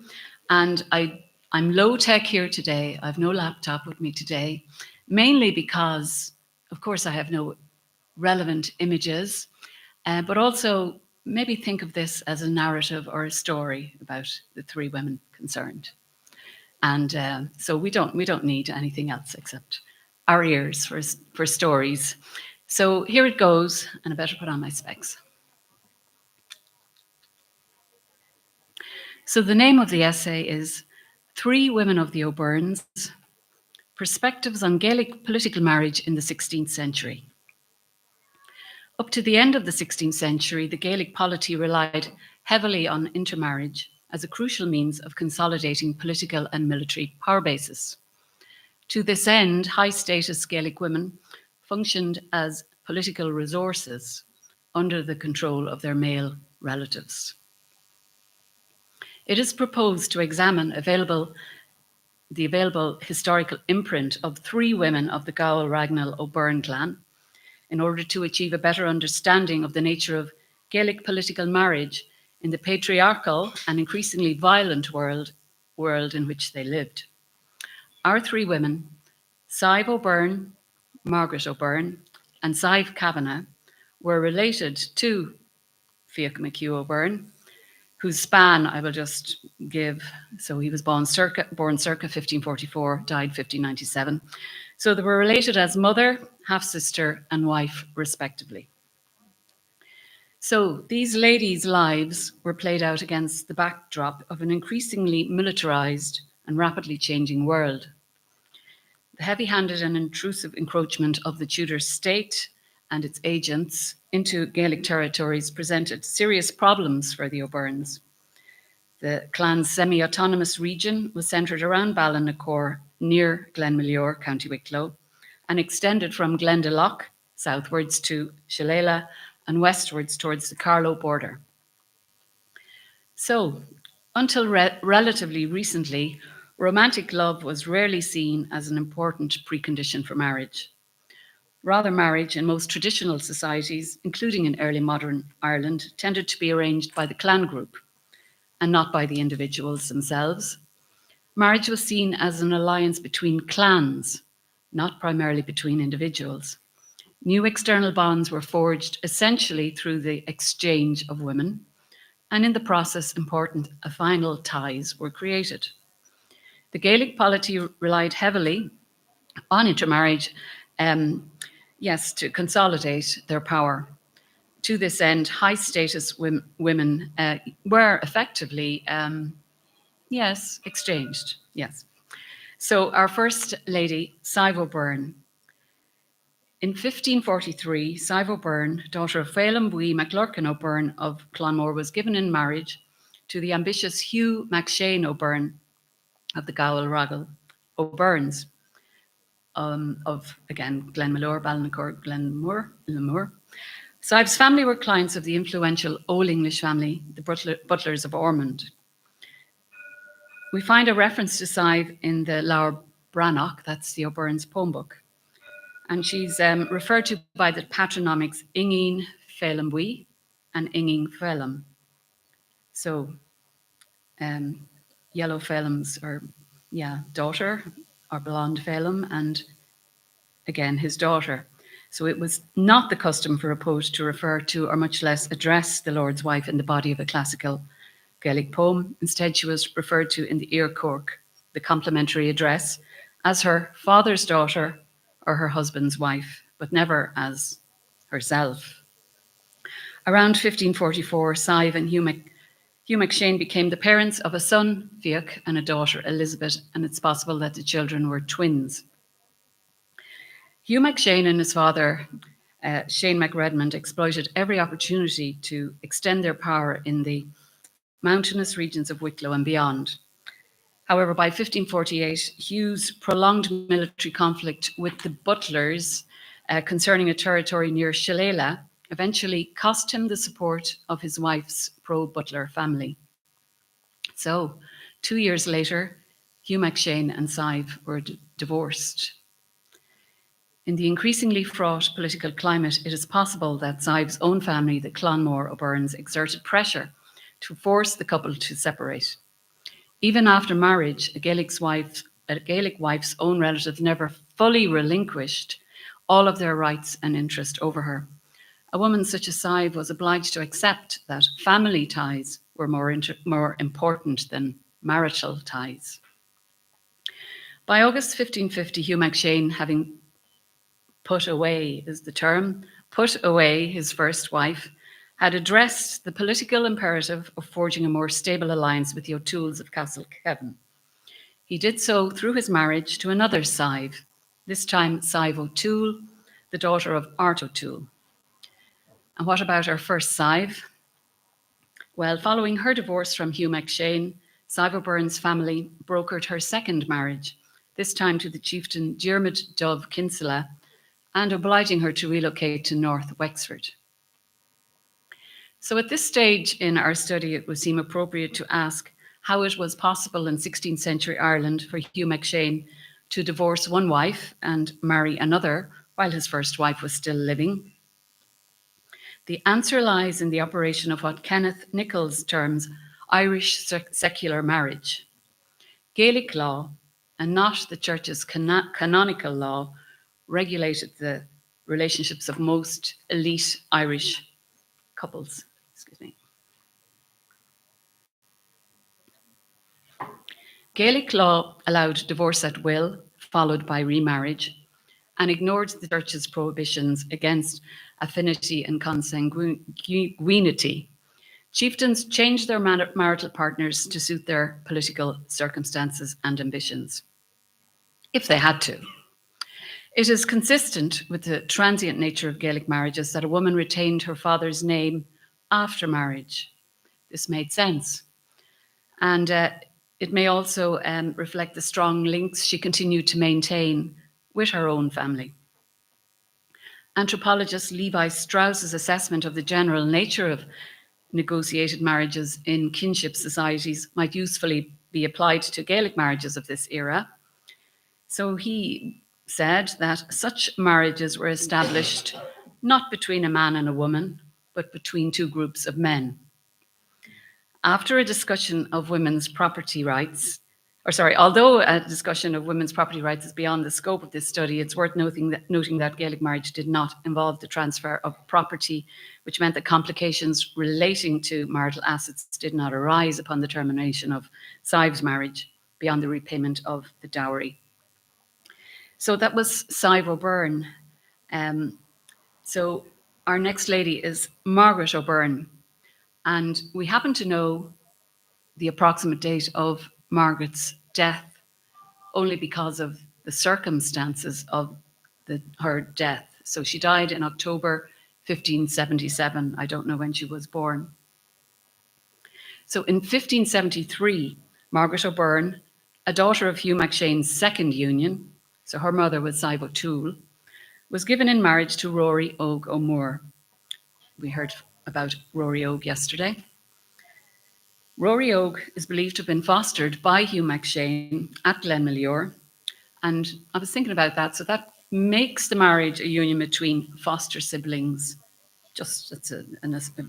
And I'm low tech here today. I have no laptop with me today, mainly because, of course, I have no relevant images, but also maybe think of this as a narrative or a story about the three women concerned. And so we don't need anything else except our ears for stories. So here it goes, and I better put on my specs. So the name of the essay is Three Women of the O'Byrnes, Perspectives on Gaelic Political Marriage in the 16th Century. Up to the end of the 16th century, the Gaelic polity relied heavily on intermarriage as a crucial means of consolidating political and military power bases. To this end, high-status Gaelic women functioned as political resources under the control of their male relatives. It is proposed to examine the available historical imprint of three women of the Gowal Ragnall O'Byrne clan in order to achieve a better understanding of the nature of Gaelic political marriage in the patriarchal and increasingly violent world in which they lived. Our three women, Sive O'Byrne, Margaret O'Byrne, and Sive Kavanagh, were related to Fiach McHugh O'Byrne, whose span I will just give. So he was born circa 1544, died 1597. So they were related as mother, half-sister, and wife, respectively. So these ladies' lives were played out against the backdrop of an increasingly militarized and rapidly changing world. The heavy-handed and intrusive encroachment of the Tudor state and its agents into Gaelic territories presented serious problems for the O'Byrnes. The clan's semi-autonomous region was centred around Ballinacor, near Glenmalure, County Wicklow, and extended from Glendalough southwards to Shillelagh and westwards towards the Carlow border. So, until relatively recently, romantic love was rarely seen as an important precondition for marriage. Rather, marriage in most traditional societies, including in early modern Ireland, tended to be arranged by the clan group and not by the individuals themselves. Marriage was seen as an alliance between clans, not primarily between individuals. New external bonds were forged essentially through the exchange of women, and in the process, important affinal ties were created. The Gaelic polity relied heavily on intermarriage, to consolidate their power. To this end, high-status women were effectively, exchanged, yes. So our first lady, Sive O'Byrne. In 1543, Sive O'Byrne, daughter of Phelim Bui MacLurkin O'Byrne of Clonmore, was given in marriage to the ambitious Hugh MacShane O'Byrne of the Gowal Ragnall O'Byrnes of, again, Glenmalure, Ballinacor, Glenmore. Sive's family were clients of the influential Old English family, the Butlers of Ormond. We find a reference to Sive in the Laur Brannoch, that's the O'Byrne's poem book. And she's referred to by the patronymics Ingeen Phelim Bui and Ingeen Phelim. So, yellow Phelim's daughter, or blonde Phelim, and again, his daughter. So it was not the custom for a poet to refer to, or much less address, the Lord's wife in the body of a classical Gaelic poem. Instead, she was referred to in the Ear Cork, the complimentary address, as her father's daughter or her husband's wife, but never as herself. Around 1544, Sive and Hugh MacShane became the parents of a son, Fiach, and a daughter, Elizabeth, and it's possible that the children were twins. Hugh MacShane and his father, Shane MacRedmond, exploited every opportunity to extend their power in the mountainous regions of Wicklow and beyond. However, by 1548, Hugh's prolonged military conflict with the Butlers concerning a territory near Shillelagh eventually cost him the support of his wife's pro-Butler family. So, 2 years later, Hugh MacShane and Sive were divorced. In the increasingly fraught political climate, it is possible that Sive's own family, the Clonmore O'Byrnes, exerted pressure to force the couple to separate. Even after marriage, a Gaelic wife's own relatives never fully relinquished all of their rights and interest over her. A woman such as Sive was obliged to accept that family ties were more important than marital ties. By August 1550, Hugh MacShane, having put away is the term, put away his first wife, had addressed the political imperative of forging a more stable alliance with the O'Tooles of Castlekeven. He did so through his marriage to another Sive, this time Sive O'Toole, the daughter of Art O'Toole. And what about our first Sive? Well, following her divorce from Hugh MacShane, Sive O'Byrne's family brokered her second marriage, this time to the chieftain Diarmid Dove Kinsella, and obliging her to relocate to North Wexford. So at this stage in our study, it would seem appropriate to ask how it was possible in 16th century Ireland for Hugh MacShane to divorce one wife and marry another while his first wife was still living. The answer lies in the operation of what Kenneth Nichols terms Irish secular marriage. Gaelic law, and not the Church's canonical law, regulated the relationships of most elite Irish couples. Gaelic law allowed divorce at will, followed by remarriage, and ignored the Church's prohibitions against affinity and consanguinity. Chieftains changed their marital partners to suit their political circumstances and ambitions, if they had to. It is consistent with the transient nature of Gaelic marriages that a woman retained her father's name after marriage. This made sense. And it may also reflect the strong links she continued to maintain with her own family. Anthropologist Levi Strauss's assessment of the general nature of negotiated marriages in kinship societies might usefully be applied to Gaelic marriages of this era. So he said that such marriages were established not between a man and a woman, but between two groups of men. After a discussion of women's property rights, although a discussion of women's property rights is beyond the scope of this study, it's worth noting that Gaelic marriage did not involve the transfer of property, which meant that complications relating to marital assets did not arise upon the termination of Sive's marriage beyond the repayment of the dowry. So that was Sive O'Byrne. So our next lady is Margaret O'Byrne. And we happen to know the approximate date of Margaret's death only because of the circumstances of her death. So she died in October 1577. I don't know when she was born. So in 1573, Margaret O'Byrne, a daughter of Hugh MacShane's second union, so her mother was Sive O'Toole, was given in marriage to Rory Og O'Moore. We heard about Rory Og yesterday. Rory Og is believed to have been fostered by Hugh MacShane at Glenmalure. And I was thinking about that. So that makes the marriage a union between foster siblings. Just that's a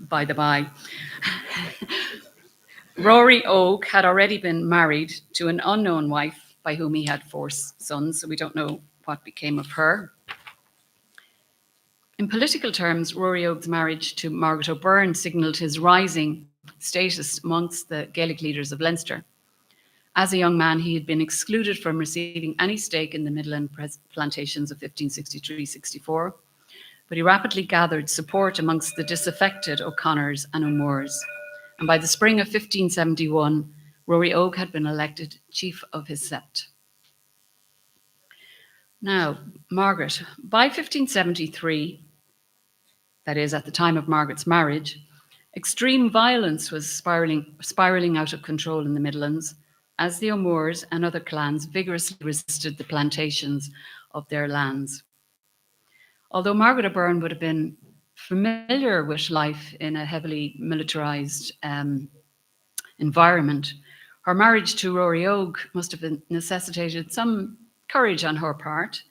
by the by. Rory Og had already been married to an unknown wife by whom he had 4 sons. So we don't know what became of her. In political terms, Rory Og's marriage to Margaret O'Byrne signalled his rising status amongst the Gaelic leaders of Leinster. As a young man, he had been excluded from receiving any stake in the Midland plantations of 1563-64, but he rapidly gathered support amongst the disaffected O'Connors and O'Moores. And by the spring of 1571, Rory Og had been elected chief of his sept. Now, Margaret, by 1573, that is, at the time of Margaret's marriage, extreme violence was spiraling out of control in the Midlands, as the O'Moores and other clans vigorously resisted the plantations of their lands. Although Margaret O'Byrne would have been familiar with life in a heavily militarized environment, her marriage to Rory Oge must have necessitated some courage on her part.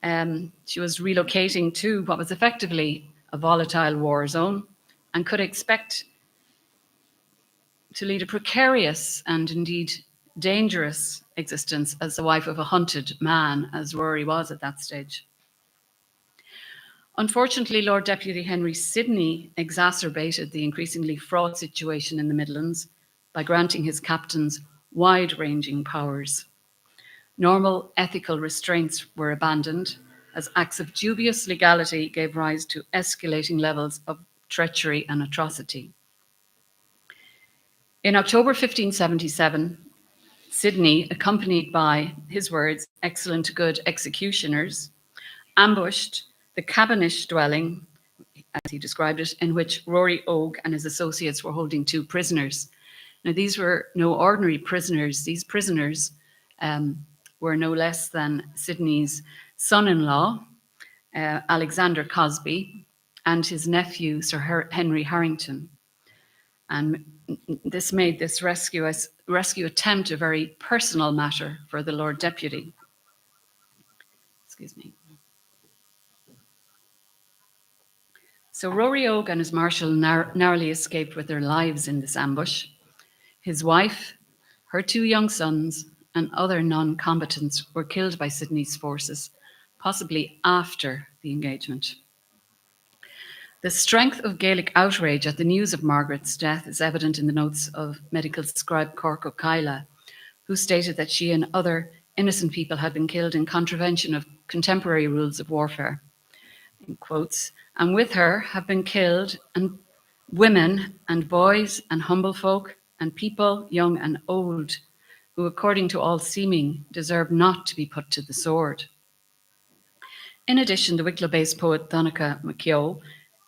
She was relocating to what was effectively a volatile war zone and could expect to lead a precarious and indeed dangerous existence as the wife of a hunted man, as Rory was at that stage. Unfortunately, Lord Deputy Henry Sidney exacerbated the increasingly fraught situation in the Midlands by granting his captains wide-ranging powers. Normal ethical restraints were abandoned as acts of dubious legality gave rise to escalating levels of treachery and atrocity. In October 1577, Sidney, accompanied by, his words, excellent good executioners, ambushed the Cabbanish dwelling, as he described it, in which Rory Oge and his associates were holding 2 prisoners. Now, these were no ordinary prisoners. These prisoners were no less than Sidney's son-in-law, Alexander Cosby, and his nephew, Sir Henry Harrington. And this made this rescue attempt a very personal matter for the Lord Deputy. Excuse me. So Rory Oge and his marshal narrowly escaped with their lives in this ambush. His wife, her 2 young sons, and other non-combatants were killed by Sidney's forces, possibly after the engagement. The strength of Gaelic outrage at the news of Margaret's death is evident in the notes of medical scribe Cork O'Kyla, who stated that she and other innocent people had been killed in contravention of contemporary rules of warfare. In quotes, and with her have been killed and women and boys and humble folk and people young and old, who according to all seeming deserve not to be put to the sword. In addition, the Wicklow-based poet Donncha McKeough,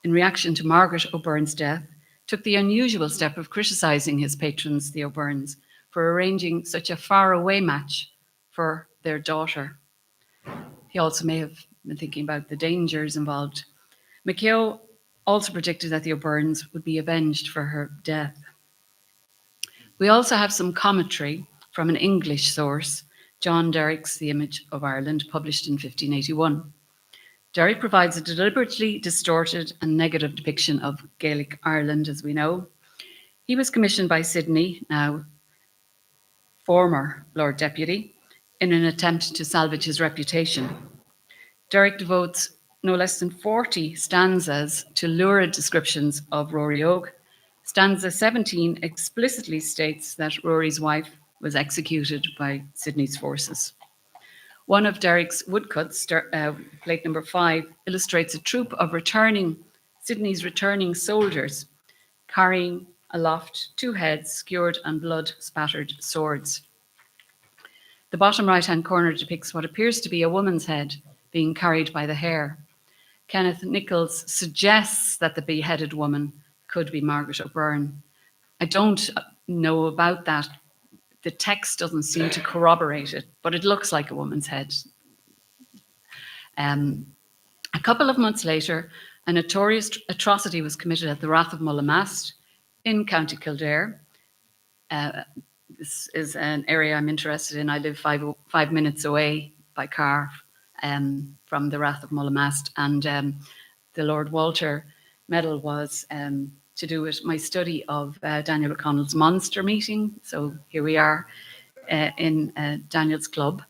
in reaction to Margaret O'Byrne's death, took the unusual step of criticising his patrons, the O'Byrnes, for arranging such a faraway match for their daughter. He also may have been thinking about the dangers involved. McKeough also predicted that the O'Byrnes would be avenged for her death. We also have some commentary from an English source, John Derrick's The Image of Ireland, published in 1581. Derrick provides a deliberately distorted and negative depiction of Gaelic Ireland, as we know. He was commissioned by Sidney, now former Lord Deputy, in an attempt to salvage his reputation. Derrick devotes no less than 40 stanzas to lurid descriptions of Rory Oge. Stanza 17 explicitly states that Rory's wife was executed by Sidney's forces. One of Derrick's woodcuts, plate number 5, illustrates a troop of Sidney's returning soldiers carrying aloft 2 heads, skewered and blood-spattered swords. The bottom right-hand corner depicts what appears to be a woman's head being carried by the hair. Kenneth Nichols suggests that the beheaded woman could be Margaret O'Byrne. I don't know about that. The text doesn't seem to corroborate it, but it looks like a woman's head. A couple of months later, a notorious atrocity was committed at the Rath of Mullamast in County Kildare. This is an area I'm interested in. I live 5 minutes away by car from the Rath of Mullamast, and the Lord Walter Medal was to do with my study of Daniel O'Connell's Monster Meeting. So here we are in Daniel's club.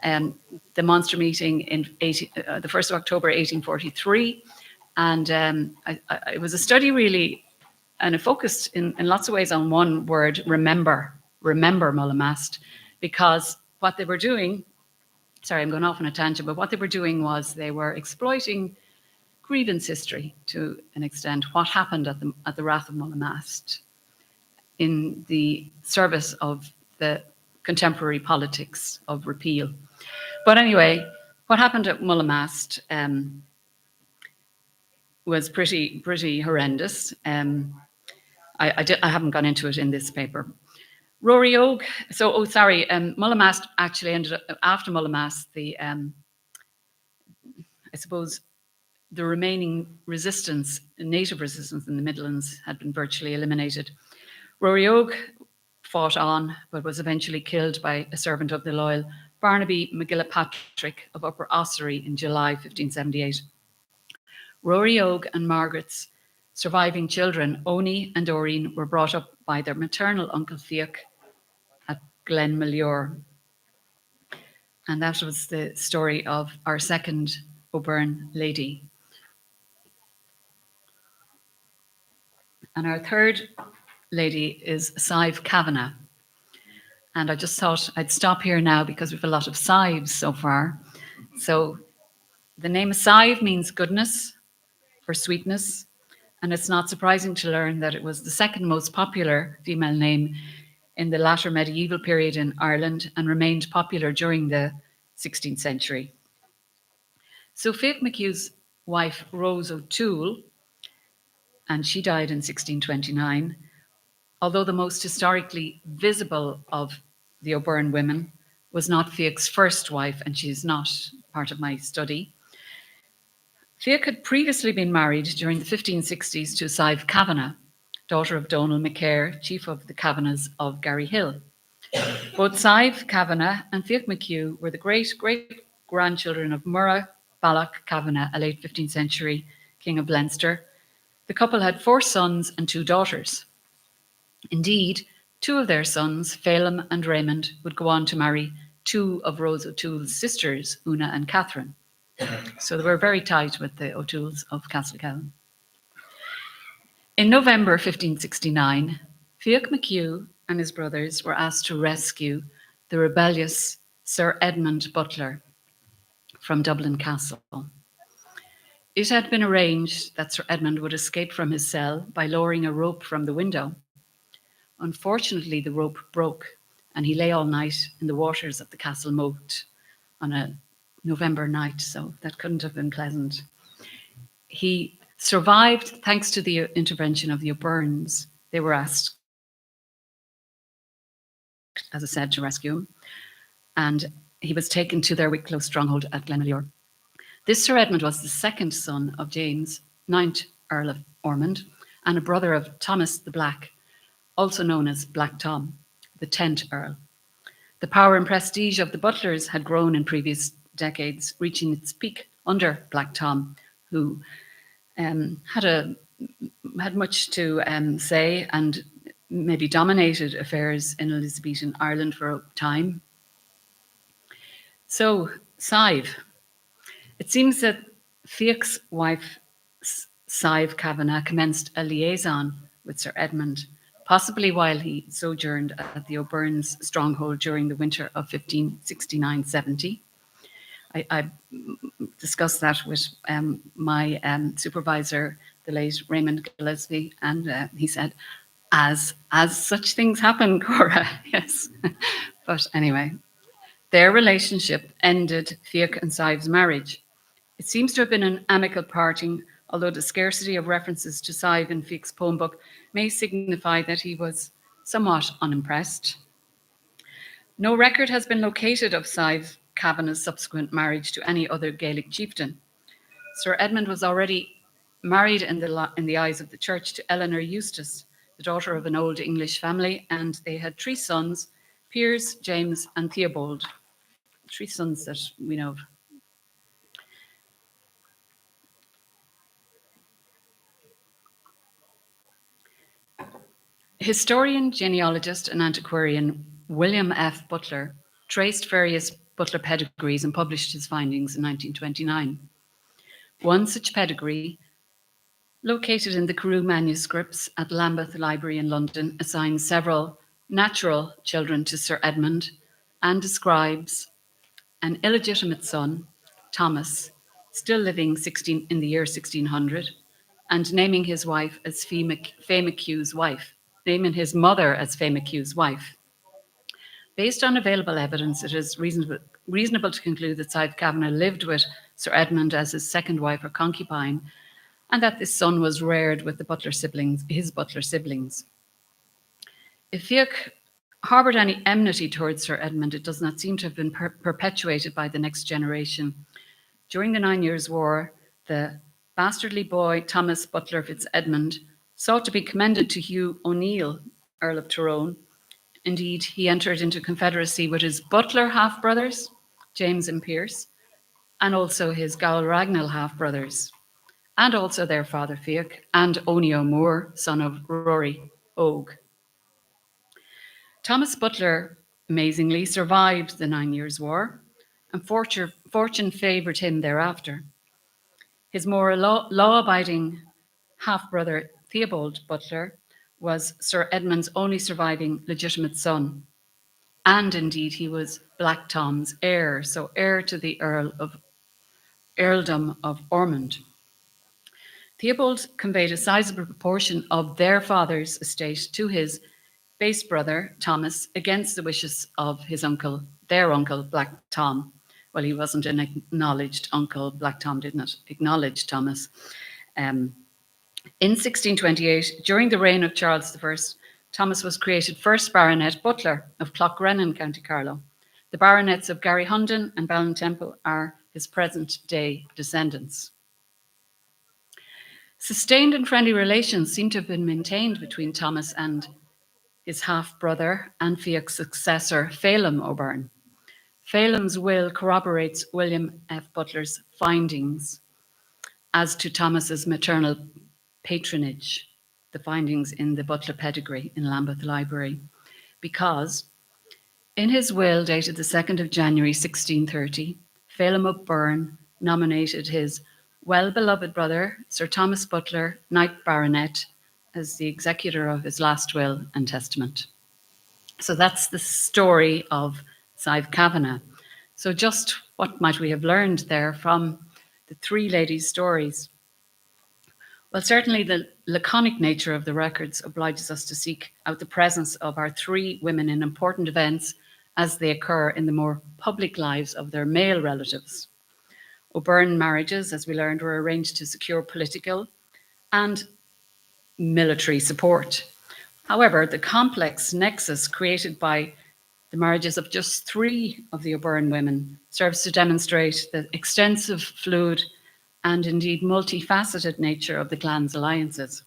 The Monster Meeting in the 1st of October 1843, and it was a study really, and it focused in lots of ways on one word: remember Mullamast, because what they were doing, sorry, I'm going off on a tangent, but what they were doing was they were exploiting grievance history to an extent, what happened at the Rath of Mullamast in the service of the contemporary politics of repeal. But anyway, what happened at Mullamast was pretty horrendous. I haven't gone into it in this paper. Rory Og, Mullaghmast actually ended up, after Mullaghmast, I suppose the remaining resistance, native resistance in the Midlands had been virtually eliminated. Rory Og fought on, but was eventually killed by a servant of the loyal Barnaby McGillipatrick of Upper Ossory in July 1578. Rory Og and Margaret's surviving children, Oni and Doreen, were brought up by their maternal uncle Fiach at Glenmalure. And that was the story of our second O'Byrne lady. And our third lady is Sive Kavanagh. And I just thought I'd stop here now because we have a lot of Sives so far. So the name Sive means goodness or sweetness. And it's not surprising to learn that it was the second most popular female name in the latter medieval period in Ireland and remained popular during the 16th century. So Fiach McHugh's wife, Rose O'Toole, and she died in 1629, although the most historically visible of the O'Byrne women was not Fiach's first wife, and she's not part of my study. Fiach had previously been married during the 1560s to Sive Kavanagh, daughter of Donal McCare, chief of the Kavanaghs of Garryhill. Both Sive Kavanagh and Fiach McHugh were the great-great-grandchildren of Murragh Balloch Kavanagh, a late 15th century king of Leinster. The couple had 4 sons and 2 daughters. Indeed, 2 of their sons, Phelim and Raymond, would go on to marry 2 of Rose O'Toole's sisters, Una and Catherine. So they were very tight with the O'Tooles of Castlekellan. In November 1569, Fiach McHugh and his brothers were asked to rescue the rebellious Sir Edmund Butler from Dublin Castle. It had been arranged that Sir Edmund would escape from his cell by lowering a rope from the window. Unfortunately, the rope broke and he lay all night in the waters of the castle moat on a November night, so that couldn't have been pleasant. He survived thanks to the intervention of the O'Byrnes. They were asked, as I said, to rescue him, and he was taken to their Wicklow stronghold at Glenmalure. This Sir Edmund was the second son of James, 9th Earl of Ormond, and a brother of Thomas the Black, also known as Black Tom, the 10th Earl. The power and prestige of the Butlers had grown in previous decades, reaching its peak under Black Tom, who had much to say and maybe dominated affairs in Elizabethan Ireland for a time. So, Sive. It seems that Fiach's wife, Sive Kavanagh, commenced a liaison with Sir Edmund, possibly while he sojourned at the O'Byrne's stronghold during the winter of 1569-70. I discussed that with my supervisor, the late Raymond Gillespie, and he said, as such things happen, Cora, yes. But anyway, their relationship ended Fiach and Sive's marriage. It seems to have been an amicable parting, although the scarcity of references to Sive in Fiach's poem book may signify that he was somewhat unimpressed. No record has been located of Sive Kavanagh's subsequent marriage to any other Gaelic chieftain. Sir Edmund was already married in the eyes of the church to Eleanor Eustace, the daughter of an old English family, and they had 3 sons, Piers, James, and Theobald. 3 sons that we know of. Historian, genealogist, and antiquarian William F. Butler traced various Butler pedigrees and published his findings in 1929. One such pedigree, located in the Carew manuscripts at Lambeth Library in London, assigns several natural children to Sir Edmund and describes an illegitimate son, Thomas, still living in the year 1600, and naming his wife as Fay McHugh's wife, naming his mother as Fay McHugh's wife. Based on available evidence, it is reasonable to conclude that Sive Kavanagh lived with Sir Edmund as his second wife or concubine, and that this son was reared with his Butler siblings. If Fiach harboured any enmity towards Sir Edmund, it does not seem to have been perpetuated by the next generation. During the 9 Years' War, the bastardly boy Thomas Butler Fitz-Edmund sought to be commended to Hugh O'Neill, Earl of Tyrone. Indeed, he entered into confederacy with his Butler half-brothers, James and Pierce, and also his Gowel Ragnall half-brothers, and also their father Fiach, and Oni O'Moore, son of Rory Og. Thomas Butler, amazingly, survived the 9 Years' War, and fortune favoured him thereafter. His more law-abiding half-brother Theobald Butler was Sir Edmund's only surviving legitimate son, and indeed he was Black Tom's heir, so heir to the Earldom of Ormond. Theobald conveyed a sizable proportion of their father's estate to his base brother Thomas against the wishes of their uncle Black Tom. Well, he wasn't an acknowledged uncle. Black Tom did not acknowledge Thomas. In 1628, during the reign of Charles I, Thomas was created first Baronet Butler of Clough-Renan, County Carlow. The baronets of Garryhundon and Ballintemple are his present-day descendants. Sustained and friendly relations seem to have been maintained between Thomas and his half-brother and Fiach's successor, Phelim O'Byrne. Phelim's will corroborates William F. Butler's findings as to Thomas's maternal patronage, the findings in the Butler pedigree in Lambeth Library, because in his will dated the 2nd of January 1630, Phelim O'Byrne nominated his well-beloved brother, Sir Thomas Butler, Knight Baronet, as the executor of his last will and testament. So that's the story of Sive Kavanagh. So just what might we have learned there from the three ladies' stories? Well, certainly the laconic nature of the records obliges us to seek out the presence of our three women in important events as they occur in the more public lives of their male relatives. O'Byrne marriages, as we learned, were arranged to secure political and military support. However, the complex nexus created by the marriages of just three of the O'Byrne women serves to demonstrate the extensive, fluid, and indeed multifaceted nature of the clan's alliances.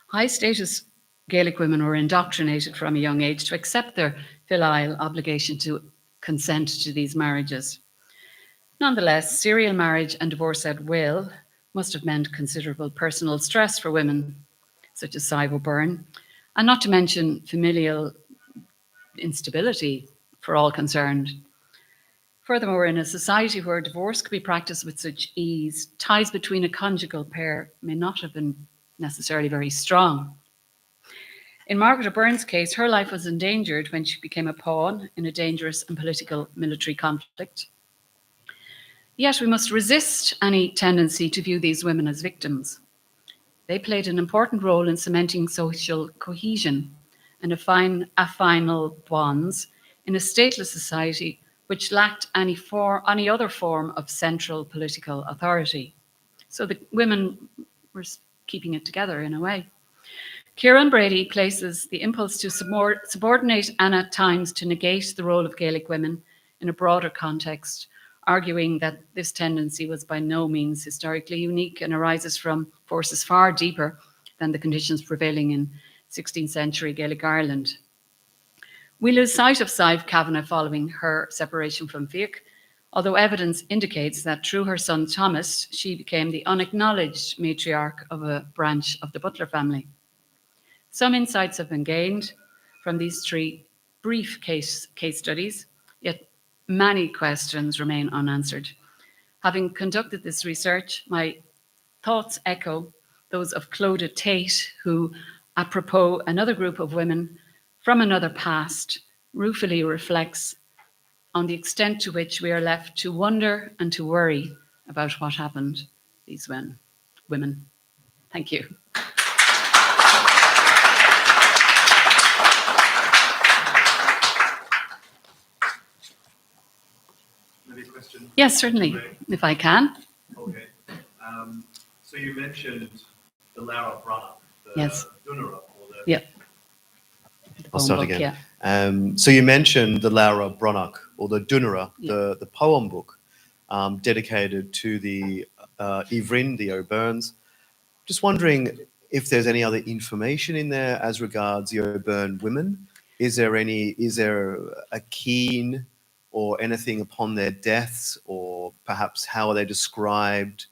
High-status Gaelic women were indoctrinated from a young age to accept their filial obligation to consent to these marriages. Nonetheless, serial marriage and divorce at will must have meant considerable personal stress for women such as Sive O'Byrne, and not to mention familial instability for all concerned. Furthermore, in a society where divorce could be practiced with such ease, ties between a conjugal pair may not have been necessarily very strong. In Margaret O'Byrne's case, her life was endangered when she became a pawn in a dangerous and political military conflict. Yet we must resist any tendency to view these women as victims. They played an important role in cementing social cohesion and affinal bonds in a stateless society which lacked any other form of central political authority. So the women were keeping it together in a way. Kieran Brady places the impulse to subordinate and at times to negate the role of Gaelic women in a broader context, arguing that this tendency was by no means historically unique and arises from forces far deeper than the conditions prevailing in 16th century Gaelic Ireland. We lose sight of Sive Kavanagh following her separation from Fiach, although evidence indicates that through her son Thomas, she became the unacknowledged matriarch of a branch of the Butler family. Some insights have been gained from these three brief case studies, yet many questions remain unanswered. Having conducted this research, my thoughts echo those of Clodagh Tate, who, apropos another group of women from another past, ruefully reflects on the extent to which we are left to wonder and to worry about what happened to these women. Thank you. Maybe a question? Yes, certainly, if I can. Okay. So you mentioned the Lara Brana, the Yes. Dunara, or the Yep. I'll poem start book, again. yeah. So you mentioned the Laura Bronach, or the Dunera, Yeah. the poem book dedicated to the Ivrin, the O'Byrnes. Just wondering if there's any other information in there as regards the O'Byrne women. Is there a keen or anything upon their deaths, or perhaps how are they described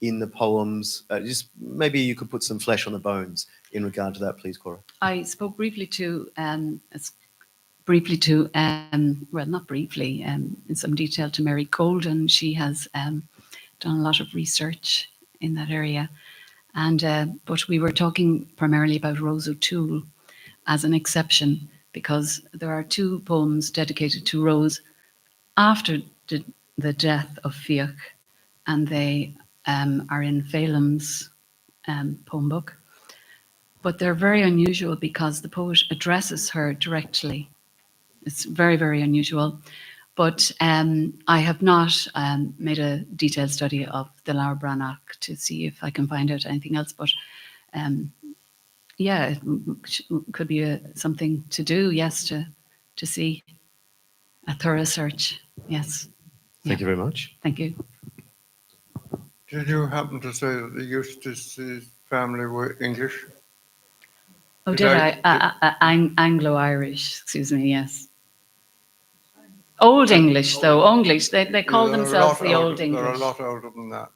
in the poems? Just maybe you could put some flesh on the bones in regard to that, please, Cora. I spoke briefly to, well, not briefly, in some detail to Mary Golden. She has done a lot of research in that area. And but we were talking primarily about Rose O'Toole as an exception, because there are two poems dedicated to Rose after the death of Fiach, and they are in Phelim's poem book. But they're very unusual because the poet addresses her directly. It's very, very unusual. But I have not made a detailed study of the Laura Branagh to see if I can find out anything else. But yeah, it could be something to do, yes, to see a thorough search. Yes. Thank you very much. Thank you. Did you happen to say that the Eustace's family were English? Oh, did I? Anglo-Irish, excuse me, yes. Old English, though, English. They call themselves the Old English. They're a lot older than that.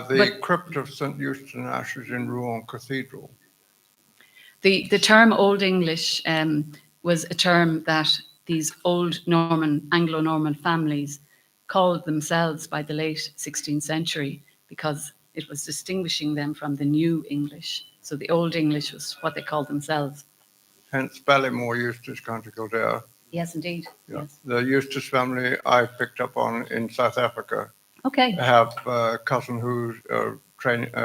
The crypt of St. Eustace is in Rouen Cathedral. The term Old English was a term that these old Norman, Anglo-Norman families called themselves by the late 16th century because it was distinguishing them from the New English. So the Old English was what they called themselves. Hence Ballymore, Eustace, County Kildare. Yes, indeed. Yeah. Yes. The Eustace family I picked up on in South Africa. Okay. I have a cousin who's a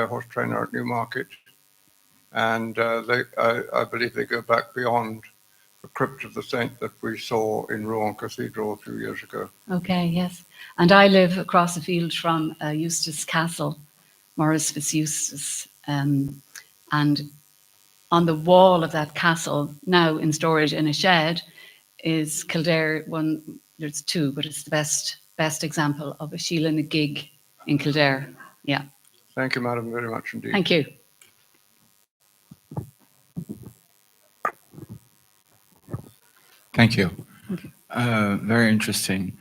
horse trainer at Newmarket. And I believe they go back beyond the crypt of the saint that we saw in Rouen Cathedral a few years ago. Okay, yes. And I live across the field from Eustace Castle, Maurice Fitzeustace. And on the wall of that castle, now in storage in a shed, is Kildare one. There's two, but it's the best example of a Sheila na gig in Kildare. Yeah. Thank you, madam, very much indeed. Thank you. Thank you. Very interesting.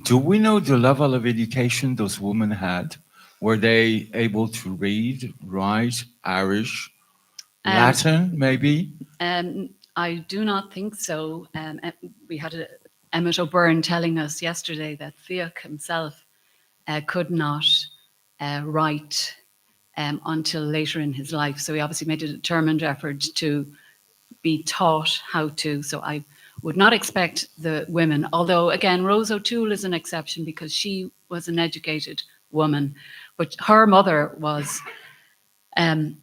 Do we know the level of education those women had? Were they able to read, write, Irish, Latin, maybe? I do not think so. We had Emmett O'Byrne telling us yesterday that Fiach himself could not write until later in his life. So he obviously made a determined effort to be taught how to. So I would not expect the women, although again, Rose O'Toole is an exception because she was an educated woman, but her mother was,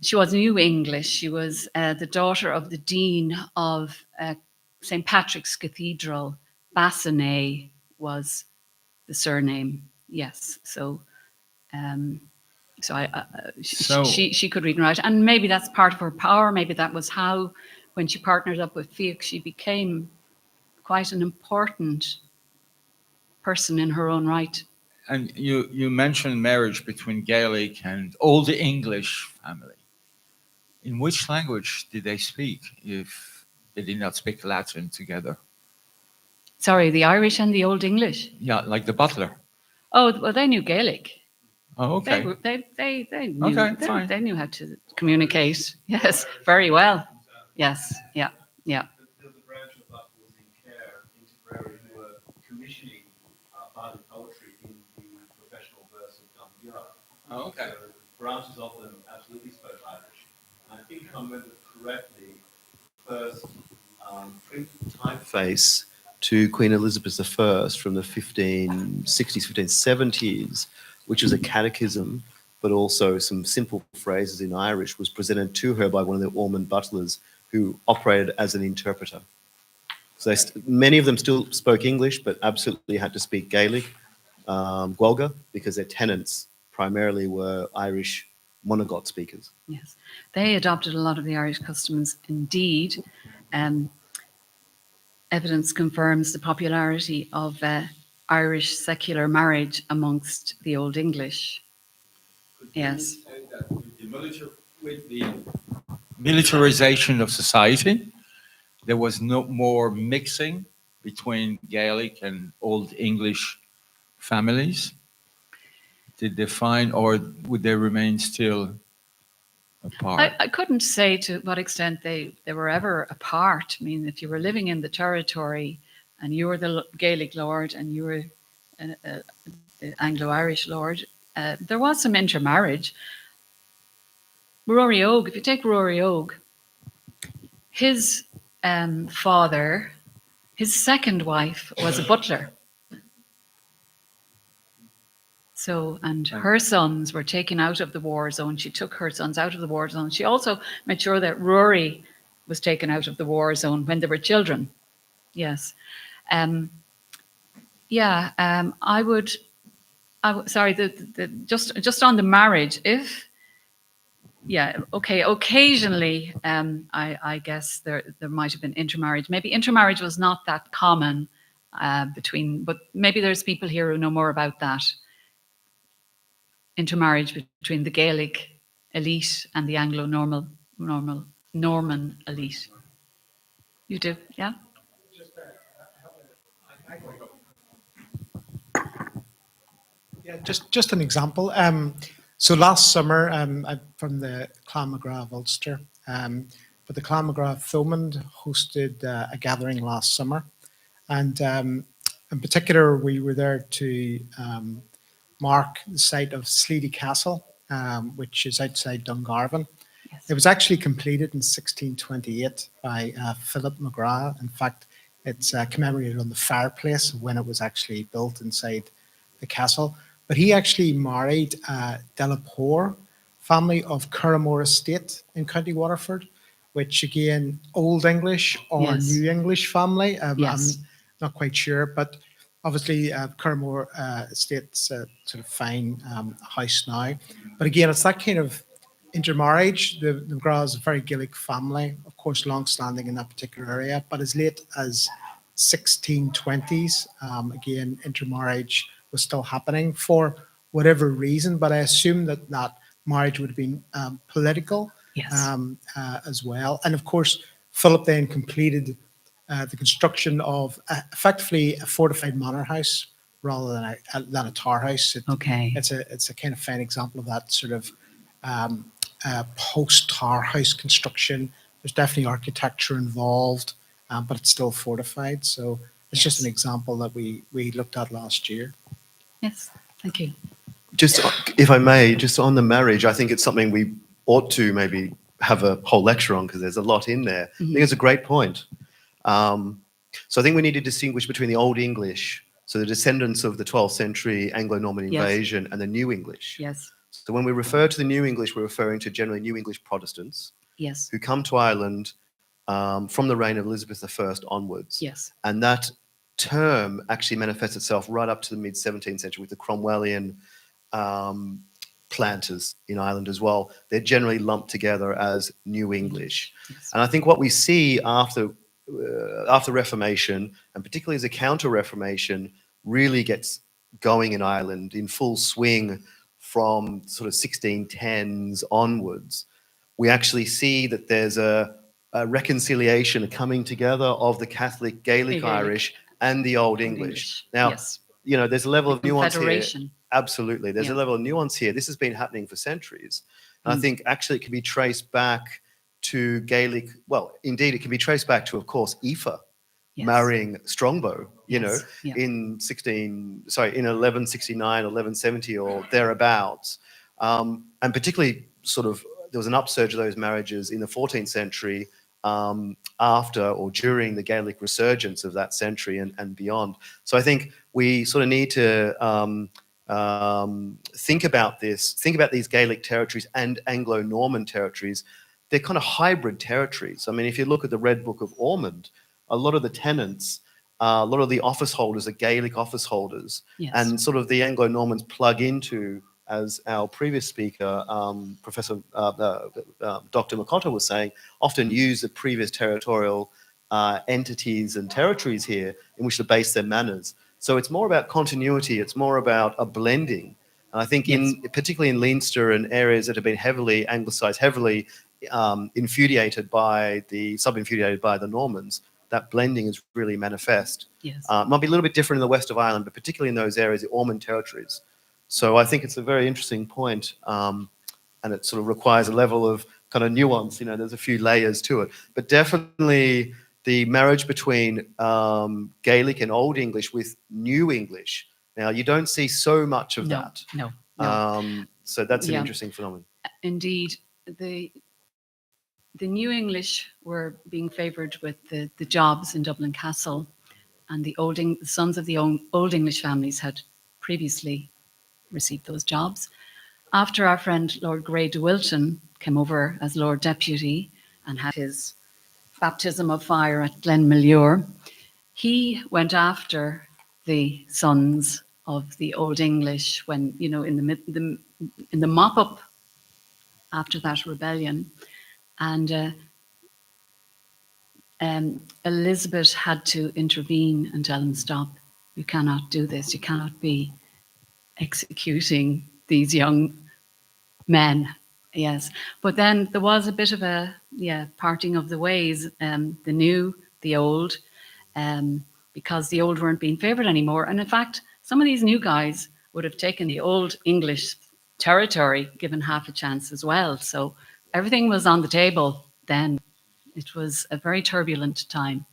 she was New English. She was the daughter of the Dean of St. Patrick's Cathedral. Bassenet was the surname, yes. So she could read and write, and maybe that's part of her power. Maybe that was how, when she partnered up with Fiach, she became quite an important person in her own right. And you mentioned marriage between Gaelic and Old English family. In which language did they speak if they did not speak Latin together? Sorry, the Irish and the Old English? Yeah, like the butler. Oh, well, they knew Gaelic. Oh, okay. They knew how to communicate. Yes, very well. Yes, yeah, yeah. There was a branch of that was in Clare, in Tipperary, who were commissioning ballad poetry in the professional verse of Gambia. Oh, okay. Branches of them absolutely spoke Irish. And I think if I remember correctly, first print Typeface to Queen Elizabeth I from the 1560s, 1570s, which was a catechism, but also some simple phrases in Irish, was presented to her by one of the Ormond butlers who operated as an interpreter. So many of them still spoke English, but absolutely had to speak Gaelic, Guelga, because their tenants primarily were Irish monoglot speakers. Yes, they adopted a lot of the Irish customs. Indeed, evidence confirms the popularity of Irish secular marriage amongst the Old English. Yes. With the militarization of society, there was no more mixing between Gaelic and Old English families. Did they find, or would they remain still apart? I couldn't say to what extent they were ever apart. I mean, if you were living in the territory and you were the Gaelic lord and you were the Anglo-Irish lord, there was some intermarriage. Rory Og, if you take Rory Og, his father, his second wife was a butler. So, and her sons were taken out of the war zone. She took her sons out of the war zone. She also made sure that Rory was taken out of the war zone when they were children. Yes. I would, sorry, just on the marriage, occasionally, I guess there might have been intermarriage. Maybe intermarriage was not that common but maybe there's people here who know more about that. Intermarriage between the Gaelic elite and the Anglo-Norman elite. You do, yeah? Yeah, just an example. So last summer, I'm from the Clan McGrath of Ulster, but the Clan McGrath of Thomond hosted a gathering last summer, and in particular, we were there to mark the site of Sleedy Castle, which is outside Dungarvan. Yes. It was actually completed in 1628 by Philip McGrath. In fact, it's commemorated on the fireplace when it was actually built inside the castle. But he actually married Delapore family of Curramore Estate in County Waterford, which again, Old English or Yes. New English family. Yes. I'm not quite sure, but obviously, Curramore Estate's a sort of fine house now. But again, it's that kind of intermarriage. The McGraths is a very Gaelic family, of course, long-standing in that particular area. But as late as 1620s, again, intermarriage was still happening for whatever reason. But I assume that marriage would have been political as well. And of course, Philip then completed the construction of effectively a fortified manor house rather than a tar house. It's a kind of fine example of that sort of post-tar house construction. There's definitely architecture involved, but it's still fortified. So it's just an example that we looked at last year. Yes, thank you. Just, if I may, just on the marriage, I think it's something we ought to maybe have a whole lecture on because there's a lot in there. I think it's a great point. So I think we need to distinguish between the Old English, so the descendants of the 12th century Anglo-Norman invasion, and the New English. Yes. So when we refer to the New English, we're referring to generally New English Protestants who come to Ireland from the reign of Elizabeth I onwards. Yes. And that term actually manifests itself right up to the mid-17th century with the Cromwellian planters in Ireland as well. They're generally lumped together as New English. Yes. And I think what we see after Reformation, and particularly as a counter-Reformation really gets going in Ireland in full swing from sort of 1610s onwards, we actually see that there's a reconciliation, a coming together of the Catholic Gaelic Irish and the Old English. Now, you know, there's a level of nuance here. Absolutely. There's a level of nuance here. This has been happening for centuries. And I think actually it can be traced back to Gaelic, well, indeed, it can be traced back to, of course, Aoife marrying Strongbow, in 1169, 1170 or thereabouts. And particularly sort of, there was an upsurge of those marriages in the 14th century after or during the Gaelic resurgence of that century and beyond. So I think we sort of need to think about these Gaelic territories and Anglo-Norman territories. They're kind of hybrid territories. I mean, if you look at the Red Book of Ormond, a lot of the tenants, a lot of the office holders are Gaelic office holders, and sort of the Anglo-Normans plug into as our previous speaker, Professor Dr. Makota was saying, often use the previous territorial entities and territories here in which to base their manners. So it's more about continuity. It's more about a blending. And I think particularly in Leinster and areas that have been heavily anglicised, heavily subinfuriated by the Normans, that blending is really manifest. Yes. It might be a little bit different in the west of Ireland, but particularly in those areas, the Ormond territories. So I think it's a very interesting point, and it sort of requires a level of kind of nuance. You know, there's a few layers to it, but definitely the marriage between Gaelic and Old English with New English. Now, you don't see so much of that. No. So that's an Yeah. interesting phenomenon. Indeed, the New English were being favoured with the jobs in Dublin Castle, and the sons of the Old English families had previously received those jobs. After our friend Lord Grey de Wilton came over as Lord Deputy and had his baptism of fire at Glenmalure, he went after the sons of the Old English when, you know, in the mop-up after that rebellion, and Elizabeth had to intervene and tell him, stop, you cannot do this, you cannot be executing these young men. Yes, but then there was a bit of a parting of the ways, the new, the old, because the old weren't being favoured anymore. And in fact, some of these new guys would have taken the Old English territory given half a chance as well. So everything was on the table then. It was a very turbulent time.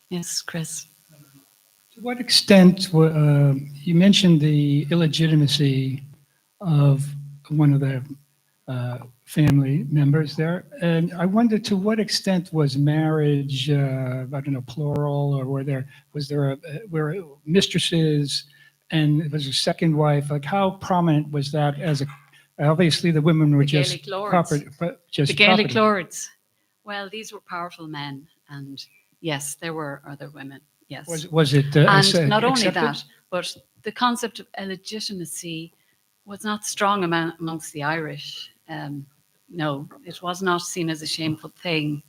Yes, Chris. To what extent, you mentioned the illegitimacy of one of the family members there, and I wonder to what extent was marriage, I don't know, plural, or were mistresses, and it was a second wife? Like, how prominent was that as a? Obviously, the women were just Gaelic lords. property, The Gaelic property. lords. Well, these were powerful men, and yes, there were other women. Yes. Was it? And not only accepted? that, but the concept of illegitimacy was not strong amongst the Irish. No, it was not seen as a shameful thing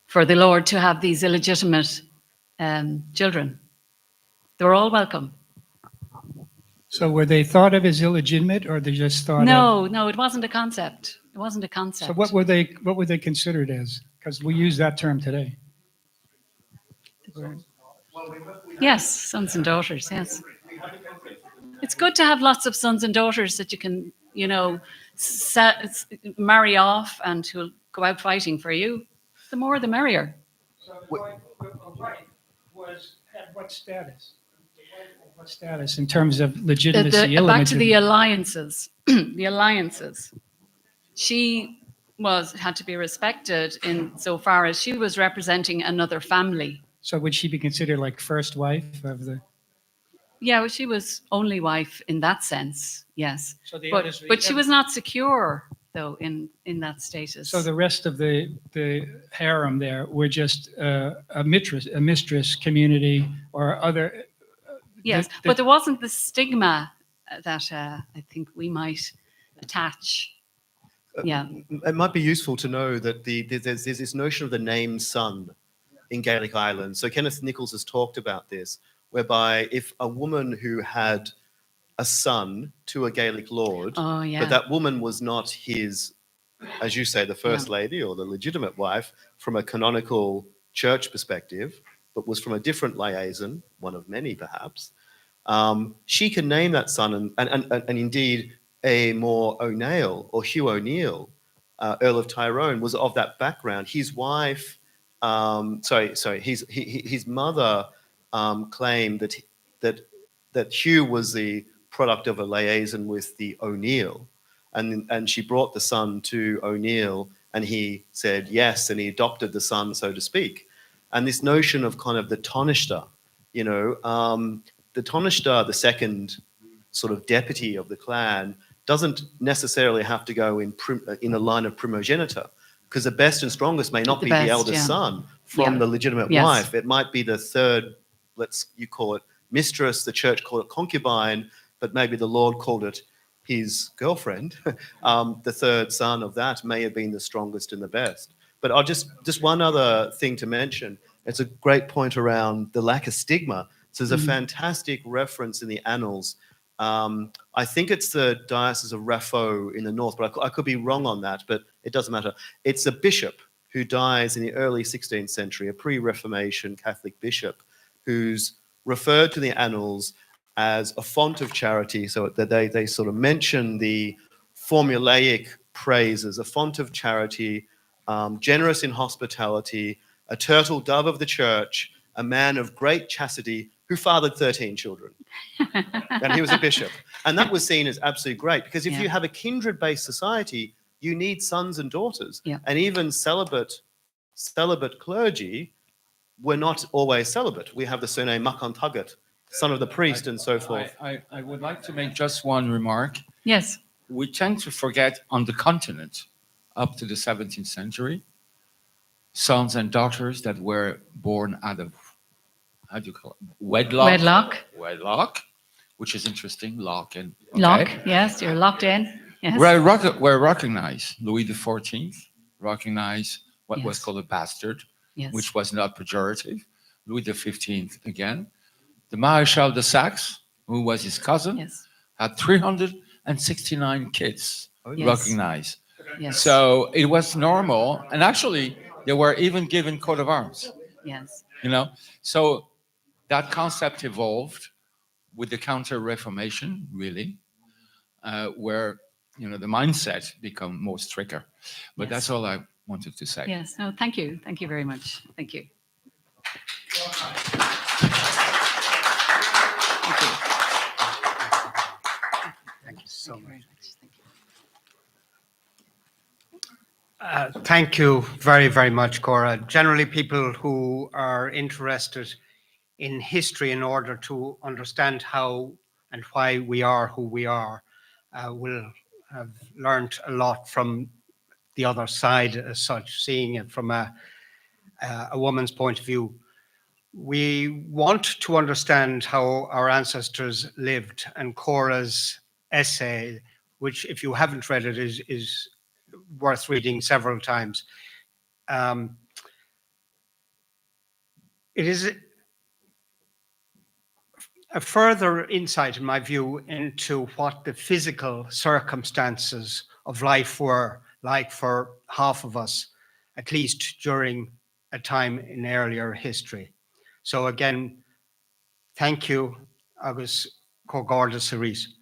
for the Lord to have these illegitimate children. They were all welcome. So were they thought of as illegitimate, or they just thought? No, it wasn't a concept. It wasn't a concept. So what were they considered as? Because we use that term today. Yes, sons and daughters, yes. It's good to have lots of sons and daughters that you can, you know, marry off and who'll go out fighting for you. The more, the merrier. So the wife had what status? What status in terms of legitimacy? Back to the alliances. The alliances. She had to be respected in so far as she was representing another family. So would she be considered like first wife of the? Yeah, well, she was only wife in that sense, yes. So but she was not secure, though, in that status. So the rest of the harem there were just a mistress community or other. Yes, but there wasn't the stigma that I think we might attach. Yeah. It might be useful to know that there's this notion of the named son in Gaelic Ireland. So Kenneth Nichols has talked about this, whereby if a woman who had a son to a Gaelic lord, but that woman was not his, as you say, the first lady or the legitimate wife from a canonical church perspective, but was from a different liaison, one of many perhaps, she can name that son, and indeed a more O'Neill or Hugh O'Neill, Earl of Tyrone, was of that background. His wife, his mother claimed that Hugh was the product of a liaison with the O'Neill, and she brought the son to O'Neill, and he said yes, and he adopted the son, so to speak. And this notion of kind of the Taoiseach, you know, the Taoiseach, the second sort of deputy of the clan, doesn't necessarily have to go in a line of primogeniture, because the best and strongest may not be the eldest son from the legitimate wife. It might be the third, you call it mistress, the church called it concubine, but maybe the Lord called it his girlfriend. The third son of that may have been the strongest and the best. But I'll just one other thing to mention. It's a great point around the lack of stigma. So there's a fantastic reference in the annals. I think it's the Diocese of Raphoe in the north, but I could be wrong on that, but it doesn't matter. It's a bishop who dies in the early 16th century, a pre-Reformation Catholic bishop, who's referred to the annals as a font of charity. So that they sort of mention the formulaic praises, a font of charity, generous in hospitality, a turtle dove of the church, a man of great chastity who fathered 13 children. And he was a bishop. And that was seen as absolutely great, because if you have a kindred-based society, you need sons and daughters. And even celibate clergy were not always celibate. We have the surname Macantugat, son of the priest, and so forth. I would like to make just one remark. Yes. We tend to forget on the continent, up to the 17th century, sons and daughters that were born out of, how do you call it? Wedlock, which is interesting. Lock and okay. Lock, yes, you're locked in. Yes. Were recognized. Louis XIV recognized what was called a bastard, which was not pejorative. Louis XV again. The Maréchal de Saxe, who was his cousin, had 369 kids recognized. Yes. So it was normal. And actually, they were even given coat of arms. Yes. You know, so that concept evolved with the Counter-Reformation, really, where, you know, the mindset become more stricter. But that's all I wanted to say. Yes. No, thank you. Thank you very much. Thank you. Thank you so much. Thank you very, very much, Cora. Generally, people who are interested in history in order to understand how and why we are who we are will have learned a lot from the other side as such, seeing it from a woman's point of view. We want to understand how our ancestors lived, and Cora's essay, which if you haven't read it, is worth reading several times. It is a further insight, in my view, into what the physical circumstances of life were like for half of us, at least during a time in earlier history. So again, thank you, Agus Cogorda Cerise.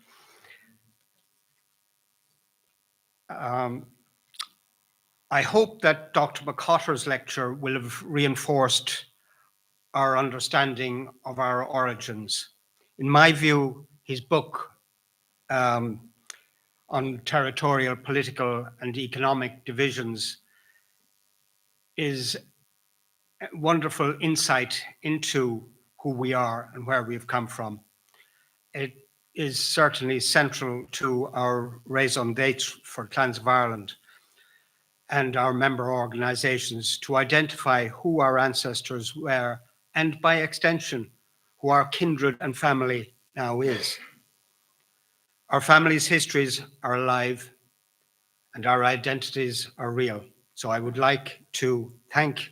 I hope that Dr. McCotter's lecture will have reinforced our understanding of our origins. In my view, his book on territorial, political, and economic divisions is a wonderful insight into who we are and where we've come from. It is certainly central to our raison d'etre for Clans of Ireland and our member organizations to identify who our ancestors were, and by extension, who our kindred and family now is. Our family's histories are alive and our identities are real. So I would like to thank,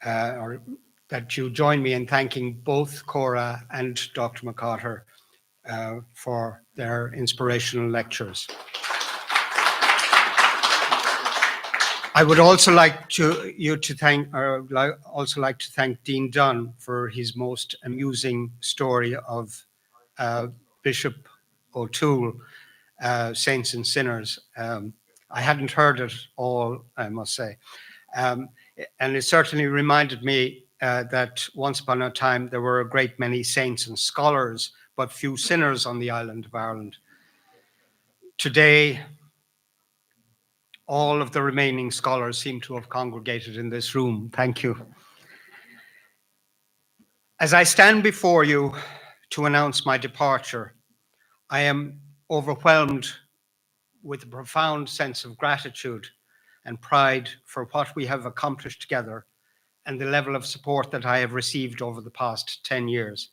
or that you join me in thanking both Cora and Dr. McCotter for their inspirational lectures. I would also like to thank Dean Dunn for his most amusing story of Bishop O'Toole, Saints and Sinners. I hadn't heard it all, I must say. And it certainly reminded me that once upon a time there were a great many saints and scholars, but few sinners on the island of Ireland. Today, all of the remaining scholars seem to have congregated in this room. Thank you. As I stand before you to announce my departure, I am overwhelmed with a profound sense of gratitude and pride for what we have accomplished together and the level of support that I have received over the past 10 years.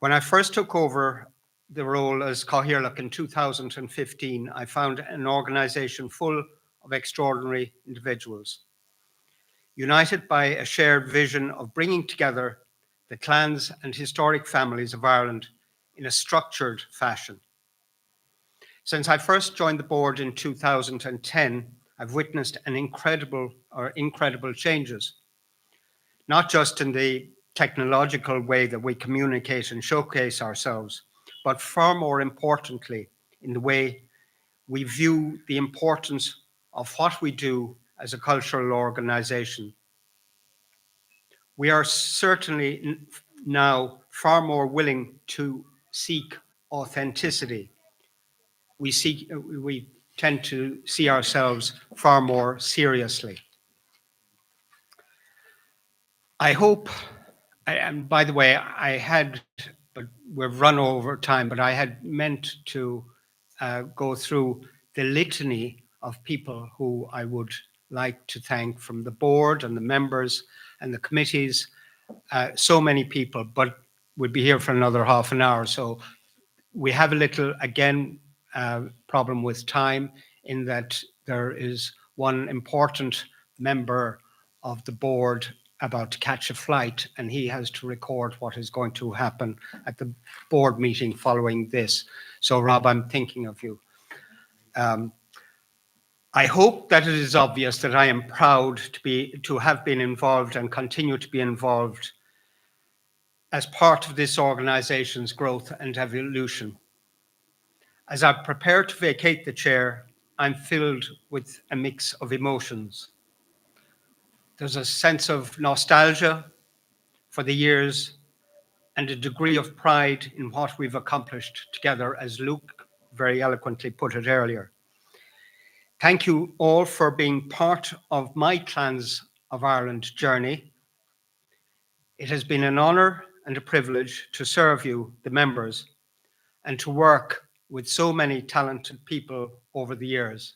When I first took over the role as Cathaoirleach in 2015, I found an organisation full of extraordinary individuals, united by a shared vision of bringing together the clans and historic families of Ireland in a structured fashion. Since I first joined the board in 2010, I've witnessed incredible changes, not just in the technological way that we communicate and showcase ourselves, but far more importantly, in the way we view the importance of what we do as a cultural organisation. We are certainly now far more willing to seek authenticity. We tend to see ourselves far more seriously. I hope, and by the way, but we've run over time, but I had meant to go through the litany of people who I would like to thank from the board and the members and the committees. So many people, but we'd be here for another half an hour. So we have a little, again, problem with time in that there is one important member of the board about to catch a flight, and he has to record what is going to happen at the board meeting following this. So Rob, I'm thinking of you. I hope that it is obvious that I am proud to have been involved and continue to be involved as part of this organization's growth and evolution. As I prepare to vacate the chair, I'm filled with a mix of emotions. There's a sense of nostalgia for the years and a degree of pride in what we've accomplished together, as Luke very eloquently put it earlier. Thank you all for being part of my Clans of Ireland journey. It has been an honor and a privilege to serve you, the members, and to work with so many talented people over the years.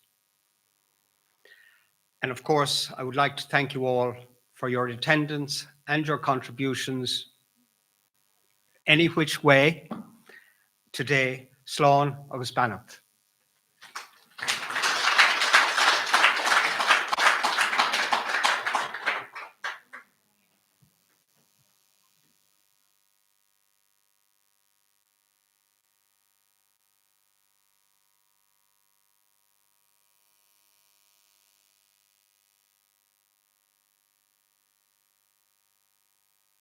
And of course, I would like to thank you all for your attendance and your contributions any which way today. Slán agus beannacht.